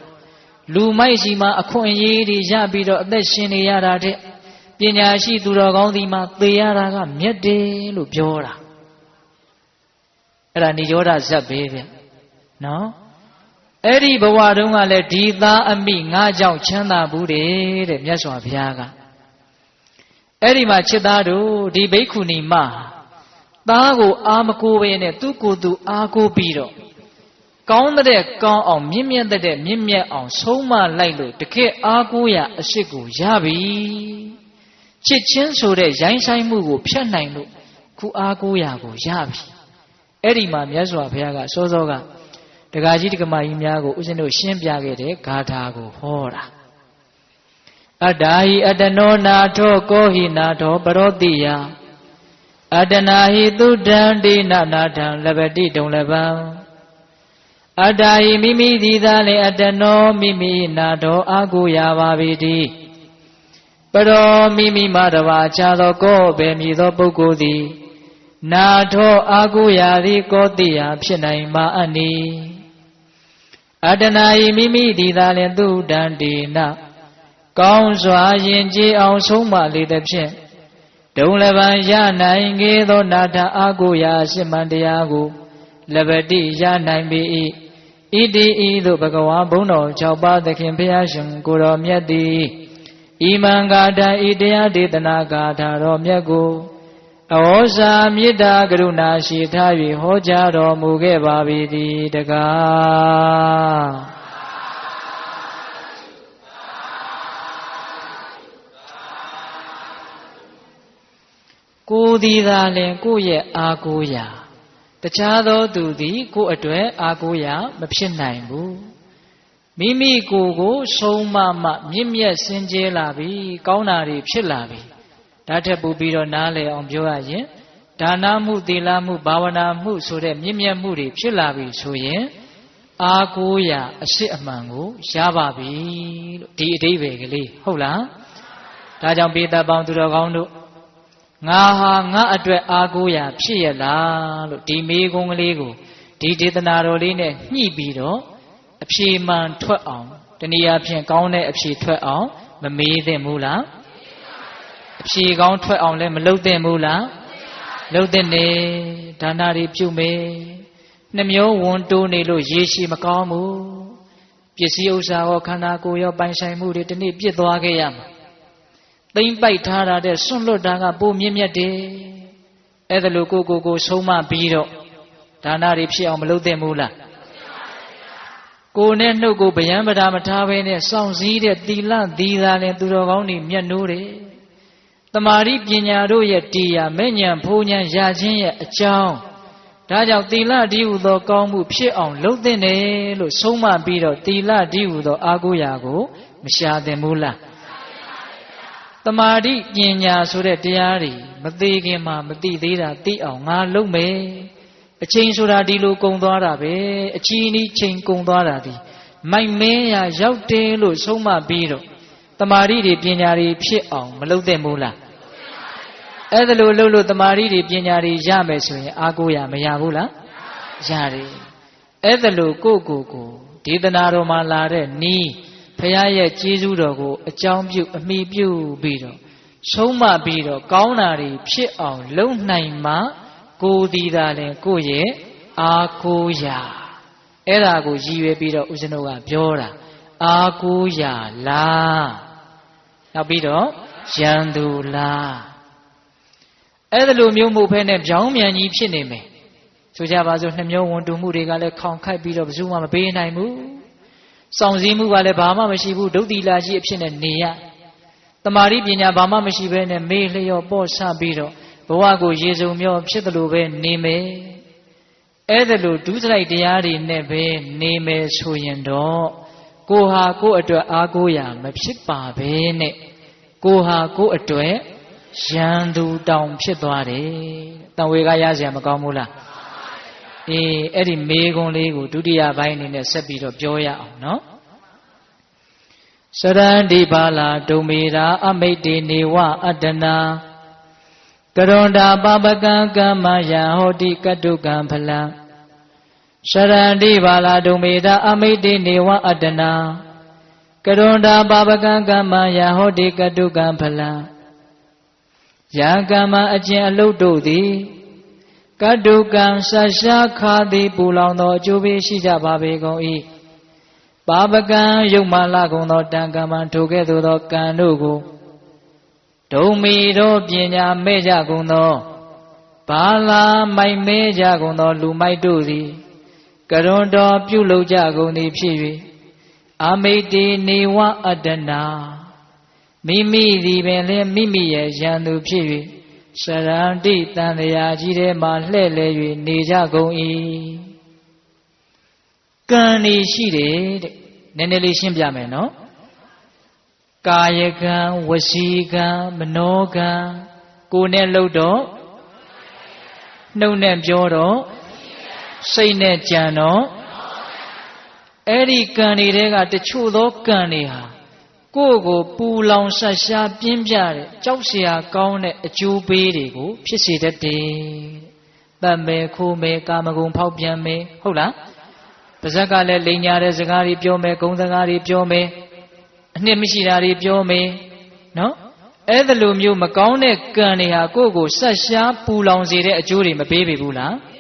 လူမိုက်ရှိမှအခွင့်အရေးတွေရပြီးတော့အသက်ရှင်နေရတာတဲ့ပညာရှိသူတော်ကောင်းဒီမှာသေရတာကမြတ်တယ်လို့ပြောတာအဲ့ဒါနိရောဓဇတ်ပဲဗျနော်အဲ့ဒီဘဝတုန်းကလည်းဒီသားအမိငါကြောင့်ချမ်းသာဘူးတဲ့မြတ်စွာဘုရားကအဲ့ဒီမှာချစ်သားတို့ဒီဘိက္ခုနီမသားကိုအာမကိုပဲနဲ့သူ့ကိုယ်သူအာကိုပြီးတော့ကောင်းတဲ့ကောင်းအောင်မြင့်မြတ်တဲ့မြင့်မြတ်အောင်ဆုံးမလိုက်လို့တကယ်အာကိုရအရှိကိုရပြီချစ်ချင်းဆိုတဲ့ရိုင်းဆိုင်မှုကိုဖျက်နိုင်လို့ခုအာကိုရကိုရပြီအဲ့ဒီမှာမြတ်စွာဘုရားကစောစောကဒကာကြီးဒကမကြီးများကိုဦးဇင်းတို့ရှင်းပြခဲ့တဲ့ဂါထာကိုဟောတာအတ္တာဟိအတ္တနောနာထောကောဟိနာထောပရောတိယအတ္တနာဟိသုဒ္ဓံဒေနနာထံလပတိတုံလပံအတ္တာဟိမိမိသည်သာလေအတ္တနောမိမိနာထောအာကိုရပါပေတည်းပရောမိမိမတဘာခြားသောကောပဲမြည်သောပုဂ္ဂိုလ်သည်နာထောအာကိုရသည်ကောတိယဖြစ်နိုင်ပါအနိအတ္တနာဟိမိမိသည်သာလေသုဒ္ဓံဒေနကောင်းစွာယဉ်ကျေးအောင်ဆုံးမလေသဖြင့်ဒုံလပံရနိုင်ခဲ့သောနာထအာကိုရာရှင်းမှန်တရားကိုလပတိရနိုင်ပေ၏ဣတိဤသို့ဘဂဝါဘုန်းတော်6ပါးသခင်ဘုရားရှင်ကိုတော်မြတ်သည်ဤမံဂါထာဤတရားဒေသနာဂါထာတော်မြတ်ကိုအဟောစာမေတ္တာကရုဏာရှိထား၍ဟောကြားတော်မူခဲ့ပါပြီတကားကိုယ်သည်သာလင်ကိုယ့်ရဲ့အာကိုးရာတခြားသောသူသည်ကိုယ့်အတွက်အာကိုးရာမဖြစ်နိုင်ဘူးမိမိကိုယ်ကိုဆုံးမမှမြင့်မြတ်စင်ကြယ်လာပြီကောင်းတာတွေဖြစ်လာပြီဒါထက်ပိုပြီးတော့နားလည်အောင်ပြောရရင်ဒါနမှုသီလမှုဘာဝနာမှုဆိုတဲ့မြင့်မြတ်မှုတွေဖြစ်လာပြီဆိုရင်အာကိုးရာအစစ်အမှန်ကိုရပါပြီလို့ဒီအဓိပ္ပာယ်ကလေးဟုတ်လားဒါကြောင့်ပိဿပေါင်းသူတော်ကောင်းတို့ငါဟာငါအတွက်အာကိုးရာဖြစ်ရလားလို့ဒီမေးခွန်းကလေးကိုဒီဒေသနာတော်လေးနဲ့ညှိပြီးတော့အဖြေမှန်ထွက်အောင်တနည်းအားဖြင့်ကောင်းတဲ့အဖြေထွက်အောင်မမေးသင့်ဘူးလားအဖြေကောင်းထွက်အောင်လည်းမလုပ်သင့်ဘူးလားလုပ်သင့်နေဒါနတွေပြုမယ်နှမျိုးဝန်တိုးနေလို့ရေရှည်မကောင်းဘူးပစ္စည်းဥစ္စာရောခန္ဓာကိုယ်ရောပိုင်ဆိုင်မှုတွေဒီနေ့ပြစ်သွားခဲ့ရမှာသိမ့်ပိုက်ထားတာတဲ့စွန့်လွတ်တာကပိုမြင့်မြတ်တယ်အဲ့ဒါလို့ကိုဆုံးမပြီးတော့ဒါနတွေဖြစ်အောင်မလုပ်သင့်ဘူးလားကိုယ်နဲ့နှုတ်ကိုဗျံပဒါမထားဘဲနဲ့စောင့်စည်းတဲ့သီလသီသာနဲ့သူတော်ကောင်းတွေမြတ်နိုးတယ်တမာရိပညာတို့ရဲ့တရားမဲ့ဉဏ်ဖိုးဉဏ်ရခြင်းရဲ့အကြောင်းဒါကြောင့်သီလတည်းဟူသောကောင်းမှုဖြစ်အောင်လုပ်သင့်တယ်လို့ဆုံးမပြီးတော့သီလတည်းဟူသောအာကိုးရာကိုမရှာသင့်ဘူးလားတမာတိပညာဆိုတဲ့တရားတွေမသိခင်မှာမသိသေးတာသိအောင်ငါလုပ်မယ်အချိန်ဆိုတာဒီလိုကုန်သွားတာပဲအချီးနီးချိန်ကုန်သွားတာဒီမိုက်မဲရရောက်တယ်လို့ဆုံးမပြီးတော့တမာတိတွေပညာတွေဖြစ်အောင်မလုပ်သင့်ဘူးလားအဲ့ဒါလို့လုပ်လို့တမာတိတွေပညာတွေရမယ်ဆိုရင်အာကိုးရမရဘူးလားရတယ်အဲ့ဒါလို့ကိုဒေသနာတော်မှာလာတဲ့နီးဘုရားရဲ့ကျေးဇူးတော်ကိုအကြောင်းပြုအမိပြုပြီးတော့ဆုံးမပြီးတော့ကောင်းတာတွေဖြစ်အောင်လုပ်နိုင်မှကိုယ်ဒီသာလဲကိုယ့်ရဲ့အာကိုးရာအဲ့ဒါကိုရည်ရွယ်ပြီးတော့ဦးဇင်းတို့ကပြောတာအာကိုးရာလားနောက်ပြီးတော့ရန်သူလားအဲ့ဒါလိုမျိုးမှုဖဲနဲ့ပြောင်းမြန်ကြီးဖြစ်နေမယ်ဆိုကြပါစို့နှမျိုးဝန်တူမှုတွေကလည်းခေါင်ခိုက်ပြီးတော့ဘယ်သူမှမပေးနိုင်ဘူးစောင့်စည်းမှုကလည်းဘာမှမရှိဘူးဒုတိလာရှိအဖြစ်နဲ့နေရတမာရိပညာဘာမှမရှိဘဲနဲ့မေးလျော့ပေါ့ဆပြီးတော့ဘဝကိုရေစုံမျောဖြစ်တယ်လို့ပဲနေမယ်အဲ့ဒါလို့ဒုစရိုက်တရားတွေနဲ့ပဲနေမယ်ဆိုရင်တော့ ကိုဟာကိုယ့်အတွက်အားကိုးရမဖြစ်ပါပဲနဲ့ကိုဟာကိုယ့်အတွက်ရန်သူတောင်ဖြစ်သွားတယ်တန်ဝေကရစရာမကောင်းဘူးလားအေးအဲ့ဒီမေခွန်းလေးကိုဒုတိယပိုင်းအနေနဲ့ဆက်ပြီးတော့ပြောရအောင်နော်စရန္တိပါလာဒုမေရာအမိတ်တေနေဝအတ္တနာကရွန်တာပပကံကမ္မယဟောတိကတုကံဖလံစရန္တိပါလာဒုမေရာအမိတ်တေနေဝအတ္တနာကရွန်တာပပကံကမ္မယဟောတိကတုကံဖလံယံကမ္မအကျင့်အလုတ်တို့သည်ကတုကံဆရှားခါသည်ပူလောင်သောအကျိုးပေးရှိကြပါပေကုန်၏ပါပကံယုတ်မာလကုန်သောတံကမ္မထိုကဲ့သို့သောကံတို့ကိုဒုံမီတို့ပညာမဲ့ကြကုန်သောဘာလာမိုက်မဲကြကုန်သောလူမိုက်တို့သည်ကရွန်တော်ပြုလုပ်ကြကုန်သည်ဖြစ်၍အမိတ်တေနေဝအတ္တနာမိမိသည်ပင်လည်းမိမိရဲ့ရန်သူဖြစ်၍စရန္တိတန်တရားကြီးထဲမှာလှဲ့လေ၍နေကြကုန်၏ကံဤရှိတယ်တဲ့နည်းနည်းလေးရှင်းပြမယ်နော်ကာယကံဝစီကံမနောကံကိုယ်နဲ့လှုပ်တော့နှုတ်နဲ့ပြောတော့စိတ်နဲ့ကြံတော့အဲ့ဒီကံတွေကတချို့သောကံတွေဟာကိုယ့်ကိုပူလောင်ဆက်ရှားပြင်းပြတဲ့ကြောက်စရာကောင်းတဲ့အကျိုးပေးတွေကိုဖြစ်စေတတ်တယ်။တတ်မယ်ခိုးမယ်ကာမဂုဏ်ဖောက်ပြန်မယ်ဟုတ်လား။ပါဇက်ကလည်းလိန်ညာတဲ့စကားတွေပြောမယ်ဂုဏ်စကားတွေပြောမယ်အနှစ်မရှိတာတွေပြောမယ်နော်။အဲ့ဒါလိုမျိုးမကောင်းတဲ့ကံတွေဟာကိုယ့်ကိုဆက်ရှားပူလောင်စေတဲ့အကျိုးတွေမပေးပေဘူးလား။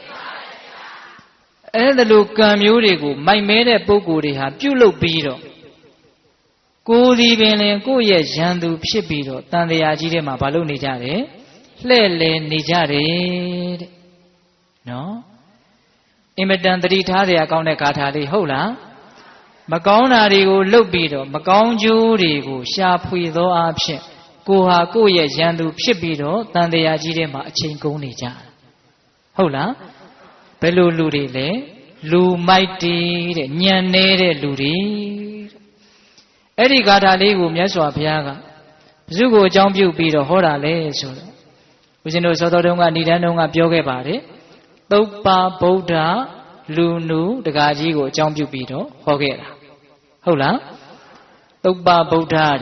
အဲ့ဒါလိုကံမျိုးတွေကိုမိုက်မဲတဲ့ပုဂ္ဂိုလ်တွေဟာပြုလုပ်ပြီးတော့ကိုယ်ဒီပင်လင်ကိုယ့်ရဲ့ရန်သူဖြစ်ပြီးတော့တန်တရားကြီးထဲမှာမလုပ်နေကြတယ်လှဲ့လေနေကြတယ်တဲ့နော်အင်မတန်တတိထားတဲ့အကောင်းတဲ့ဂါထာလေးဟုတ်လားမကောင်းတာတွေကိုလှုပ်ပြီးတော့မကောင်းကျိုးတွေကိုရှာဖွေသောအဖြစ်ကိုဟာကိုယ့်ရဲ့ရန်သူဖြစ်ပြီးတော့တန်တရားကြီးထဲမှာအချိန်ကုန်နေကြဟုတ်လားဘယ်လိုလူတွေလဲလူမိုက်တီးတဲ့ညံနေတဲ့လူတွေအဲ့ဒီဂါထာလေးကိုမြတ်စွာဘုရားကဘုသူကိုအကြောင်းပြုပြီးတော့ဟောတာလဲဆိုတော့ဦးဇင်းတို့သောတော်တုန်းကဏိဒန်းတုန်းကပြောခဲ့ပါတယ်သုပ္ပဗုဒ္ဓလူနုတကားကြီးကိုအကြောင်းပြုပြီးတော့ဟောခဲ့တာဟုတ်လားသုပ္ပဗုဒ္ဓတဲ့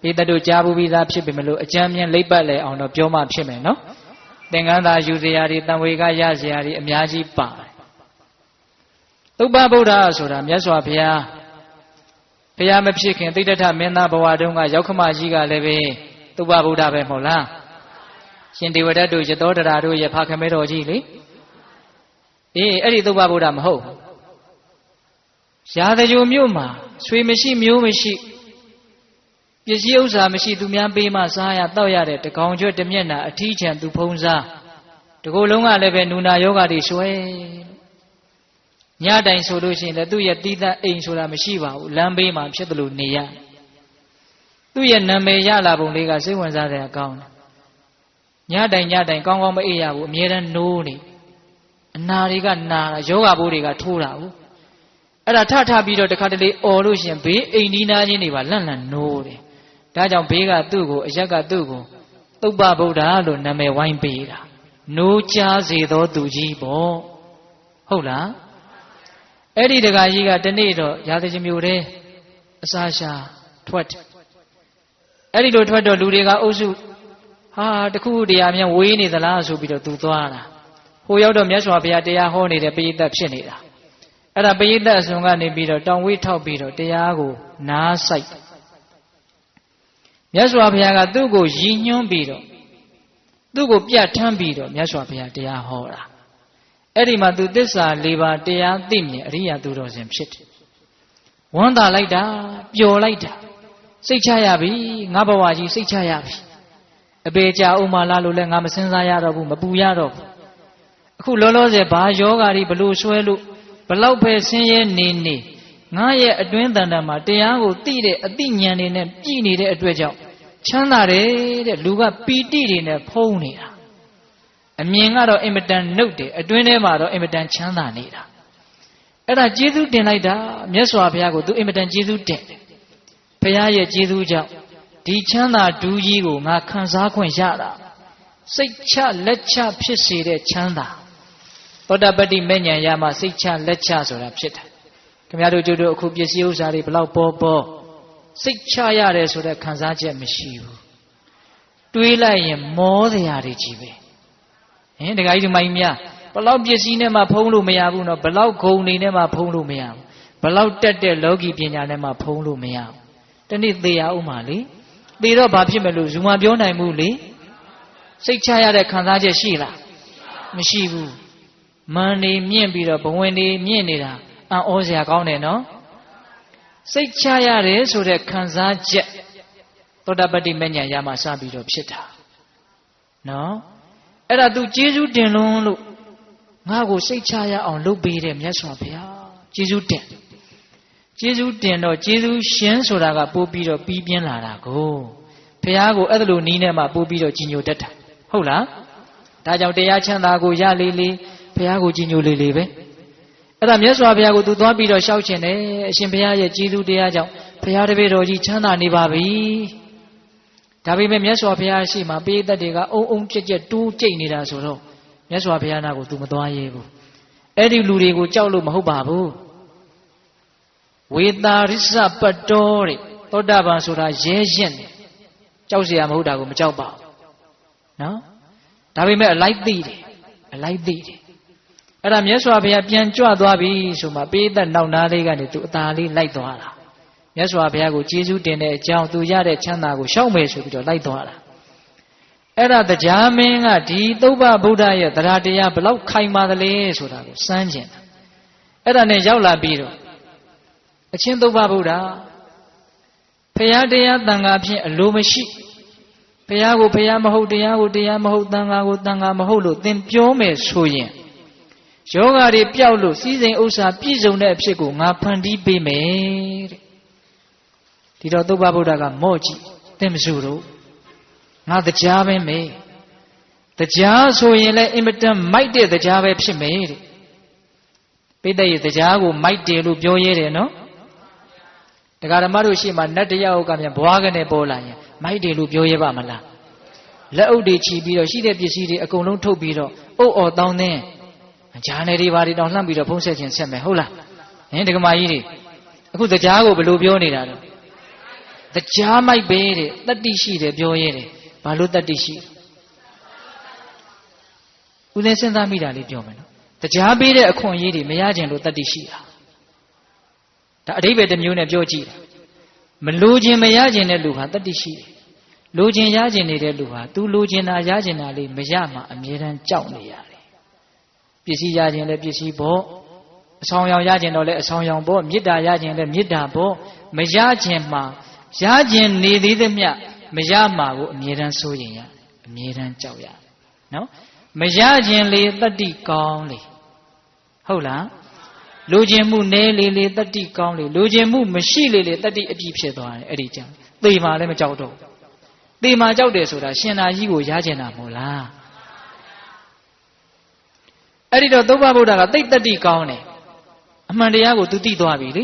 ပိသတို့ကြားဘူးပြီးသားဖြစ်ပြီမလို့အကျမ်းမြင်လိပ်ပတ်လဲအောင်တော့ပြောမှဖြစ်မယ်နော်သင်္ကန်းသာယူစရာတွေတန်ဝေကရစရာတွေအများကြီးပါတယ်သုပ္ပဗုဒ္ဓဆိုတာမြတ်စွာဘုရားဘုရားမဖြစ်ခင်သိတ္တထမင်းသားဘဝတုန်းကရောက်ခမကြီးကလည်းပဲသုပ္ပဗုဒ္ဓပဲမဟုတ်လားရှင်ဒေဝဒတ်တို့ရသောတရာတို့ရဲ့ဖခင်မဲတော်ကြီးလေအေးအဲ့ဒီသုပ္ပဗုဒ္ဓမဟုတ်ရာဇဂိုမြို့မှာဆွေမရှိမျိုးမရှိပစ္စည်းဥစ္စာမရှိသူများပေးမှစားရတောက်ရတဲ့တကောင်ကျွတ်တမျက်နှာအထီးချံသူဖုံးစားတကိုယ်လုံးကလည်းပဲနူနာယောဂတွေဆွဲညတိုင်ဆိုလို့ရှိရင်လည်းသူ့ရဲ့တီးသန့်အိမ်ဆိုတာမရှိပါဘူးလမ်းဘေးမှာဖြစ်တယ်လို့နေရသူ့ရဲ့နာမည်ရလာပုံလေးကစိတ်ဝင်စားတဲ့အကောင်းတယ်ညတိုင်ကောင်းကောင်းမအေးရဘူးအမြဲတမ်းနိုးနေအနာတွေကနာတာယောဂဘိုးတွေကထိုးတာဘူးအဲ့ဒါထပြီးတော့တခါတလေអော်လို့ရှိရင်ဘေးအိမ်ဒီနာချင်းတွေပါလန့်နိုးတယ်ဒါကြောင့်ဘေးကသူ့ကိုအရက်ကသူ့ကိုသုပ္ပဗုဒ္ဓလို့နာမည်ဝိုင်းပေးတာနိုးကြားစေသောသူကြီးပေါ့ဟုတ်လားအဲ့ဒီတခါကြီးကတနေ့တော့ရာဇဂိမြို့ထဲအစာရှာထွက်အဲ့ဒီလိုထွက်တော့လူတွေကအုပ်စုဟာတခုတရားမြန်ဝေးနေသလားဆိုပြီးတော့သူသွားတာဟိုရောက်တော့မြတ်စွာဘုရားတရားဟောနေတဲ့ပရိသတ်ဖြစ်နေတာအဲ့ဒါပရိသတ်အစွန်ကနေပြီးတော့တောင်ဝေးထောက်ပြီးတော့တရားကိုနားဆိုင်မြတ်စွာဘုရားကသူ့ကိုရည်ညွှန်းပြီးတော့သူ့ကိုပြတ်ထမ်းပြီးတော့မြတ်စွာဘုရားတရားဟောတာအဲ့ဒီမှာသူသစ္စာ၄ပါးတရားသိမြင်အရိယာသူတော်စင်ဖြစ်တယ်ဝမ်းသာလိုက်တာပျော်လိုက်တာစိတ်ချရပြီငါဘဝကြီးစိတ်ချရပြီအပေကြာဥမာလာလို့လည်းငါမစင်စားရတော့ဘူးမပူရတော့ဘူးအခုလောလောဆယ်ဘာယောဂါတွေဘလို့ဆွဲလို့ဘလောက်ပဲဆင်းရဲနေငါရဲ့အတွင်းတန်တန်မှာတရားကိုသိတဲ့အသိဉာဏ်တွေနဲ့ပြည့်နေတဲ့အတွက်ကြောင့်ချမ်းသာတယ်တဲ့လူကပီတိတွေနဲ့ဖုံးနေတာအမြင်ကတော့အင်မတန်နှုတ်တယ်အတွင်းထဲမှာတော့အင်မတန်ချမ်းသာနေတာ အဲ့ဒါကျေးဇူးတင်လိုက်တာမြတ်စွာဘုရားကိုသူအင်မတန်ကျေးဇူးတင်ဘုရားရဲ့ကျေးဇူးကြောင့်ဒီချမ်းသာဒူးကြီးကိုငါခံစားခွင့်ရတာစိတ်ချလက်ချဖြစ်စေတဲ့ချမ်းသာသောတာပတ္တိမေညာရမှစိတ်ချလက်ချဆိုတာဖြစ်တယ်ခင်ဗျားတို့ကျတို့အခုပစ္စည်းဥစ္စာတွေဘလောက်ပေါ်စိတ်ချရတယ်ဆိုတဲ့ခံစားချက်မရှိဘူးတွေးလိုက်ရင်မောစရာတွေကြီးပဲဟင်ဒကာကြီးဒီမိုင်းများဘလောက်ပစ္စည်းနဲ့မှဖုံးလို့မရဘူးနော်ဘလောက်ဂုံနေနဲ့မှဖုံးလို့မရဘူးဘလောက်တက်တဲ့လောကီပညာနဲ့မှဖုံးလို့မရဘူးတနေ့သေရအောင်ပါလေသေတော့ဘာဖြစ်မလို့ဇူမပြောနိုင်ဘူးလေစိတ်ချရတဲ့ခံစားချက်ရှိလားမရှိဘူးမန်နေမြင့်ပြီးတော့ဘဝင်နေမြင့်နေတာအံ့ဩစရာကောင်းတယ်နော်စိတ်ချရတယ်ဆိုတဲ့ခံစားချက်သောတာပတ္တိမဉ္ဇဉ်ရမှစပြီးတော့ဖြစ်တာနော်အဲ့ဒါ तू ကျေးဇူးတင်လွန်းလို့ငါ့ကိုစိတ်ချရအောင်လုပ်ပေးတယ်မြတ်စွာဘုရားကျေးဇူးတင်တော့ကျေးဇူးရှင်ဆိုတာကပို့ပြီးတော့ပြီးပြင်းလာတာကိုဘုရားကိုအဲ့လိုနီးနဲ့မှပို့ပြီးတော့ကြီးညိုတတ်တာဟုတ်လားဒါကြောင့်တရားချမ်းသာကိုရလေလေဘုရားကိုကြီးညိုလေလေပဲအဲ့ဒါမြတ်စွာဘုရားကို तू သွားပြီးတော့ရှောက်ရှင်တယ်အရှင်ဘုရားရဲ့ကျေးဇူးတရားကြောင့်ဘုရားတပည့်တော်ကြီးချမ်းသာနေပါပြီဒါပေမဲ့မြတ်စွာဘုရားရှိမှပိဋကတ်တွေကအုံအုံကြက်ကြက်တူးကြိတ်နေတာဆိုတော့မြတ်စွာဘုရားနာကို तू မသွားရဲဘူးအဲ့ဒီလူတွေကိုကြောက်လို့မဟုတ်ပါဘူးဝေတာရိစပတ္တောတဲ့သောတာပန်ဆိုတာရဲရင့်တယ်ကြောက်เสียမဟုတ်တာကိုမကြောက်ပါဘူးနော်ဒါပေမဲ့အလိုက်သိတယ်အဲ့ဒါမြတ်စွာဘုရားပြန်ကြွသွားပြီဆိုမှပိဋကတ်နောက်နာလေးကနေ तू အသာလေးလိုက်သွားတာမြတ်စွာဘုရားကိုကျေးဇူးတင်တဲ့အကြောင်း तू ရတဲ့ချမ်းသာကိုရှောက်မယ်ဆိုပြီးတော့လိုက်သွားတာအဲ့ဒါတရားမင်းကဒီသုဗ္ဗဗုဒ္ဓရဲ့တရားတရားဘလောက်ခိုင်ပါသလဲဆိုတာကိုစမ်းကျင်တာအဲ့ဒါနဲ့ရောက်လာပြီးတော့အချင်းသုဗ္ဗဗုဒ္ဓဘုရားတရားသံဃာဖြင့်အလိုမရှိဘုရားကိုဘုရားမဟုတ်တရားကိုတရားမဟုတ်သံဃာကိုသံဃာမဟုတ်လို့သင်ပြောမယ်ဆိုရင်ယောဂါတွေပျောက်လို့စည်းစိမ်ဥစ္စာပြည့်စုံတဲ့အဖြစ်ကိုငါဖန်တီးပေးမယ်တဲ့ဒီတော့သုဗ္ဗဗုဒ္ဓကမော့ကြည့်သင်မစုတော့ငါတရားပဲမေးတရားဆိုရင်လည်းအင်မတန်မိုက်တဲ့တရားပဲဖြစ်မယ်တဲ့ပိဋကရဲ့တရားကိုမိုက်တယ်လို့ပြောရဲတယ်နော်တရားဓမ္မတို့ရှိမှနတ်တရားဥက္ကမြန်ဘွားကနေပေါ်လာရင်မိုက်တယ်လို့ပြောရဲပါမလားလက်အုပ်တွေချီပြီးတော့ရှိတဲ့ပစ္စည်းတွေအကုန်လုံးထုတ်ပြီးတော့အုပ်အော်တောင်းသင်းဂျာနယ်တွေဘာတွေတောင်းလှမ်းပြီးတော့ဖုံးဆက်ခြင်းဆက်မယ်ဟုတ်လားဟင်ဒကမာကြီးတွေအခုတရားကိုဘယ်လိုပြောနေတာလဲတရားမိုက်ပဲတဲ့တတ္တိရှိတယ်ပြောရဲတယ်ဘာလို့တတ္တိရှိဦးသိစဉ်းစားမိတာလေးပြောမယ်နော်တရားပေးတဲ့အခွင့်အရေးတွေမရခြင်းလို့တတ္တိရှိတာဒါအဓိပ္ပာယ်တစ်မျိုးနဲ့ပြောကြည့်မလိုခြင်းမရခြင်းတဲ့လူဟာတတ္တိရှိတယ်လိုခြင်းရခြင်းနေတဲ့လူဟာသူလိုခြင်းတာရခြင်းတာလေးမရမှအမြဲတမ်းကြောက်နေရတယ်ပစ္စည်းရခြင်းလည်းပစ္စည်းပေါ့အဆောင်ရောင်ရခြင်းတော့လည်းအဆောင်ရောင်ပေါ့မေတ္တာရခြင်းလည်းမေတ္တာပေါ့မရခြင်းမှာရခြင်းနေသေးသမျှမရမှာကိုအမြဲတမ်းစိုးရင်ရအမြဲတမ်းကြောက်ရနော်မရခြင်းလေတတ္တိကောင်းလေဟုတ်လားလိုခြင်းမှုနည်းလေတတ္တိကောင်းလေလိုခြင်းမှုမရှိလေတတ္တိအပြည့်ဖြစ်သွားတယ်အဲ့ဒီကြောင့်သေမှာလည်းမကြောက်တော့သေမှာကြောက်တယ်ဆိုတာရှင်သာကြီးကိုရခြင်းတာမဟုတ်လားအဲ့ဒီတော့သုဗ္ဗဗုဒ္ဓကသိတ္တိကောင်းတယ်အမှန်တရားကိုသူသိသွားပြီလေ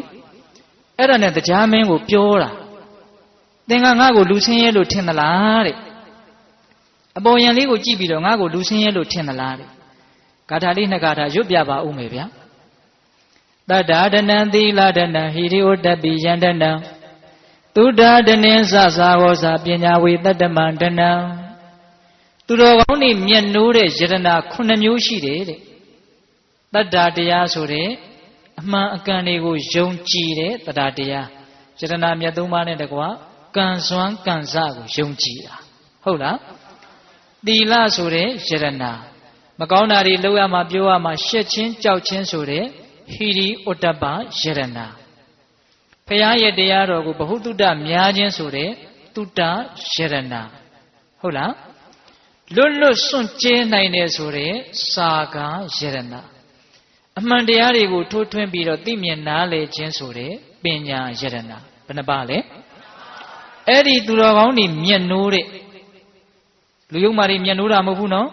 အဲ့ဒါနဲ့တရားမင်းကိုပြောတာသင်ကငါ့ကိုလူဆင်းရဲလို့ထင်သလားတဲ့အပေါ်ယံလေးကိုကြည့်ပြီးတော့ငါ့ကိုလူဆင်းရဲလို့ထင်သလားတဲ့ဂါထာလေးနှစ်ဂါထာရွတ်ပြပါဦးမယ်ဗျာတတ္တာဒနံသီလဒနံဟိရိဝတ္တပိယန္တနံသုဒ္ဓဒနေသသာဝောဇာပညာဝေတတ္တမံဒနံသူတော်ကောင်းတွေမျက်နှိုးတဲ့ယတနာ9မျိုးရှိတယ်တဲ့တတ္တာတရားဆိုတဲ့အမှန်အကန်တွေကိုယုံကြည်တဲ့တတ္တာတရားယတနာမြတ်သုံးပါးနဲ့တကွာကံစွမ်းကံစကိုယုံကြည်တာဟုတ်လားသီလဆိုတဲ့ယတနာမကောင်းတာတွေလုပ်ရမှာပြောရမှာရှက်ချင်းကြောက်ချင်းဆိုတဲ့ဟိရိဩတ္တပယတနာဖရာရဲ့တရားတော်ကိုဘဟုတုတ္တများခြင်းဆိုတဲ့တုတ္တယတနာဟုတ်လားလွတ်လွတ်စွန့်ကြဲနိုင်တယ်ဆိုတဲ့စာကာယတနာအမှန်တရားတွေကိုထိုးထွင်းပြီးတော့သိမြင်နားလည်ခြင်းဆိုတဲ့ပညာယတနာဘယ်နှပါလဲအဲ့ဒီသူတော်ကောင်းတွေမျက်နှိုးတဲ့လူယုံမာတွေမျက်နှိုးတာမဟုတ်ဘူးနော်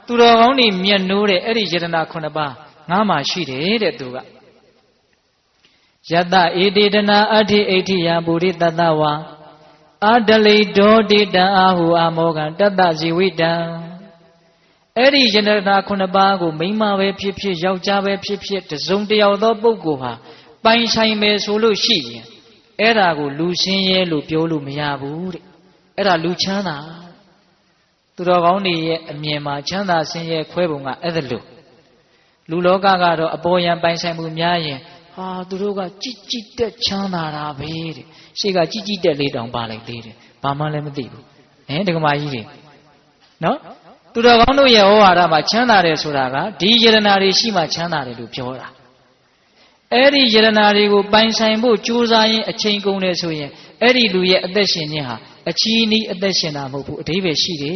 သူတော်ကောင်းတွေမျက်နှိုးတဲ့အဲ့ဒီယတနာ9ပါးငါမှရှိတယ်တဲ့သူက Yata ididana ati etiya buddhi tatawa Adali dodita ahu amogan tata ziwita Eri janata kunabago mima ve pipit yauja ve pipit zumdi yaudo buguha Bain saime solo shi Era go lusinye lu piolu miyaburi Era luchana Turagoni miema chanda sinye kwebunga edelu Luloga garo aboyan bain saimu miaye Duroga chichite chanda rabe Siga chichite le dong ba lai de ba ma le ma ti bu dagama ji de no Turagaon do ye hawara ma chanda de soda ga di yirana ri shi ma chanda de lu pyo da Eri yirana ri ko bain sain pho josa yin achain gung le so yin eri lu ye athat shin yin ha achi ni athat shin da mo phu adaibai shi de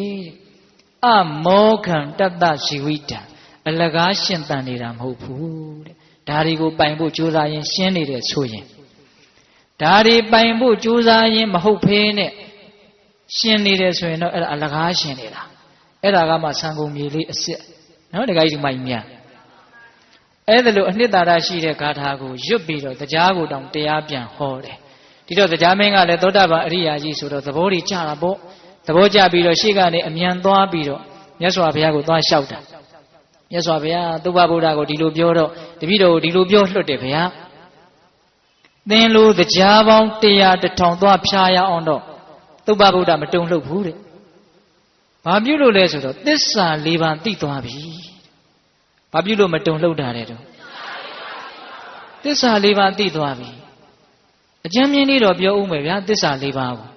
Amoghan tatta siwita alaga shin tan neda ma hot phu de Da ri ko pain pho josa yin shin ne de so yin Da ri pain pho josa yin ma hot phe ne shin ne de so yin no alaga shin neda Era ga ma sangong mye le asit no daga ji mai myaအဲ့ဒါလိုအနှစ်သာရရှိတဲ့ဂါထာကိုရွတ်ပြီးတော့တရားကိုတောင်တရားပြန်ဟောတယ်ဒီတော့တရားမင်းကလည်းသောတာပန်အရိယာကြီးဆိုတော့သဘောတွေကြတာပေါ့သဘောကြပြီးတော့ရှေ့ကနေအမြန်သွားပြီးတော့မြတ်စွာဘုရားကိုသွားလျှောက်တာမြတ်စွာဘုရားသုဘဗုဒ္ဓကိုဒီလိုပြောတော့တပည့်တော်ကိုဒီလိုပြောလွှတ်တယ်ဗျာသင်လိုတရားပေါင်း100 1000သွားဖြာရအောင်တော့သုဘဗုဒ္ဓမတုံ့လှုပ်ဘူးတဲ့ဘာပြုလို့လဲဆိုတော့သစ္စာ၄ပါးသိသွားပြီဘာပြုလို့မတုံ့လှုပ်တာတဲ့တော့သစ္စာ၄ပါးသိသွားပြီအကျဉ်းမြင်လေးတော့ပြောဦးမယ်ဗျာသစ္စာ၄ပါးကို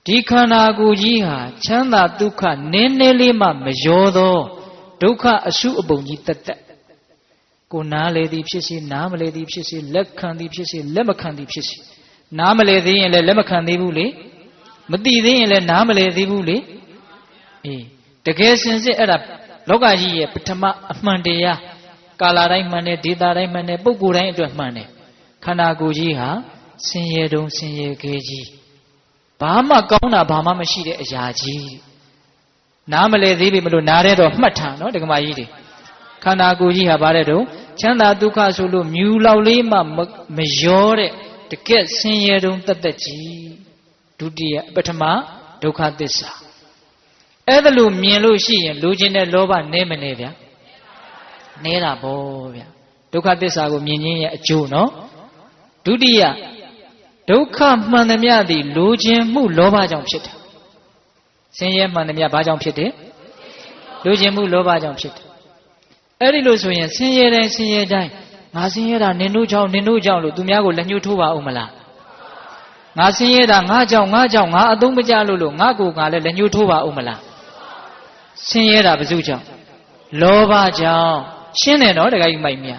ဒီခန္ဓာကိုယ်ကြီးဟာချမ်းသာဒုက္ခနည်းနည်းလေးမှမရောသောဒုက္ခအစုအပုံကြီးတက်တက်ကိုနားလေသည်ဖြစ်စေနားမလေသည်ဖြစ်စေလက်ခံသည်ဖြစ်စေလက်မခံသည်ဖြစ်စေနားမလေသေးရင်လည်းလက်မခံသေးဘူးလေမသိသေးရင်လည်းနားမလေသေးဘူးလေအေးတကယ်စင်စစ်အဲ့ဒါလောကကြီးရဲ့ပထမအမှန်တရားကာလတိုင်းမှန်တယ်ဒေတာတိုင်းမှန်တယ်ပုဂ္ဂိုလ်တိုင်းအတွက်မှန်တယ်ခန္ဓာကိုယ်ကြီးဟာဆင်းရဲတုံးဆင်းရဲခဲကြီးဘာမှကောင်းတာဘာမှမရှိတဲ့အရာကြီးနားမလဲသေးပြီမလို့နားတဲ့တော့မှတ်ထားနော်ဒကမာကြီးတွေခန္ဓာကိုယ်ကြီးဟာဗါတဲ့တုံးချမ်းသာဒုက္ခဆိုလို့မြူလောက်လေးမှမရောတဲ့တကက်ဆင်းရဲတုံးတက်တက်ကြီးဒုတိယပထမဒုက္ခသစ္စာအဲ့ဒါလို့မြင်လို့ရှိရင်လူချင်းတဲ့လောဘနည်းမနေဗျာနေတာပေါ့ဗျာဒုက္ခသစ္စာကိုမြင်ခြင်းရဲ့အကျိုးနော်ဒုတိယဒုက္ခမှန်သမျှသည်လူချင်းမှုလောဘကြောင့်ဖြစ်တယ်ဆင်းရဲမှန်သမျှဘာကြောင့်ဖြစ်တယ်လူချင်းမှုလောဘကြောင့်ဖြစ်တယ်အဲ့ဒီလို့ဆိုရင်ဆင်းရဲတိုင်းဆင်းရဲတိုင်းငါဆင်းရဲတာနင်တို့ကြောင့်လို့သူများကိုလက်ညှိုးထိုးပါဦးမလားငါဆင်းရဲတာငါကြောင့်ငါအသုံးမကျလို့ငါကိုငါလည်းလက်ညှိုးထိုးပါဦးမလားဆင်းရဲတာဘယ်သူကြောင့်လောဘကြောင့်ရှင်းတယ်နော်တခါကြီးမိုက်မြ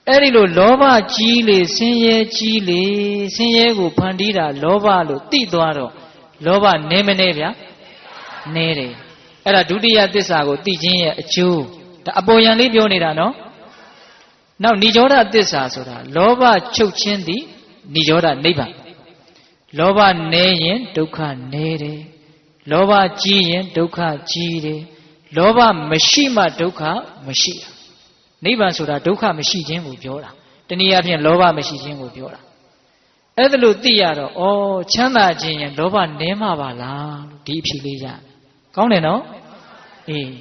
အဲ့ဒီလိုလောဘကြီးလေဆင်းရဲကြီးလေဆင်းရဲကိုဖန်တီးတာလောဘလို့သိသွားတော့လောဘနည်းမနေဗျာနည်းတယ်အဲ့ဒါဒုတိယသစ္စာကိုသိခြင်းရဲ့အကျိုးဒါအပေါ်ယံလေးပြောနေတာနော်နောက်နိရောဓသစ္စာဆိုတာလောဘချုပ်ခြင်းသည်နိရောဓနိဗ္ဗာန်လောဘနည်းရင်ဒုက္ခနည်းတယ်လောဘကြီးရင်ဒုက္ခကြီးတယ်လောဘမရှိမှဒုက္ခမရှိတာနိဗ္ဗာန်ဆိုတာဒုက္ခမရှိခြင်းကိုပြောတာတနည်းအားဖြင့်လောဘမရှိခြင်းကိုပြောတာအဲ့ဒါလို့သိရတော့ဩချမ်းသာခြင်းရင်လောဘနည်းမှပါလားဒီအဖြေလေးရကောင်းတယ်နော်အေး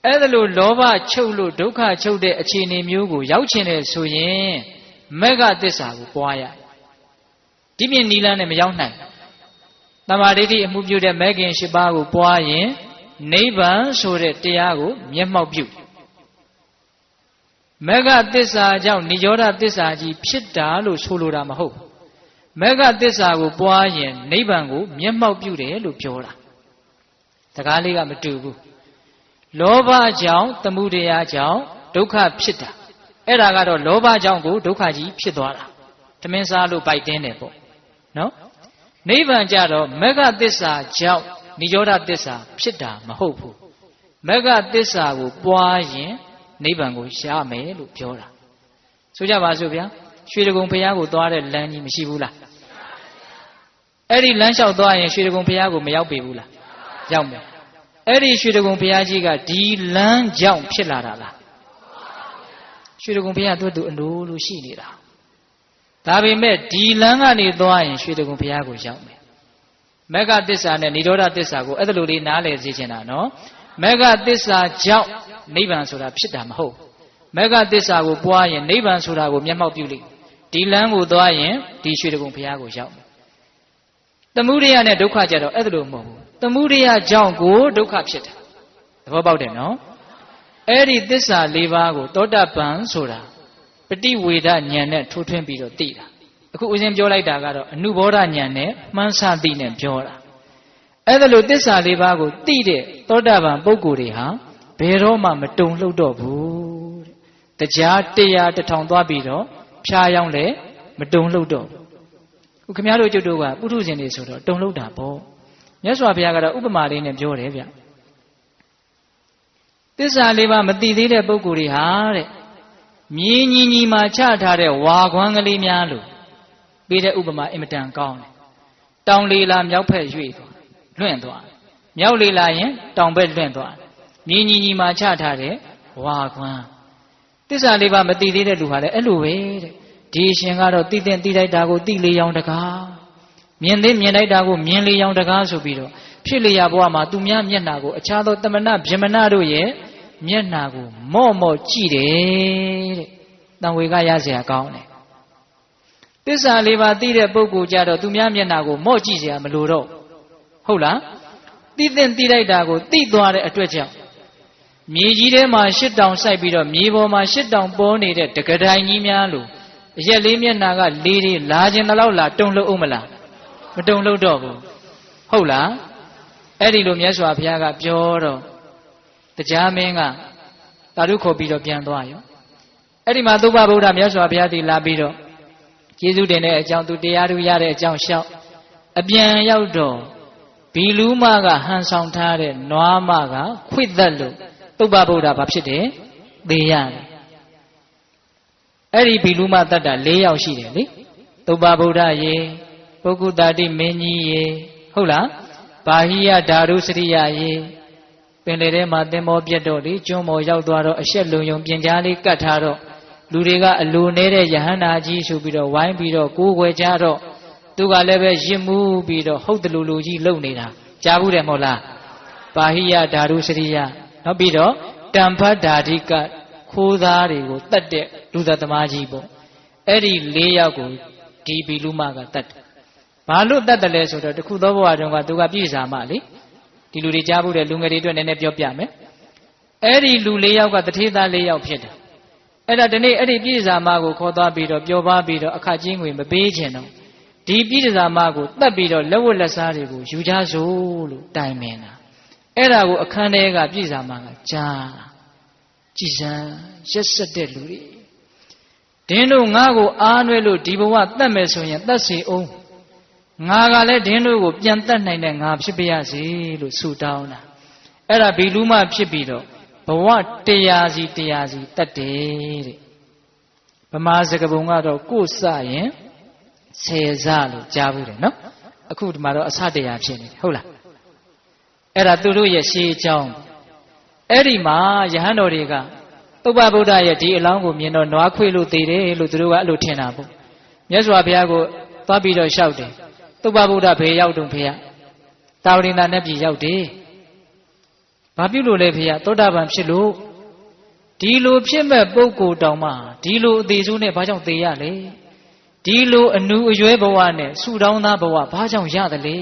အဲ့ဒါလို့လောဘချုပ်လို့ဒုက္ခချုပ်တဲ့အခြေအနေမျိုးကိုရောက်ချင်တယ်ဆိုရင်မဂ္ဂသစ္စာကိုပွားရဒီပြင်နိလန်းနဲ့မရောက်နိုင်တမာဒိဋ္ဌိအမှုပြုတဲ့မဂ်ခင်၈ပါးကိုပွားရင်နိဗ္ဗာန်ဆိုတဲ့တရားကိုမျက်မှောက်ပြုမဂ္ဂသစ္စာကြောင့်နိရောဓသစ္စာကြီးဖြစ်တာလို့ဆိုလိုတာမဟုတ်မဂ္ဂသစ္စာကိုပွားရင်နိဗ္ဗာန်ကိုမျက်မှောက်ပြုတယ်လို့ပြောတာစကားလေးကမတူဘူးလောဘကြောင့်သမုဒယကြောင့်ဒုက္ခဖြစ်တာအဲ့ဒါကတော့လောဘကြောင့်ကိုဒုက္ခကြီးဖြစ်သွားတာတမင်းစားလို့ပိုက်တင်းတယ်ပေါ့နော်နိဗ္ဗာန်ကြတော့မဂ္ဂသစ္စာကြောင့်နိရောဓသစ္စာဖြစ်တာမဟုတ်ဘူးမဂ္ဂသစ္စာကိုပွားရင်နိဗ္ဗာန်ကိုရမယ်လို့ပြောတာဆိုကြပါစို့ဗျာရွှေတကုံဘုရားကိုသွားတဲ့လမ်းကြီးမရှိဘူးလားအဲ့ဒီလမ်းလျှောက်သွားရင်ရွှေတကုံဘုရားကိုမရောက်ပေဘူးလားရောက်မယ်အဲ့ဒီရွှေတကုံဘုရားကြီးကဒီလမ်းကြောင့်ဖြစ်လာတာလားရွှေတကုံဘုရားသူ့အလိုလိုရှိနေတာ ဒါပေမဲ့ဒီလမ်းကနေသွားရင်ရွှေတကုံဘုရားကိုရောက်မယ်မဂ္ဂသစ္စာနဲ့និရောဓသစ္စာကိုအဲ့လိုလေးနားလည်စေချင်တာနော်မဂ္ဂသစ္စာကြောင့်နိဗ္ဗာန်ဆိုတာဖြစ်တာမဟုတ်မဂ္ဂသစ္စာကိုပွားရင်နိဗ္ဗာန်ဆိုတာကိုမျက်မှောက်ပြုလိမ့်ဒီလမ်းကိုသွားရင်ဒီရွှေတကုံဘုရားကိုရောက်မယ်သမုဒယနဲ့ဒုက္ခကြတော့အဲ့လိုမဟုတ်ဘူးသမုဒယကြောင့်ကိုဒုက္ခဖြစ်တာသဘောပေါက်တယ်နော်အဲ့ဒီသစ္စာ၄ပါးကိုသောတာပန်ဆိုတာပฏิဝေဒဉာဏ်နဲ့ထိုးထွင်းပြီးတော့သိတာအခုဦးဇင်းပြောလိုက်တာကတော့အနုဘောဓဉာဏ်နဲ့မှန်းဆသိနဲ့ပြောတာအဲ့ဒါလို့သစ္စာ၄ပါးကိုသိတဲ့သောတာပန်ပုဂ္ဂိုလ်တွေဟာဘယ်တော့မှမတုံ့လှုပ်တော့ဘူးတဲ့တရား100 1000သွားပြီးတော့ဖြားယောင်းလဲမတုံ့လှုပ်တော့ဘူးခင်ဗျားတို့ကျုပ်တို့ကပုထုဇဉ်တွေဆိုတော့တုံ့လှုပ်တာပေါ့မြတ်စွာဘုရားကတော့ဥပမာလေးနဲ့ပြောတယ်ဗျသစ္စာ၄ပါးမသိသေးတဲ့ပုဂ္ဂိုလ်တွေဟာတဲ့မြေညီညီမှာချထားတဲ့ဝါခွမ်းကလေးများလို့ပေးတဲ့ဥပမာအင်မတန်ကောင်းတယ်တောင်လေလာမြောက်ဖက်ရွေ့သွားလွင့်သွားမြောက်လေလာရင်တောင်ဘက်လွင့်သွားမြေညီညီမှာချထားတဲ့ဝါခွမ်းသစ္စာ၄ပါးမသိသေးတဲ့လူဟာလည်းအဲ့လိုပဲတဲ့ဒီရှင်ကတော့သိတဲ့သိလိုက်တာကိုသိလေရောင်တကားမြင်သိမြင်လိုက်တာကိုမြင်လေရောင်တကားဆိုပြီးတော့ဖြစ်လျာဘဝမှာသူများမျက်နှာကိုအခြားသောတမနာဗျမနာတို့ရဲ့မျက်နှာကိုမော့မော့ကြည့်တယ်တဲ့တန်ဝေကရเสียကောင်းတယ်သစ္စာ၄ပါးသိတဲ့ပုဂ္ဂိုလ်ကြတော့သူများမျက်နှာကိုမော့ကြည့်เสียမလိုတော့ဟုတ်လားသိတဲ့သိလိုက်တာကိုသိသွားတဲ့အတွက်ကြောင့်မြေကြီးထဲမှာရှစ်တောင်စိုက်ပြီးတော့မြေပေါ်မှာရှစ်တောင်ပေါ်နေတဲ့တကတိုင်ကြီးများလို့အရက်လေးမျက်နှာကလေးတွေလာခြင်းတလောက်လာတုံလှုပ်အောင်မလားမတုံလှုပ်တော့ဘူးဟုတ်လားအဲ့ဒီလိုမြတ်စွာဘုရားကပြောတော့တရားမင်းကသာဓုခေါ်ပြီးတော့ပြန်သွားရောအဲ့ဒီမှာသုဘဗုဒ္ဓမြတ်စွာဘုရားတည်လာပြီးတော့ကျေးဇူးတင်တဲ့အကြောင်းသူတရားဓုရတဲ့အကြောင်းရှောက်အပြန်ရောက်တော့ဘီလူမကဟန်ဆောင်ထားတဲ့နွားမကခွိသက်လို့သုဘဗုဒ္ဓဘာဖြစ်တယ်သေရတယ်အဲ့ဒီဘီလူမတတ်တာ၄ယောက်ရှိတယ်လေသုဘဗုဒ္ဓရေပုဂ္ဂုတာတိမင်းကြီးရေဟုတ်လားဘာဟိယဓာရုစရိယရေပင်လေထဲမှာသင်္ဘောပြတ်တော့လေကျွန်းပေါ်ရောက်သွားတော့အရှက်လုံယုံပြင်ကြားလေးကတ်ထားတော့လူတွေကအလိုနေတဲ့ယဟန္တာကြီးဆိုပြီးတော့ဝိုင်းပြီးတော့ကိုးကွယ်ကြတော့သူကလည်းပဲရစ်မှုပြီးတော့ဟုတ်တယ်လူကြီးလုံနေတာကြားဘူးတယ်မဟုတ်လားပါဟိယဓာရုစရိယနောက်ပြီးတော့တံဖတ်ဓာတိကခိုးသားတွေကိုတတ်တဲ့လူသက်သမားကြီးပေါ့အဲ့ဒီ၄ယောက်ကိုဒီဘီလူမကတတ်တယ်ဘာလို့တတ်တယ်လဲဆိုတော့တခုသောဘဝတုန်းကသူကပြည့်စာမလေဒီလူတွေကြားဘူးတဲ့လူငယ်တွေအတွက်နည်းနည်းပြောပြမယ်အဲ့ဒီလူ၄ယောက်ကတထေးသား၄ယောက်ဖြစ်တယ်အဲ့ဒါဒီနေ့အဲ့ဒီပြည့်စာမကိုခေါ်သွားပြီးတော့ပျော်ပါပြီးတော့အခကြီးငွေမပေးချင်တော့ဒီပြည့်စာမကိုတတ်ပြီးတော့လက်ဝတ်လက်စားတွေကိုယူကြစို့လို့တိုင်ပင်တာအဲ့ဒါကိုအခန်းထဲကပြည့်စာမကကြားကြည်စံရက်ဆက်တဲ့လူတွေဒင်းတို့ငါ့ကိုအားနွဲလို့ဒီဘဝတတ်မယ်ဆိုရင်တတ်စီအောင်ငါကလည်းဒင်းတို့ကိုပြန်တတ်နိုင်တဲ့ငါဖြစ်ပါရစေလို့ဆုတောင်းတာအဲ့ဒါဘီလူမဖြစ်ပြီးတော့ဘဝတရားစီတတ်တယ်တဲ့ဗမာစကားပုံကတော့ကိုယ်စရင်ဆယ်စလို့ကြားဘူးတယ်နော်အခုဒီမှာတော့အစတရားဖြစ်နေတယ်ဟုတ်လားအဲ့ဒါသူတို့ရဲ့ရှေးအကြောင်းအဲ့ဒီမှာယဟန်တော်တွေကသုဘဗုဒ္ဓရဲ့ဒီအလောင်းကိုမြင်တော့နွားခွေလို့သေတယ်လို့သူတို့ကအဲ့လိုထင်တာပေါ့မြတ်စွာဘုရားကိုသွားပြီးတော့လျှောက်တယ်သုဘဗုဒ္ဓဘယ်ရောက်တုန်းဖေရတာဝရိန္ဒာနတ်ပြည်ရောက်တယ်ဘာပြုလို့လဲဖေရသောတာပန်ဖြစ်လို့ဒီလိုဖြစ်မဲ့ပုဂ္ဂိုလ်တောင်မှဒီလိုအသေးဆိုးနဲ့ဘာကြောင့်သေရလဲဒီလိုအနုအရွယ်ဘဝနဲ့ဆူတောင်းသားဘဝဘာကြောင့်ရတယ်လဲ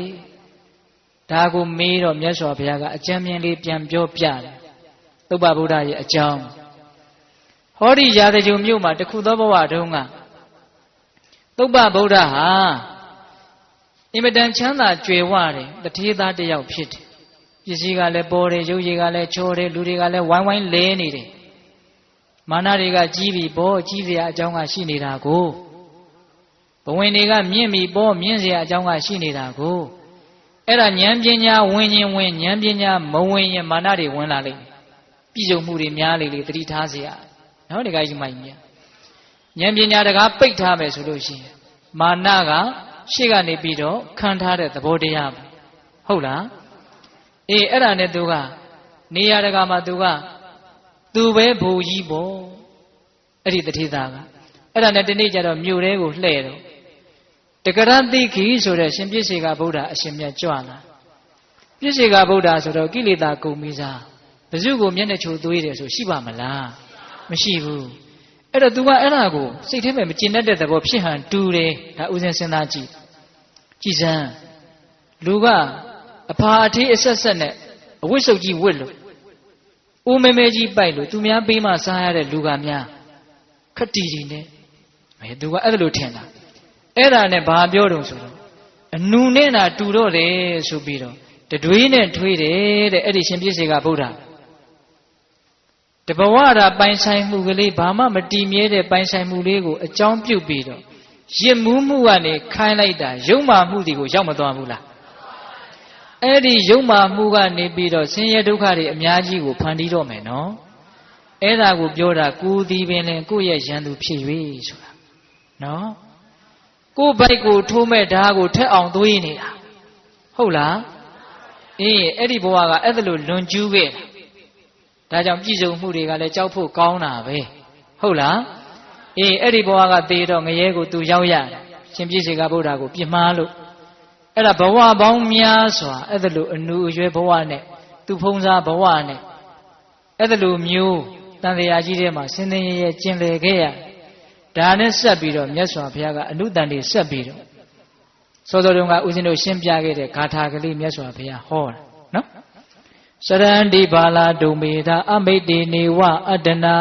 ဒါကိုမေးတော့မြတ်စွာဘုရားကအကြံဉာဏ်လေးပြန်ပြောပြတယ်သုဘဗုဒ္ဓရဲ့အကြောင်းဟောဒီရာဇဂျုံမြို့မှာတခုသောဘဝတုန်းကသုဘဗုဒ္ဓဟာအင်မတန်ချမ်းသာကြွယ်ဝတယ်တထေးသားတစ်ယောက်ဖြစ်တယ်ပစ္စည်းကလည်းပေါ်တယ်ရုပ်ရည်ကလည်းချောတယ်လူတွေကလည်းဝိုင်းဝိုင်းလဲနေတယ်မာနတွေကကြီးပြီပေါ့ကြီးစရာအကြောင်းကရှိနေတာကိုဘဝင်တွေကမြင့်ပြီပေါ့မြင့်စရာအကြောင်းကရှိနေတာကိုအဲ့ဒါဉာဏ်ပညာဝင်ရင်ဝင်ဉာဏ်ပညာမဝင်ရင်မာနတွေဝင်လာလိမ့်မယ်ပြည်စုံမှုတွေများလေလေတတိထားเสียနော်ဒီကကြီးမကြီးများဉာဏ်ပညာတကားပိတ်ထားမယ်ဆိုလို့ရှိရင်မာနကရှေ့ကနေပြီးတော့ခံထားတဲ့သဘောတရားဟုတ်လားအေးအဲ့ဒါနဲ့သူကနေရာတကာမှာသူပဲဘူကြီးပေါ့အဲ့ဒီတထေးသားက အဲ့ဒါနဲ့တနေ့ကျတော့မြို့ထဲကိုလှည့်တော့တကရတိခိဆိုတဲ့ရှင်ပြည့်စေကဗုဒ္ဓအရှင်မြတ်ကြွလာပြည့်စေကဗုဒ္ဓဆိုတော့ကိလေသာကုန်ပြီစားဘယ်သူကိုမျက်နှာချိုသွေးတယ်ဆိုရှိပါမလားမရှိဘူးအဲ့တော့ तू ကအဲ့ဒါကိုစိတ်ထဲမှာမကျင်တတ်တဲ့သဘောဖြစ်ဟန်တူတယ်ဒါဥစဉ်စဉ်းစားကြည့်စမ်းလူကအဖာအထေးအဆက်ဆက်နဲ့အဝိစုပ်ကြီးဝစ်လို့ဦးမဲမဲကြီးပိုက်လို့သူများပေးမှစားရတဲ့လူကများခက်တီတီနဲ့သူကအဲ့ဒါလိုထင်တာအဲ့ဒါနဲ့ဘာပြောတုံဆိုတော့အနူနဲ့တာတူတော့တယ်ဆိုပြီးတော့တတွေးနဲ့ထွေးတယ်တဲ့အဲ့ဒီရှင်ပြည့်စေကဗုဒ္ဓတဘဝတာပိုင်ဆိုင်မှုကလေးဘာမှမတည်မြဲတဲ့ပိုင်ဆိုင်မှုလေးကိုအကြောင်းပြုပြီးတော့ရစ်မှုမှုကနေခိုင်းလိုက်တာယုံမာမှုတွေကိုရောက်မသွားဘူးလားအဲ့ဒီယုံမာမှုကနေပြီးတော့ဆင်းရဲဒုက္ခတွေအများကြီးကိုဖန်တီးတော့မယ်နော်အဲ့ဒါကိုပြောတာကိုယ်ဒီပင်လင်ကိုယ့်ရဲ့ရန်သူဖြစ်၍ဆိုတာနော်ကိုယ်ဘိုက်ကိုထိုးမဲ့ဓာတ်ကိုထက်အောင်သွေးနေတာဟုတ်လားအေးအဲ့ဒီဘဝကအဲ့ဒါလိုလွန်ကျူးခဲ့တာဒါကြောင့်ပြည်စုံမှုတွေကလည်းကြောက်ဖို့ကောင်းတာပဲဟုတ်လားအေးအဲ့ဒီဘဝကသေတော့ငရဲကိုသူရောက်ရတယ်ရှင်ပြည့်စေကဗုဒ္ဓကိုပြစ်မှားလို့အဲ့ဒါဘဝပေါင်းများစွာအဲ့ဒါလိုအနုအရွယ်ဘဝနဲ့သူဖုံးစားဘဝနဲ့အဲ့ဒါလိုမျိုးတန်တရားကြီးထဲမှာဆင်းရဲရဲကျင်လည်ခဲ့ရဒါနဲ့ဆက်ပြီးတော့မြတ်စွာဘုရားကအနုတန်တွေဆက်ပြီးတော့စောစောတုန်းကဦးဇင်းတို့ရှင်းပြခဲ့တဲ့ဂါထာကလေးမြတ်စွာဘုရားဟောတာနော်စရန္တိဘာလာဒုံမေသာအမိတ်တေနေဝအတ္တနာ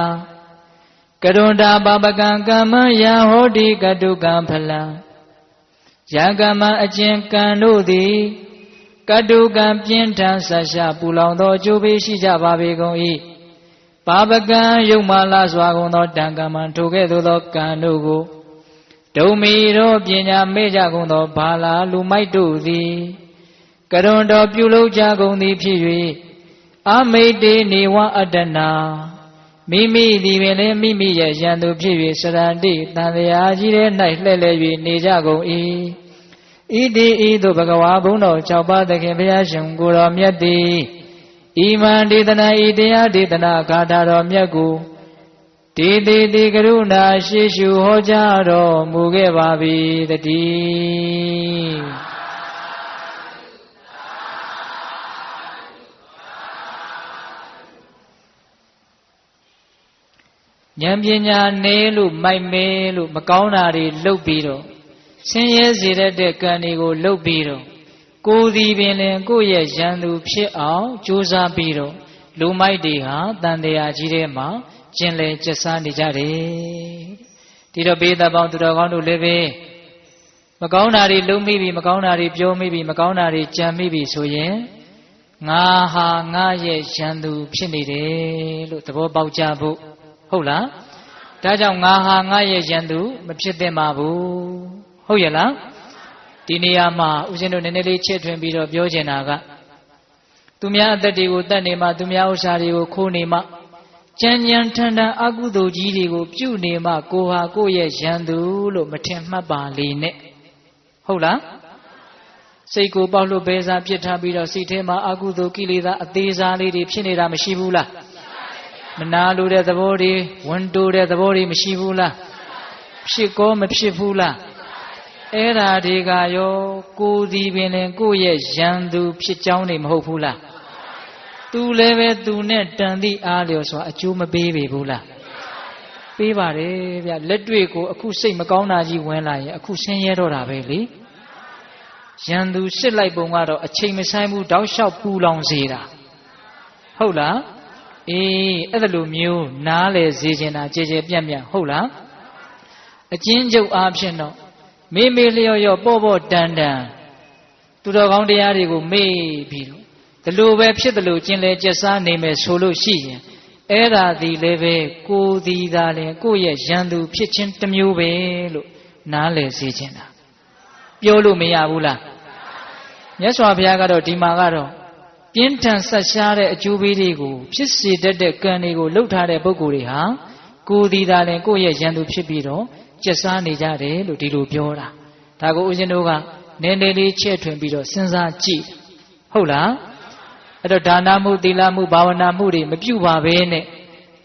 ကရုဏာပါပကံကမ္မယဟောတိကတုကံဖလံယကမ္မအကျင့်ကံတို့သည်ကတုကံပြင်းထန်ဆက်ရှာပူလောင်သောအကျိုးပေးရှိကြပါပေကုန်၏ပါပကံယုံမာလာစွာကုန်သောတံကမ္မထိုကဲ့သို့သောကံတို့ကိုဒုံမီတို့ပညာမေ့ကြကုန်သောဘာလာလူမိုက်တို့သည်ကရုဏတော်ပြုလုပ်ကြကုန်သည်ဖြစ်၍အမိတ်တေနေဝအတ္တနာမိမိသည်ပင်လည်းမိမိရဲ့ရန်သူဖြစ်၍စရန္တိတန်တရားကြီးထဲ၌လှည့်လည်၍နေကြကုန်၏ဣတိဤသို့ဘဂဝါဘုန်းတော်၆ပါးသခင်ဘုရားရှင်ကိုယ်တော်မြတ်သည်ဣမံဒေသနာဤတရားဒေသနာဂါထာတော်မြတ်ကိုဒေတိတိကရုဏာရှိရှုဟောကြားတော်မူခဲ့ပါပြီတည်းဉာဏ်ပညာနေလို့မိုက်မဲလို့မကောင်းတာတွေလုပ်ပြီးတော့ဆင်းရဲစေတတ်တဲ့ကံတွေကိုလုပ်ပြီးတော့ကိုယ်ဒီပင်လင်ကိုယ့်ရဲ့ရန်သူဖြစ်အောင်ကြိုးစားပြီးတော့လူမိုက်တွေဟာတန်တရားကြီးထဲမှာကျင်လည်ကျက်စားနေကြတယ်ဒီတော့ဘေးသက်ပေါင်းသူတော်ကောင်းတို့လည်းပဲမကောင်းတာတွေလုပ်မိပြီမကောင်းတာတွေပြောမိပြီမကောင်းတာတွေကြံမိပြီဆိုရင်ငါဟာငါရဲ့ရန်သူဖြစ်နေတယ်လို့သဘောပေါက်ကြဖို့ဟုတ်လားဒါကြောင့်ငါဟာငါရဲ့ရန်သူမဖြစ်သင့်ပါဘူးဟုတ်ရဲ့လားဒီနေရာမှာဦးဇင်းတို့နည်းနည်းလေးချဲ့ထွင်ပြီးတော့ပြောချင်တာကသူများအသက်တွေကိုတတ်နေမှသူများဥစ္စာတွေကိုခိုးနေမှကြမ်းကြမ်းထန်ထန်အကုသိုလ်ကြီးတွေကိုပြုနေမှကိုဟာကိုယ့်ရဲ့ရန်သူလို့မထင်မှတ်ပါလေနဲ့ဟုတ်လားစိတ်ကိုပေါက်လို့ပဲစားပြစ်ထားပြီးတော့စိတ်ထဲမှာအကုသိုလ်ကိလေသာအသေးစားလေးတွေဖြစ်နေတာမရှိဘူးလားမနာလိုတဲ့သဘောတွေဝန်တိုတဲ့သဘောတွေမရှိဘူးလားဖြစ်ကောမဖြစ်ဘူးလားအဲ့ဓာတွေကရောကိုယ်ဒီပင်လည်းကိုယ့်ရဲ့ရန်သူဖြစ်ကြောင်းနေမဟုတ်ဘူးလားသူလည်းပဲသူနဲ့တန်သည့်အားလျော်စွာအကျိုးမပေးပေဘူးလားပေးပါတယ်ဗျလက်တွေ့ကိုအခုစိတ်မကောင်းတာကြီးဝင်လာရင်အခုဆင်းရဲတော့တာပဲလေရန်သူစစ်လိုက်ပုံကတော့အချိန်မဆိုင်ဘူးတောက်လျှောက်ပူလောင်စေတာဟုတ်လားအေးအဲ့ဒါလိုမျိုးနားလေစေချင်တာကြဲကြဲပြန့်ပြန့်ဟုတ်လားအချင်းချုပ်အားဖြင့်တော့မေးမေးလျော့လျော့ပေါ့ပေါ့တန်တန်သူတော်ကောင်းတရားတွေကိုမေ့ပြီးတော့ဒီလိုပဲဖြစ်တယ်လို့ကျင်လေကျက်စားနေမယ်ဆိုလို့ရှိရင်အဲ့ဒါဒီလည်းပဲကိုယ်ဒီသာလင်ကိုယ့်ရဲ့ရန်သူဖြစ်ခြင်းတစ်မျိုးပဲလို့နားလေစေချင်တာပြောလို့မရဘူးလားမြတ်စွာဘုရားကတော့ဒီမှာကတော့ပြင်းထန်ဆက်ရှားတဲ့အကျိုးပေးတွေကိုဖြစ်စေတတ်တဲ့ကံတွေကိုလှုပ်ထားတဲ့ပုဂ္ဂိုလ်တွေဟာကိုယ်ဒီသာလင်ကိုယ့်ရဲ့ရန်သူဖြစ်ပြီးတော့ကျက်စားနေကြတယ်လို့ဒီလိုပြောတာဒါကိုဦးဇင်းတို့ကနည်းနည်းလေးချဲ့ထွင်ပြီးတော့စဉ်းစားကြည့်ဟုတ်လားအဲ့တော့ဒါနမှုသီလမှုဘာဝနာမှုတွေမပြုပါဘဲနဲ့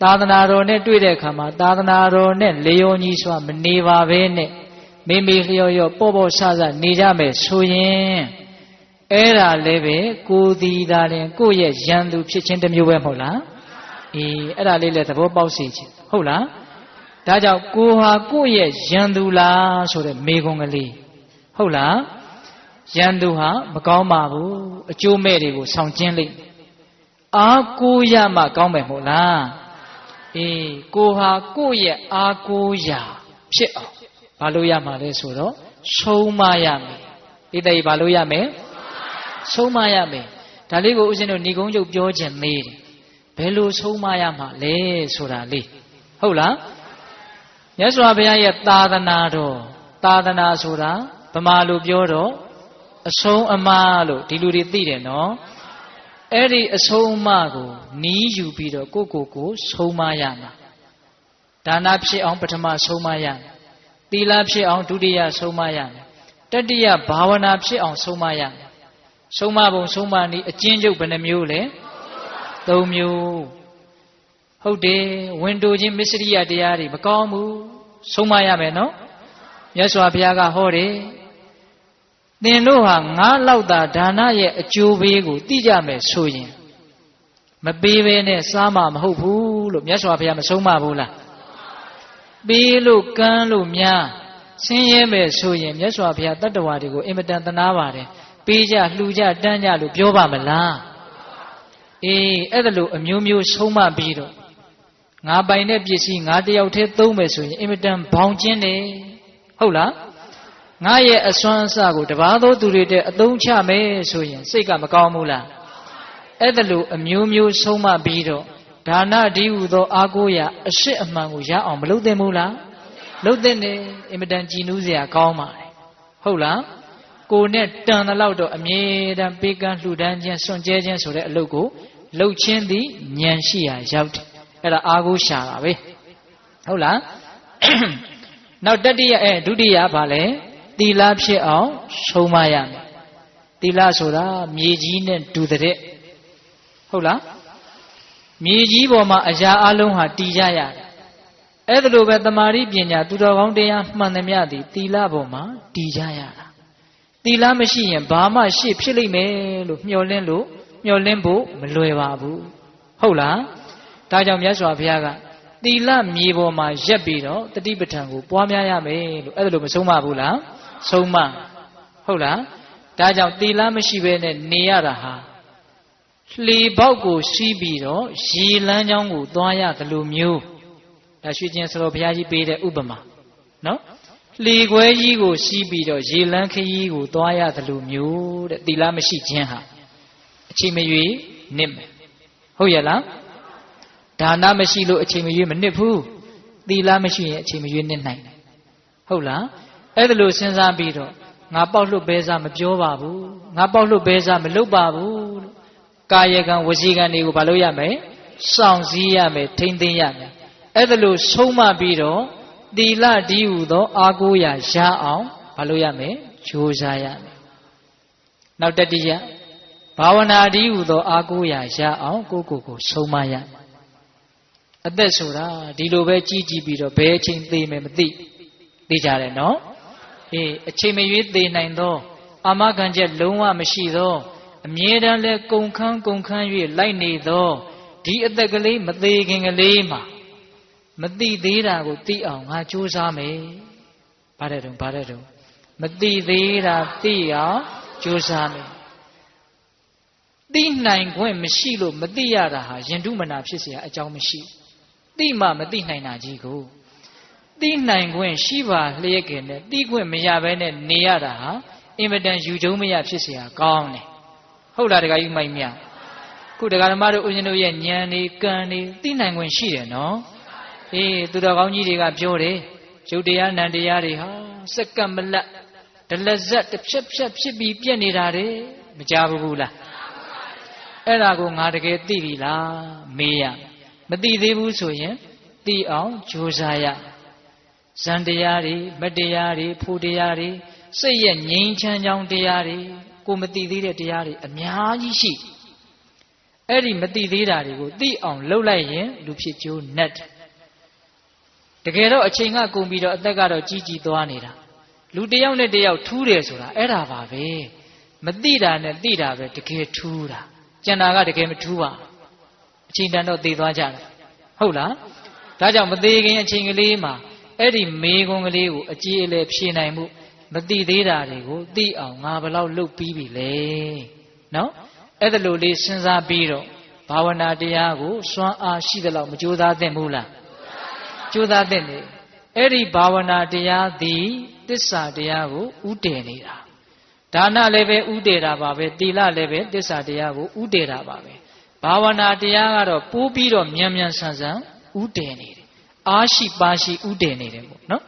တ သာသနာတော်နဲ့တွေ့တဲ့အခါမှာသာသနာတော်နဲ့လျော်ညီစွာမနေပါဘဲနဲ့မိမိလျော်လျော်ပေါ့ပေါ့ဆဆနေကြမယ်ဆိုရင်အဲ့ဒါလည်းပဲကိုယ်ဒီသာရင်ကိုယ့်ရဲ့ရန်သူဖြစ်ခြင်းတစ်မျိုးပဲမဟုတ်လားအေးအဲ့ဒါလေးလည်းသဘောပေါက်စေချင်ဟုတ်လားဒါကြောင့်ကိုဟာကိုယ့်ရဲ့ရန်သူလားဆိုတဲ့မေခွန်းကလေးဟုတ်လားရန်သူဟာမကောင်းပါဘူးအကျိုးမဲ့တွေကိုဆောင်ကျင်းလိမ့်အားကိုးရမှကောင်းမယ်မဟုတ်လားအေးကိုဟာကိုယ့်ရဲ့အားကိုးရာဖြစ်အောင်ဘာလို့ရမှာလဲဆိုတော့ဆုံးမရမယ်ဣတိဘာလို့ရမယ်ဆုံးမရမယ်ဒါလေးကိုဦးဇင်းတို့ဏီကုံးချုပ်ပြောခြင်းသေးတယ်ဘယ်လိုဆုံးမရမှာလဲဆိုတာလေးဟုတ်လားမြတ်စွာဘုရားရဲ့သာသနာတော်သာသနာဆိုတာဗမာလိုပြောတော့အဆုံးအမလို့ဒီလူတွေသိတယ်နော်အဲ့ဒီအဆုံးအမကိုနီးယူပြီးတော့ကိုဆုံးမရမှာဒါနဖြစ်အောင်ပထမဆုံးမရမယ်သီလဖြစ်အောင်ဒုတိယဆုံးမရမယ်တတိယဘာဝနာဖြစ်အောင်ဆုံးမရမယ်ဆုံးမပုံဆုံးမနည်းအကျဉ်းချုပ်ဘယ်နှမျိုးလဲ၃မျိုးဟုတ်တယ်ဝင်တိုခြင်းမစ္စရိယတရားတွေမကောင်းဘူးဆုံးမရမယ်နော်မြတ်စွာဘုရားကဟောတယ်သင်တို့ဟာငါလောက်သာဒါနရဲ့အကျိုးပေးကိုသိကြမယ်ဆိုရင်မပေးဘဲနဲ့စားမှာမဟုတ်ဘူးလို့မြတ်စွာဘုရားမဆုံးမဘူးလားပေးလို့ကမ်းလို့များဆင်းရဲမယ်ဆိုရင်မြတ်စွာဘုရားတတ္တဝါတွေကိုအင်မတန်သနာပါတယ်ပေးကြလှူကြတန်းကြလို့ပြောပါမလားအေးအဲ့ဒါလို့အမျိုးမျိုးဆုံးမပြီးတော့ငါပိုင်တဲ့ပစ္စည်းငါတယောက်တည်းသုံးမယ်ဆိုရင်အင်မတန်ဘောင်ကျင်းတယ်ဟုတ်လားငါရဲ့အစွမ်းအစကိုတပါးသောသူတွေတဲ့အသုံးချမယ်ဆိုရင်စိတ်ကမကောင်းဘူးလားအဲ့ဒါလို့အမျိုးမျိုးဆုံးမပြီးတော့ဒါနဒီဟုသောအာကိုရာအရှိအမှန်ကိုရအောင်မလုပ်သင့်ဘူးလားလုပ်သင့်တယ်အင်မတန်ကြည်နူးစရာကောင်းပါတယ်ဟုတ်လားကိုနဲ့တန်တဲ့လောက်တော့အမြဲတမ်းပေးကမ်းလှူဒန်းခြင်းစွန့်ကြဲခြင်းဆိုတဲ့အလုပ်ကိုလှုပ်ခြင်းသည်ဉာဏ်ရှိရာရောက်တယ်အဲ့ဒါအာကိုရှာတာပဲဟုတ်လားနောက်တတိယဒုတိယဘာလဲသီလဖြစ်အောင်ဆုံးမရမယ်သီလဆိုတာမြေကြီးနဲ့တူတဲ့ဟုတ်လားမြေကြီးပေါ်မှာအရာအလုံးဟာတည်ကြရတယ်အဲ့ဒါလိုပဲတမာရိပညာသူတော်ကောင်းတရားမှန်သမျှသည်သီလပေါ်မှာတည်ကြရတာသီလမရှိရင်ဘာမှရှေ့ဖြစ်လိမ့်မယ်လို့မျှော်လင့်ဖို့မလွယ်ပါဘူးဟုတ်လားဒါကြောင့်မြတ်စွာဘုရားကသီလမြေပေါ်မှာရက်ပြီးတော့တတိပဋ္ဌာန်ကိုပွားများရမယ်လို့အဲ့ဒါလိုမဆုံးမဘူးလားဆုံးမဟုတ်လားဒါကြောင့်သီလမရှိဘဲနဲ့နေရတာဟာလှေပေါက်ကိုစီးပြီးတော့ရေလမ်းကြောင်းကိုသွားရတယ်လို့မျိုးဒါရွှေကျင်စတော်ဘုရားကြီးပေးတဲ့ဥပမာနော်လှေခွဲကြီးကိုစီးပြီးတော့ရေလမ်းခရီးကိုသွားရတယ်လို့မျိုးတဲ့သီလမရှိခြင်းဟာအချိန်မရွေးနစ်မယ်ဟုတ်ရဲ့လားဒါနမရှိလို့အချိန်မရွေးမနစ်ဘူးသီလမရှိရင်အချိန်မရွေးနစ်နိုင်တယ်ဟုတ်လားအဲ့ဒါလို့စဉ်းစားပြီးတော့ငါပေါက်လွတ်ပဲစားမပြောပါဘူးငါပေါက်လွတ်ပဲစားမလုပ်ပါဘူးကာယကံဝစီကံတွေကိုဘာလို့ရမလဲစောင့်စည်းရမယ်ထိမ့်သိမ်းရမယ်အဲ့ဒါလို့ဆုံးမပြီးတော့သီလဒီဟုသောအာကိုရာရအောင်ဘာလို့ရမလဲကြိုးစားရမယ်နောက်တတိယဘာဝနာဒီဟုသောအာကိုရာရအောင်ကိုဆုံးမရမယ်အသက်ဆိုတာဒီလိုပဲကြီးပြီးတော့ဘယ်အချိန်သေမယ်မသိကြတယ်နော်အေးအချိန်မရွေးသေနိုင်သောအာမခံချက်လုံးဝမရှိသောအမြဲတမ်းလဲကုန်ခန်း၍လိုက်နေသောဒီအသက်ကလေးမသေးခင်ကလေးမှာမသိသေးတာကိုသိအောင်ငါကြိုးစားမယ်ဗါတဲ့တုံမသိသေးတာသိအောင်ကြိုးစားမယ်သိနိုင်ခွင့်မရှိလို့မသိရတာဟာယဉ်တုမနာဖြစ်เสียအကြောင်းမရှိသိမှမသိနိုင်တာကြီးကိုသိနိုင်ခွင့်ရှိပါလျက်ခင်နဲ့သိခွင့်မရဘဲနဲ့နေရတာဟာအင်မတန်ယူကျုံမရဖြစ်เสียကောင်းတယ်ဟုတ်လားတခါကြီးမိုက်မြခုတခါဓမ္မတို့ဦးဇင်းတို့ရဲ့ဉာဏ်နေကံနေသိနိုင်ခွင့်ရှိတယ်နော်အေးသူတော်ကောင်းကြီးတွေကပြောတယ်ရုပ်တရားနံတရားတွေဟာစက္ကန့်မလတ်ဒလဇက်တစ်ဖြက်ဖြစ်ပြီးပြက်နေတာတယ်မကြဘူးလားအဲ့ဒါကိုငါတကယ်သိပြီလားမေးရမသိသေးဘူးဆိုရင်သိအောင်ကြိုးစားရဇန်တရားတွေမတရားတွေဖို့တရားတွေစိတ်ရဲ့ငြိမ်းချမ်းကြောင်းတရားတွေကိုမသိသေးတဲ့တရားတွေအများကြီးရှိ အဲ့ဒီမသိသေးတာတွေကိုသိအောင်လှုပ်လိုက်ရင်လူဖြစ်ကျိုးနတ်တကယ်တော့အချိန်ကကုန်ပြီးတော့အသက်ကတော့ကြီးကြီးသွားနေတာလူတယောက်နဲ့တယောက်ထူးတယ်ဆိုတာအဲ့ဒါပါပဲမသိတာနဲ့သိတာပဲတကယ်ထူးတာကျန်တာကတကယ်မထူးပါအချိန်တန်တော့သိသွားကြတယ်ဟုတ်လားဒါကြောင့်မသေးခင်အချိန်ကလေးမှာအဲ့ဒီမေကွန်ကလေးကိုအကြည့်အလဲဖြေနိုင်မှုမသိသေးတာတွေကိုသိအောင်ငါဘယ်လောက်လုပ်ပြီးပြီလဲနော်အဲ့ဒါလိုလေးစဉ်းစားပြီးတော့ဘာဝနာတရားကိုစွမ်းအားရှိသလောက်မကြိုးစားသင့်ဘူးလားကြိုးစားသင့်တယ်အဲ့ဒီဘာဝနာတရားသည်သစ္စာတရားကိုဥတည်နေတာဒါနလည်းပဲဥတည်တာပါပဲသီလလည်းပဲသစ္စာတရားကိုဥတည်တာပါပဲဘာဝနာတရားကတော့ပိုးပြီးတော့မြန်မြန်ဆန်ဆန်ဥတည်နေတယ်အားရှိပါရှိဥတည်နေတယ်ပေါ့နော်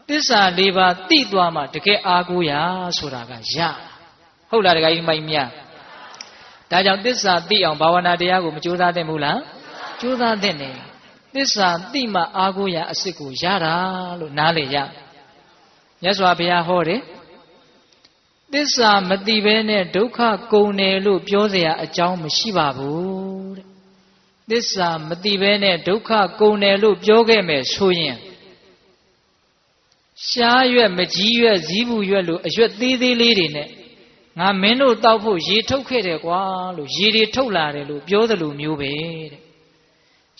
သစ္စာ၄ပါးသိသွားမှတကယ်အားကိုးရဆိုတာကရဟုတ်လားတခါကြီးမိုက်မြဒါကြောင့်သစ္စာသိအောင်ဘာဝနာတရားကိုမကြိုးစားသင့်ဘူးလားကြိုးစားသင့်တယ်သစ္စာသိမှအားကိုးရအစစ်ကိုရတာလို့နားလေရမြတ်စွာဘုရားဟောတယ်သစ္စာမသိဘဲနဲ့ဒုက္ခကုန်တယ်လို့ပြောเสียအကြောင်းမရှိပါဘူးတဲ့သစ္စာမသိဘဲနဲ့ဒုက္ခကုန်တယ်လို့ပြောခဲ့မယ်ဆိုရင်ရှားရွက်မကြီးရွက်ဇီးဘူးရွက်လို့အရွက်သေးသေးလေးတွေနဲ့ငါမင်းတို့တောက်ဖို့ရေထုတ်ခဲ့တယ်ကွာလို့ရေတွေထုတ်လာတယ်လို့ပြောသလိုမျိုးပဲတဲ့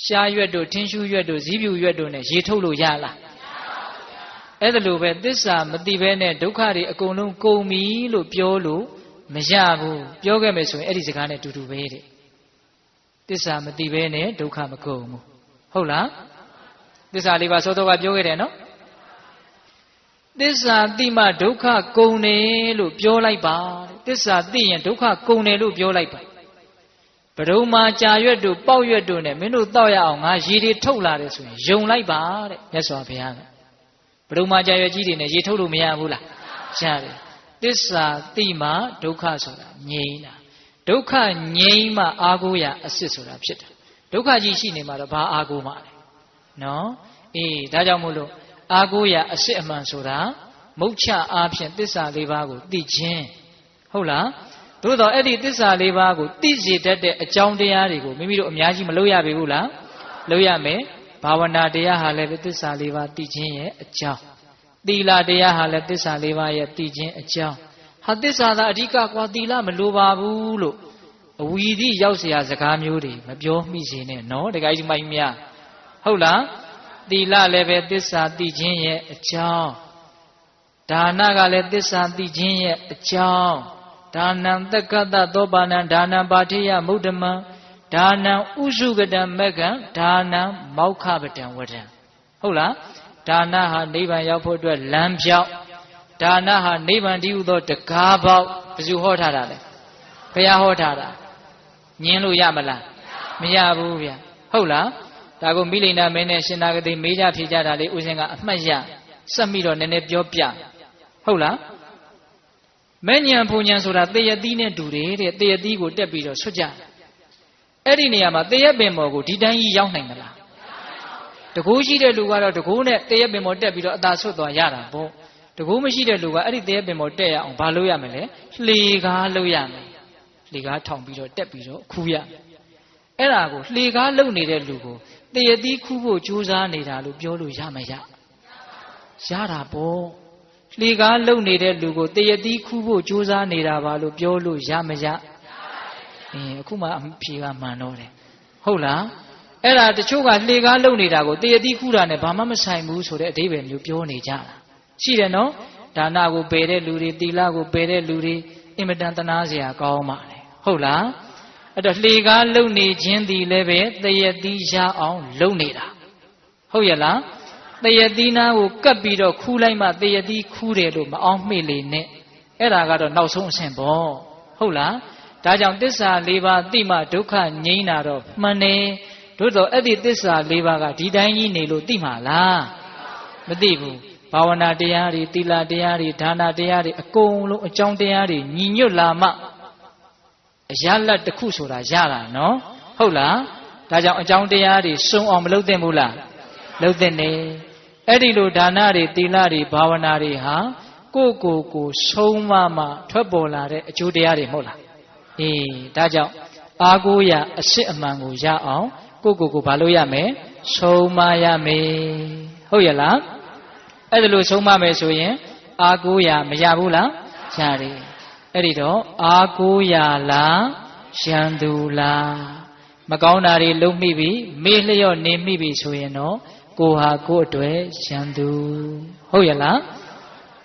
ရှားရွက်တို့ထင်းရှူးရွက်တို့ဇီးပြူရွက်တို့နဲ့ရေထုတ်လို့ရလားအဲ့ဒါလိုပဲသစ္စာမသိဘဲနဲ့ဒုက္ခတွေအကုန်လုံးကုန်ပြီလို့ပြောလို့မရဘူးပြောခဲ့မယ်ဆိုရင်အဲ့ဒီစကားနဲ့တူတူပဲတဲ့သစ္စာမသိဘဲနဲ့ဒုက္ခမကုန်ဘူးဟုတ်လားသစ္စာလေးပါသောတော်ကပြောခဲ့တယ်နော်သစ္စာသိမှဒုက္ခကုန်တယ်လို့ပြောလိုက်ပါသစ္စာသိရင်ဒုက္ခကုန်တယ်လို့ပြောလိုက်ပါဘဒုံမှာကြာရွက်တို့ပေါက်ရွက်တို့နဲ့မင်းတို့တောက်ရအောင်ငါရေတွေထုတ်လာတယ်ဆိုရင်ယုံလိုက်ပါတဲ့မြတ်စွာဘုရားကဘဒုံမှာကြာရွက်ကြီးတွေနဲ့ရေထုတ်လို့မရဘူးလားရတယ်သစ္စာသိမှဒုက္ခဆိုတာငြိမ်းတာဒုက္ခငြိမ်းမှအာကိုရအစစ်ဆိုတာဖြစ်တယ်ဒုက္ခကြီးရှိနေမှာတော့ဘာအာကိုမှလဲနော်အေးဒါကြောင့်မို့လို့အာကိုရအစစ်အမှန်ဆိုတာမုတ်ချအားဖြင့်သစ္စာ၄ပါးကိုသိခြင်းဟုတ်လားသို့တော့အဲ့ဒီသစ္စာ၄ပါးကိုသိစေတတ်တဲ့အကြောင်းတရားတွေကိုမိမိတို့အများကြီးမလုပ်ရပေဘူးလားလုပ်ရမယ်ဘာဝနာတရားဟာလည်းသစ္စာ၄ပါးသိခြင်းရဲ့အကြောင်းသီလတရားဟာလည်းသစ္စာ၄ပါးရဲ့သိခြင်းအကြောင်းဟာသစ္စာသာအဓိကကွာသီလမလိုပါဘူးလို့အဝီသည့်ရောက်เสียစကားမျိုးတွေမပြောမိစေနဲ့နော်တခါကြီးမိုက်မြဟုတ်လားသီလလည်းပဲသစ္စာသိခြင်းရဲ့အကြောင်းဒါနကလည်းသစ္စာသိခြင်းရဲ့အကြောင်းဒါနံသက္ကတသောပါဏံဒါနံပါထိယမုဒ္ဓမံဒါနံဥစုကတံမကံဒါနံမောက္ခပတံဝဒံဟုတ်လားဒါနဟာနိဗ္ဗာန်ရောက်ဖို့အတွက်လမ်းပြောက်ဒါနဟာနိဗ္ဗာန်တည်းဟူသောတကားပေါက်ဘယ်သူဟောထားတာလဲဘုရားဟောထားတာညင်းလို့ရမလားမရဘူးဗျဟုတ်လားဒါကိုမိလိန်နာမင်းနဲ့ရှင်နာဂတိမေးကြဖြေကြတာလေးဦးဇင်းကအမှတ်ရစက်မိတော့နည်းနည်းပြောပြဟုတ်လားမဲ့ညံဖုန်ညံဆိုတာတေယတိနဲ့တူတယ်တဲ့တေယတိကိုတက်ပြီးတော့ဆွတ်ကြအဲ့ဒီနေရာမှာတေယပင်မော်ကိုဒီတိုင်းကြီးရောက်နိုင်မလားတကိုးရှိတဲ့လူကတော့တကိုးနဲ့တေယပင်မော်တက်ပြီးတော့အသာဆွတ်သွားရတာပေါ့တကိုးမရှိတဲ့လူကအဲ့ဒီတေယပင်မော်တက်ရအောင်ဘာလုပ်ရမလဲလှေကားလုပ်ရမယ်လှေကားထောင်ပြီးတော့တက်ပြီးတော့ခူးရအဲ့ဒါကိုလှေကားလုပ်နေတဲ့လူကိုတေယတိခူးဖို့ကြိုးစားနေတာလို့ပြောလို့ရမရရတာပေါ့လှေကားလုံနေတဲ့လူကိုတေယတိခူးဖို့ကြိုးစားနေတာပါလို့ပြောလို့ရမရအခုမှအဖြေကမှန်တော့တယ်ဟုတ်လားအဲ့ဒါတချို့ကလှေကားလုံနေတာကိုတေယတိခူးတာနဲ့ဘာမှမဆိုင်ဘူးဆိုတဲ့အဓိပ္ပာယ်မျိုးပြောနေကြတာရှိတယ်နော်ဒါနကိုပယ်တဲ့လူတွေသီလကိုပယ်တဲ့လူတွေအင်မတန်သနာစရာကောင်းပါလေဟုတ်လားအဲ့တော့လှေကားလုံနေခြင်းသည်လည်းပဲတေယတိရအောင်လုံနေတာဟုတ်ရဲ့လားတေယတိနာကိုကပ်ပြီးတော့ခူးလိုက်မှတေယတိခူးတယ်လို့မအောင်မေ့လေနဲ့အဲ့ဒါကတော့နောက်ဆုံးအဆင့်ပေါ့ဟုတ်လားဒါကြောင့်သစ္စာ၄ပါးသိမှဒုက္ခငြိမ်းတာတော့မှန်တယ်တို့တော့အဲ့ဒီသစ္စာ၄ပါးကဒီတိုင်းကြီးနေလို့သိမှာလားမသိဘူးဘာဝနာတရားတွေသီလတရားတွေဒါနတရားတွေအကုန်လုံးအကြောင်းတရားတွေညီညွတ်လာမှအရလတ်တစ်ခုဆိုတာရတာနော်ဟုတ်လားဒါကြောင့်အကြောင်းတရားတွေစုံအောင်မလုပ်သင့်ဘူးလားလုပ်သင့်တယ်အဲ့ဒီလိုဒါနတွေသီလတွေဘာဝနာတွေဟာကိုဆုံးမမှထွက်ပေါ်လာတဲ့အကျိုးတရားတွေမဟုတ်လားအေးဒါကြောင့် အားကိုးရာအစစ်အမှန်ကိုရအောင်ကိုဘာလို့ရမယ်ဆုံးမရမယ်ဟုတ်ရလားအဲ့ဒါလို့ဆုံးမမယ်ဆိုရင်အားကိုးရာမရဘူးလားရတယ်အဲ့ဒီတော့အားကိုးရာလားရန်သူလားမကောင်းတာတွေလုံးမိပြီမေ့လျော့နေမိပြီဆိုရင်တော့ကိုဟာကိုအတွက်ရန်သူဟုတ်ရလား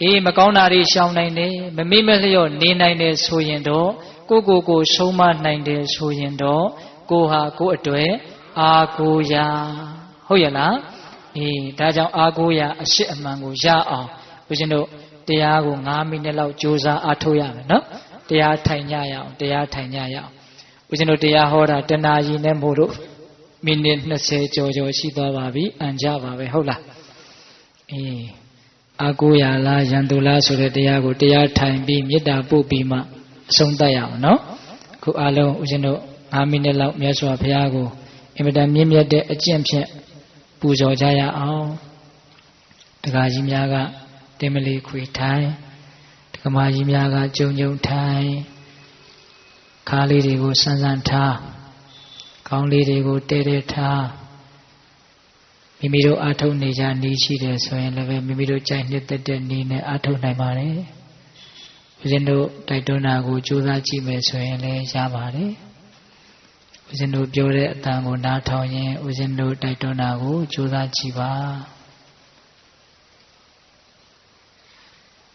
အေးမကောင်းတာတွေရှောင်နိုင်တယ်မမေ့မလျော့နေနိုင်တယ်ဆိုရင်တော့ကိုဆုံးမနိုင်တယ်ဆိုရင်တော့ကိုဟာကိုအတွက်အားကိုးရာဟုတ်ရလားအေးဒါကြောင့်အားကိုးရာအစစ်အမှန်ကိုရအောင်ဦးဇင်းတို့တရားကို9မိနစ်လောက်ကြိုးစားအားထုတ်ရမယ်နော်တရားထိုင်ကြရအောင်တရားထိုင်ကြရအောင်ဦးဇင်းတို့တရားဟောတာတဏှာကြီးနဲ့မို့လို့မိနစ်20ကျော်ရှိသွားပါပြီအန်ကြပါပဲဟုတ်လားအေးအားကိုးရာလားရန်သူလားဆိုတဲ့တရားကိုတရားထိုင်ပြီးမေတ္တာပို့ပြီးမှအဆုံးသတ်ရအောင်နော်အခုအားလုံးဦးဇင်းတို့9မိနစ်လောက်မြတ်စွာဘုရားကိုအင်မတန်မြင့်မြတ်တဲ့အကျင့်ဖြင့်ပူဇော်ကြရအောင်တက္ကကြီးများကတင်မလီခွေထိုင်တက္ကမကြီးများကကြုံထိုင်ခါလေးတွေကိုဆန်းဆန်းထားခေါင်းလေးတွေကိုတဲထားမိမိတို့အားထုတ်နေကြနေရှိတယ်ဆိုရင်လည်းမိမိတို့ကြိုက်နှစ်သက်တဲ့နေနဲ့အားထုတ်နိုင်ပါတယ်ဦးဇင်းတို့တိုက်တွန်းတာကိုကြိုးစားကြည့်မယ်ဆိုရင်လည်းရပါတယ်ဦးဇင်းတို့ပြောတဲ့အတန်ကိုနားထောင်ရင်ဦးဇင်းတို့တိုက်တွန်းတာကိုကြိုးစားကြည့်ပါ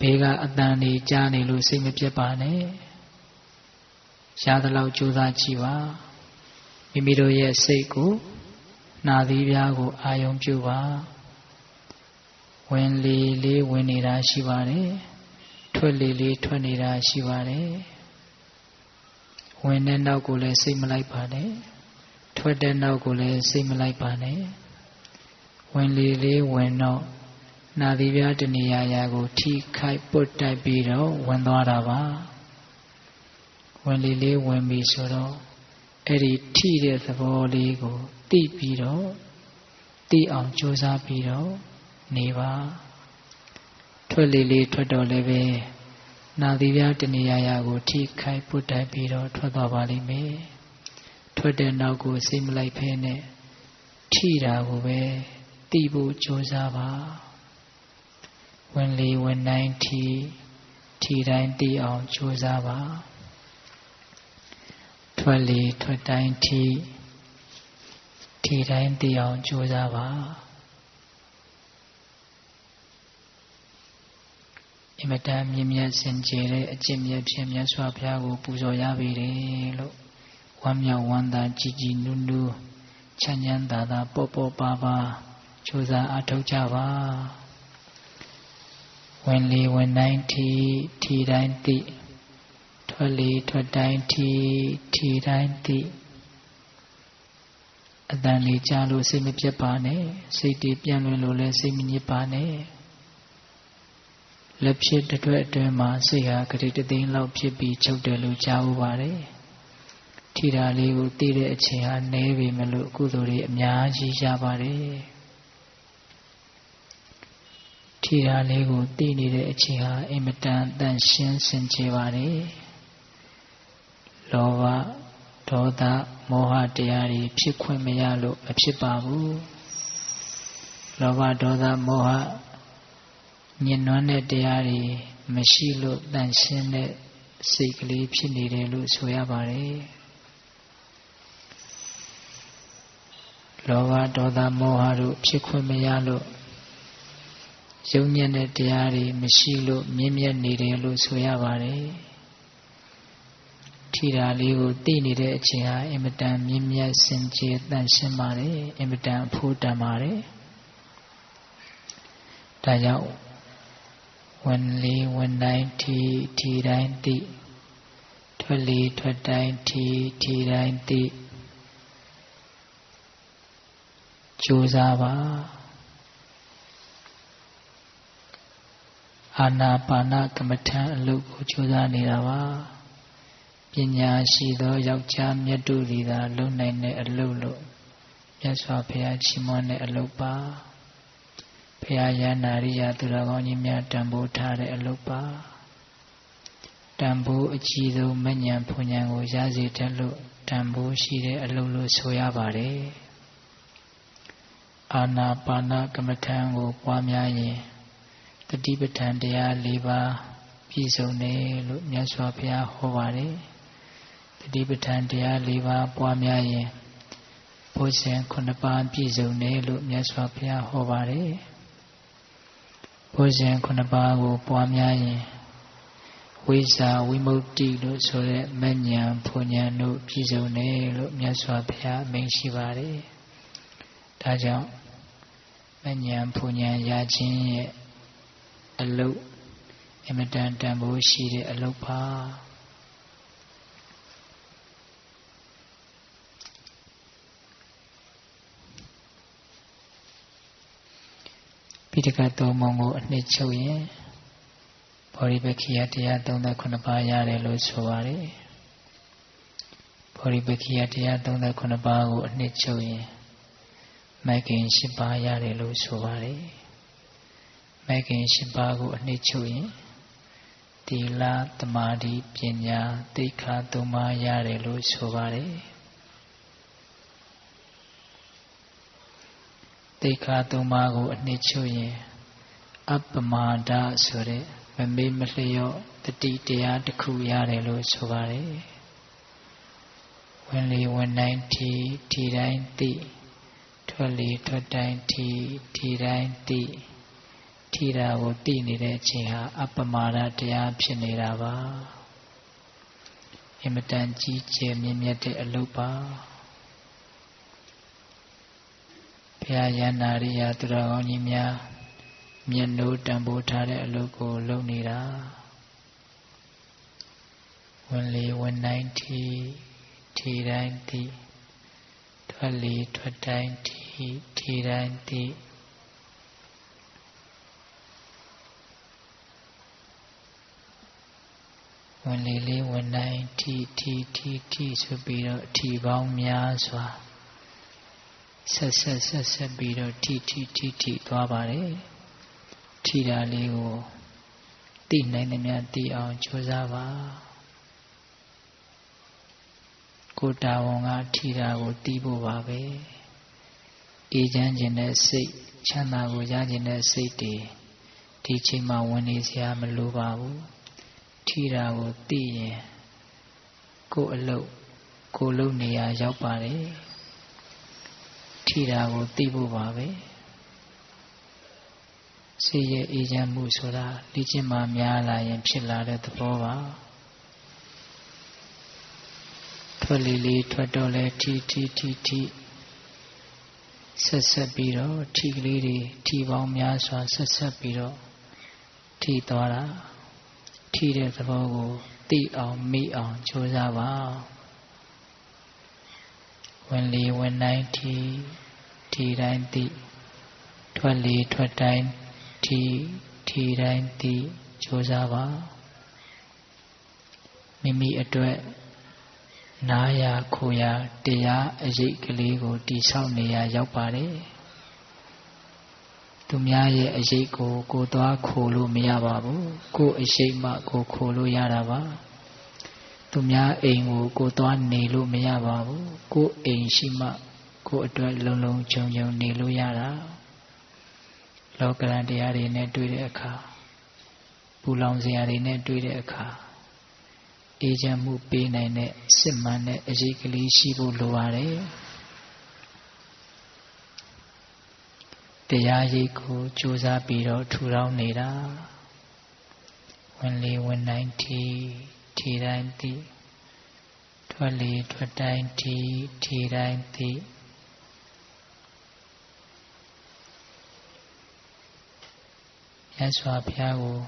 ဘေးကအတန်နေကြားနေလို့စိတ်မပြတ်ပါနဲ့ရသလောက်ကြိုးစားကြည့်ပါမိမိတို့ရဲ့စိတ်ကိုနာသီးပြားကိုအာယုံပြုပါဝင်လေလေးဝင်နေတာရှိပါတယ်ထွက်လေလေးထွက်နေတာရှိပါတယ်ဝင်တဲ့နောက်ကိုလည်းစိတ်မလိုက်ပါနဲ့ထွက်တဲ့နောက်ကိုလည်းစိတ်မလိုက်ပါနဲ့ဝင်လေလေးဝင်တော့နာသီးပြားတနေရာကိုထိခိုက်ပုတ်တိုက်ပြီးတော့ဝင်သွားတာပါဝင်လေလေးဝင်ပြီဆိုတော့အဲ့ဒီထိတဲ့သဘောလေးကိုသိပြီးတော့သိအောင်ကြိုးစားပြီးတော့နေပါထွက်လေလေးထွက်တော့လည်းပဲနာသီးပြားတနေရာကိုထိခိုက်ပုတ်တိုက်ပြီးတော့ထွက်သွားပါလိမ့်မယ်ထွက်တဲ့နောက်ကိုစိတ်မလိုက်ဖဲနဲ့ထိတာကိုပဲသိဖို့ကြိုးစားပါဝင်လေဝင်တိုင်းထိတိုင်းသိအောင်ကြိုးစားပါထွက်လေထွက်တိုင်းထိတိုင်းသိအောင်ကြိုးစားပါအင်မတန်မြင့်မြတ်စင်ကြယ်တဲ့အကျင့်မြတ်ဖြင့်မြတ်စွာဘုရားကိုပူဇော်ရပေတယ်လို့ဝမ်းမြောက်ဝမ်းသာကြည်ကြည်နူးနူးချမ်းချမ်းသာသာပေါ့ပေါ့ပါပါကြိုးစားအားထုတ်ကြပါဝင်လေဝင်တိုင်းထိတိုင်းသိထွက်လေထွက်တိုင်းထိတိုင်းသိအတန်လေးကြားလို့စိတ်မပြတ်ပါနဲ့စိတ်တည်ပြန့်လွင်လို့လည်းစိတ်မညစ်ပါနဲ့လက်ဖြစ်တစ်အတွင်းမှာစိတ်ဟာဂတိတသိန်းလောက်ဖြစ်ပြီးချုပ်တယ်လို့ကြားဥပါတယ်ထိတာလေးကိုသိတဲ့အချိန်ဟာနည်းပြီမလို့ကုသိုလ်တွေအများကြီးရပါတယ်ထိတာလေးကိုသိနေတဲ့အချိန်ဟာအင်မတန်တန်ရှင်းစင်ကြယ်ပါတယ်လောဘဒေါသမောဟတရားတွေဖြစ်ခွင့်မရလို့မဖြစ်ပါဘူးလောဘဒေါသမောဟညှဉ်းနှွမ်းတဲ့တရားတွေမရှိလို့တန်ရှင်းတဲ့စိတ်ကလေးဖြစ်နေတယ်လို့ဆိုရပါတယ်လောဘဒေါသမောဟတို့ဖြစ်ခွင့်မရလို့ယုံညံ့တဲ့တရားတွေမရှိလို့မြင့်မြတ်နေတယ်လို့ဆိုရပါတယ်ထိတာလေးကိုသိနေတဲ့အချိန်ဟာအင်မတန်မြင့်မြတ်စင်ကြယ်တန်ရှင်းပါတယ်အင်မတန်အဖို့တန်ပါတယ်ဒါကြောင့်ဝင်လေဝင်တိုင်းထိတိုင်းသိထွက်လေထွက်တိုင်းထိတိုင်းသိကြိုးစားပါအာနာပါနကမ္မထံအလုပ်ကိုကြိုးစားနေတာပါပညာရှိသောယောက်ျားမြတ်တို့သည်သာလုပ်နိုင်တဲ့အလုပ်လို့မြတ်စွာဘုရားချီးမွမ်းတဲ့အလုပ်ပါဘုရားယန္နာရိယသူတော်ကောင်းကြီးများတန်ဖိုးထားတဲ့အလုပ်ပါတန်ဖိုးအကြီးဆုံးမဉ္ဇဉ်ဖွဉ္ဇဉ်ကိုရစေတတ်လို့ တန်ဖိုးရှိတဲ့အလုပ်လို့ဆိုရပါတယ်အာနာပါနကမ္မထံကိုပွားများရင်တတိပဋ္ဌာန်တရား၄ပါးပြည့်စုံတယ်လို့မြတ်စွာဘုရားဟောပါတယ်တတိပဋ္ဌာန်တရား၄ပါးပွားများရင်ဘုဇဉ်9ပါးပြည့်စုံတယ်လို့မြတ်စွာဘုရားဟောပါတယ်ဘုဇဉ်9ပါးကိုပွားများရင်ဝိဇ္ဇာဝိမု ക്തി လို့ဆိုတဲ့မဉ္ဇဉ်ဘုံဉဏ်တို့ပြည့်စုံတယ်လို့မြတ်စွာဘုရားအမိန့်ရှိပါတယ်ဒါကြောင့်မဉ္ဇဉ်ဘုံဉဏ်ရခြင်းရဲ့အလုပ်အမတန်တန်ဖိုးရှိတဲ့အလုပ်ပါပိဋကတ်သုံးပုံကိုအနှစ်ချုပ်ရင်ဗောဓိပက္ခိယတရား39ပါးရတယ်လို့ဆိုပါတယ်ဗောဓိပက္ခိယတရား39ပါးကိုအနှစ်ချုပ်ရင်မဂ္ဂင်10ပါးရတယ်လို့ဆိုပါတယ်မဂ္ဂင်10ပါးကိုအနှစ်ချုပ်ရင်သီလသမာဓိပညာသိက္ခာ3ပါးရတယ်လို့ဆိုပါတယ်သိက္ခာ3ပါးကိုအနှစ်ချုပ်ရင်အပ္ပမာဒဆိုတဲ့မမေ့မလျော့တတိတရားတစ်ခုရတယ်လို့ဆိုပါတယ်ဝင်လေဝင်တိုင်းထီတိုင်းသိထွက်လေထွက်တိုင်းထီတိုင်းသိထီတာကိုသိနေတဲ့အချိန်ဟာအပ္ပမာဒတရားဖြစ်နေတာပါအင်မတန်ကြီးကျယ်မြင့်မြတ်တဲ့အလုပ်ပါဘုရားယန္တာရိယသူတော်ကောင်းကြီးများမျက်နှိုးတန်ဖိုးထားတဲ့အလုပ်ကိုလုပ်နေတာဝင်လေဝင်တိုင်းထီတိုင်းသိထွက်လေထွက်တိုင်းထီတိုင်းသိဝင်လေလေးဝင်တိုင်းထီဆိုပြီးတော့ထီပေါင်းများစွာဆက်ပြီးတော့ထီသွားပါတယ်ထီတာလေးကိုသိနိုင်သမျှသိအောင်ကြိုးစားပါကိုတာဝန်ကထီတာကိုသိဖို့ပါပဲအေးချမ်းခြင်းနဲ့စိတ်ချမ်းသာကိုရခြင်းနဲ့စိတ်တွေဒီချိန်မှာဝင်နေစရာမလိုပါဘူးထီတာကိုသိရင်ကိုယ်အလုပ်ကိုလုပ်နေရရောက်ပါတယ်ထီတာကိုသိဖို့ပါပဲစိတ်ရဲ့အေးချမ်းမှုဆိုတာလေ့ကျင့်မှများလာရင်ဖြစ်လာတဲ့သဘောပါထွက်လေလေးထွက်တော့လဲထီဆက်ပြီးတော့ထီကလေးတွေထီပေါင်းများစွာဆက်ပြီးတော့ထီသွားတာထီတဲ့သဘောကိုသိအောင်မိအောင်ကြိုးစားပါဝင်လေဝင်တိုင်းထီတိုင်းသိထွက်လေထွက်တိုင်းထီတိုင်းသိကြိုးစားပါမိမိအတွက်နားရခိုရတရားအရေးကလေးကိုတည်ဆောက်နေရရောက်ပါတယ်သူများရဲ့အရေးကိုသွားခိုလို့မရပါဘူးကိုယ်အရေးမှကိုခိုလို့ရတာပါသူများအိမ်ကိုသွားနေလို့မရပါဘူးကိုယ်အိမ်ရှိမှကိုယ်အတွက်လုံလုံခြုံခြုံနေလို့ရတာလောကရန်တရားတွေနဲ့တွေ့တဲ့အခါပူလောင်စရာတွေနဲ့တွေ့တဲ့အခါအေးချမ်းမှုပေးနိုင်တဲ့စစ်မှန်တဲ့အရေးကလေးရှိဖို့လိုပါတယ်တရားရိပ်ကိုကြိုးစားပြီးတော့ထူထောင်နေတာဝင်လေဝင်တိုင်းထီတိုင်းသိထွက်လေထွက်တိုင်းထီတိုင်းသိမြတ်စွာဘုရားကို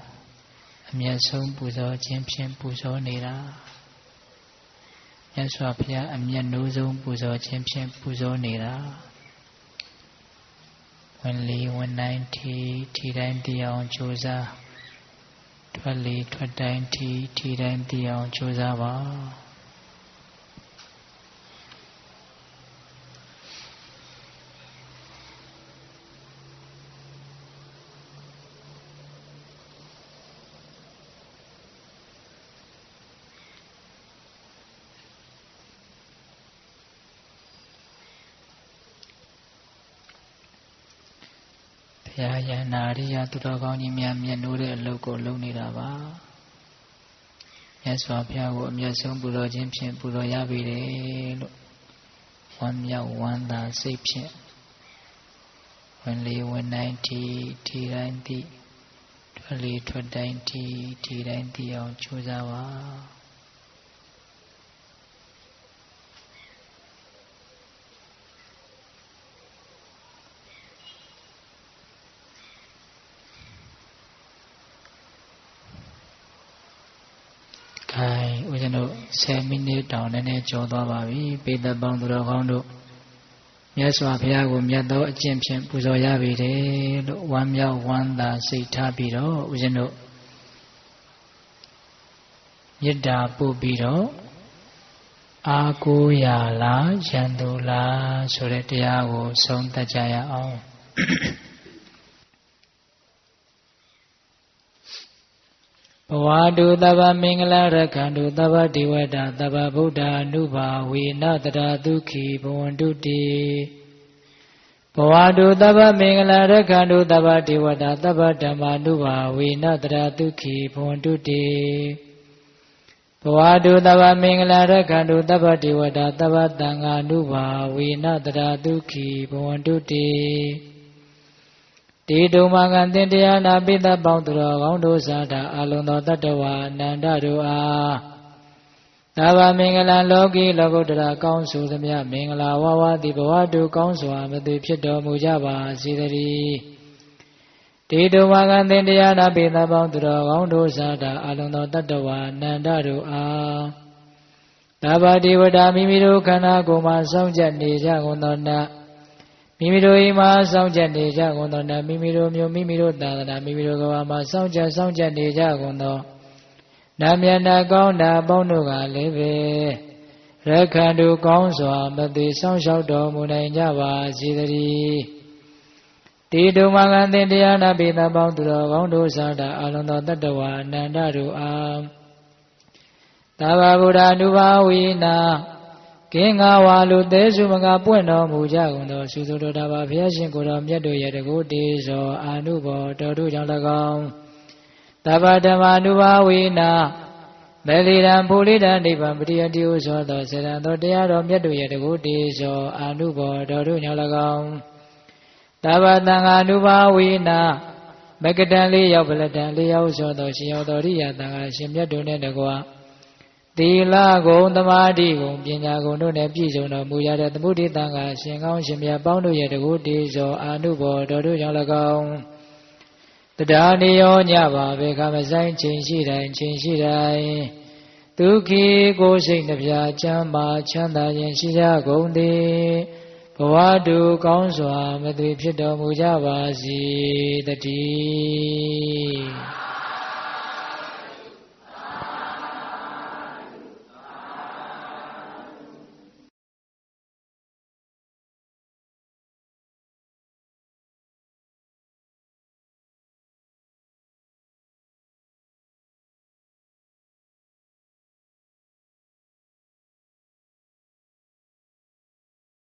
အမြတ်ဆုံးပူဇော်ခြင်းဖြင့်ပူဇော်နေတာမြတ်စွာဘုရားအမြတ်နိုးဆုံးပူဇော်ခြင်းဖြင့်ပူဇော်နေတာဝင်လေဝင်တိုင်းထီတိုင်းသိအောင်ကြိုးစားထွက်လေထွက်တိုင်းထီတိုင်းသိအောင်ကြိုးစားပါ ရာယနာရိယသူတော်ကောင်းကြီးများမြတ်နိုးတဲ့အလုပ်ကိုလုပ်နေတာပါမြတ်စွာဘုရားကိုအမြတ်ဆုံးပူဇော်ခြင်းဖြင့်ပူဇော်ရပြီလေလို့ဝမ်းမြောက်ဝမ်းသာစိတ်ဖြင့်ဝင်လေဝင်တိုင်းထီတိုင်းသိထွက်လေထွက်တိုင်းထီတိုင်းသိအောင်ကြိုးစားပါဦးဇင်းတို့10မိနစ်တောင်နည်းနည်းကျော်သွားပါပြီပိဋကပေါင်းသူတော်ကောင်းတို့မြတ်စွာဘုရားကိုမြတ်သောအကျင့်ဖြင့်ပူဇော်ရပြီတယ်လို့ဝမ်းမြောက်ဝမ်းသာစိတ်ထားပြီးတော့ဦးဇင်းတို့မေတ္တာပို့ပြီးတော့အာကိုရလားရန်သူလားဆိုတဲ့တရားကိုဆုံးသတ်ကြရအောင်ဘဝတုသဗ္ဗမင်္ဂလရက္ခန္တုသဗ္ဗဒေဝတာသဗ္ဗဗုဒ္ဓ ानु ဘာဝေနတရာဒုက္ခိဘဝန္တုတိဘဝတုသဗ္ဗမင်္ဂလရက္ခန္တုသဗ္ဗဒေဝတာသဗ္ဗဓမ္မာ ानु ဘာဝေနတရာဒုက္ခိဘဝန္တုတိဘဝတုသဗ္ဗမင်္ဂလရက္ခန္တုသဗ္ဗဒေဝတာသဗ္ဗသံဃာ ानु ဘာဝေနတရာဒုက္ခိဘဝန္တုတိတေတုမကံသင်တရားနာပိသပေါင်းသူတော်ကောင်းတို့သာတာအလုံးသောတတ္တဝါအနန္တတို့အားသဗ္ဗမင်္ဂလလောကီလောကုတ္တရာကောင်းဆိုသမျှမင်္ဂလာဝဝတိဘဝတုကောင်းစွာမသွေဖြစ်တော်မူကြပါစေတည်းတေတုမကံသင်တရားနာပိသပေါင်းသူတော်ကောင်းတို့သာတာအလုံးသောတတ္တဝါအနန္တတို့အားသဗ္ဗဒေဝတာမိမိတို့ခန္ဓာကိုယ်မှာစောင့်ကြနေကြကုန်သောနတ်မိမိတို့အိမ်မှာစောင့်ကြနေကြကုန်သောနတ်မိမိတို့မျိုးမိမိတို့သာသနာမိမိတို့ကဘာမှာစောင့်ကြနေကြကုန်သောနတ်မြတ်နာကောင်းတာပေါင်းတို့ကလည်းပဲရက္ခန္တုကောင်းစွာမသိစောင့်ရှောက်တော်မူနိုင်ကြပါစေတည်းတေတုမကံသင်တရားနာပိသပေါင်းသူတော်ကောင်းတို့သာတာအလုံးသောတတ္တဝါအနန္တတို့အားသဗ္ဗဗုဒ္ဓ ानु ဘာဝေနာကင်းငါဝါလူသေးစုမကပွင့်တော်မူကြကုန်သောသုသုတော်တာပါဘုရားရှင်ကိုယ်တော်မြတ်တို့ရဲ့တကုတေဇောအာနုဘောတော်တို့ကြောင့်၎င်းသဗ္ဗဓမ္မာ ानु ဘာဝေနာမေလီရန်ဘူလိတံနိဗ္ဗာန်ပရိယတိဟုဆိုသောစေတံသောတရားတော်မြတ်တို့ရဲ့တကုတေဇောအာနုဘောတော်တို့ကြောင့်၎င်းသဗ္ဗသံဃာ ानु ဘာဝေနာမကတံလေးရောက်ပလတံလေးရောက်ဆိုသောရှင်ရောက်တော်ရိယသံဃာရှင်မြတ်တို့နှင့်တကွသီလဂုဏ်သမာဓိဂုဏ်ပညာဂုဏ်တို့နဲ့ပြည့်စုံတော်မူရတဲ့သမုဒိသံဃာရှင်ကောင်းရှင်မြတ်ပေါင်းတို့ရဲ့တကုတေဇောအာနုဘောတော်တို့ကြောင့်၎င်းတရားနေရောညပါဘေခမဆိုင်ချိန်ရှိတိုင်းဒုက္ခိကိုယ်စိတ်နှပြချမ်းသာချမ်းသာခြင်းရှိကြကုန်သည်ဘဝတုကောင်းစွာမသွေဖြစ်တော်မူကြပါစေတည်း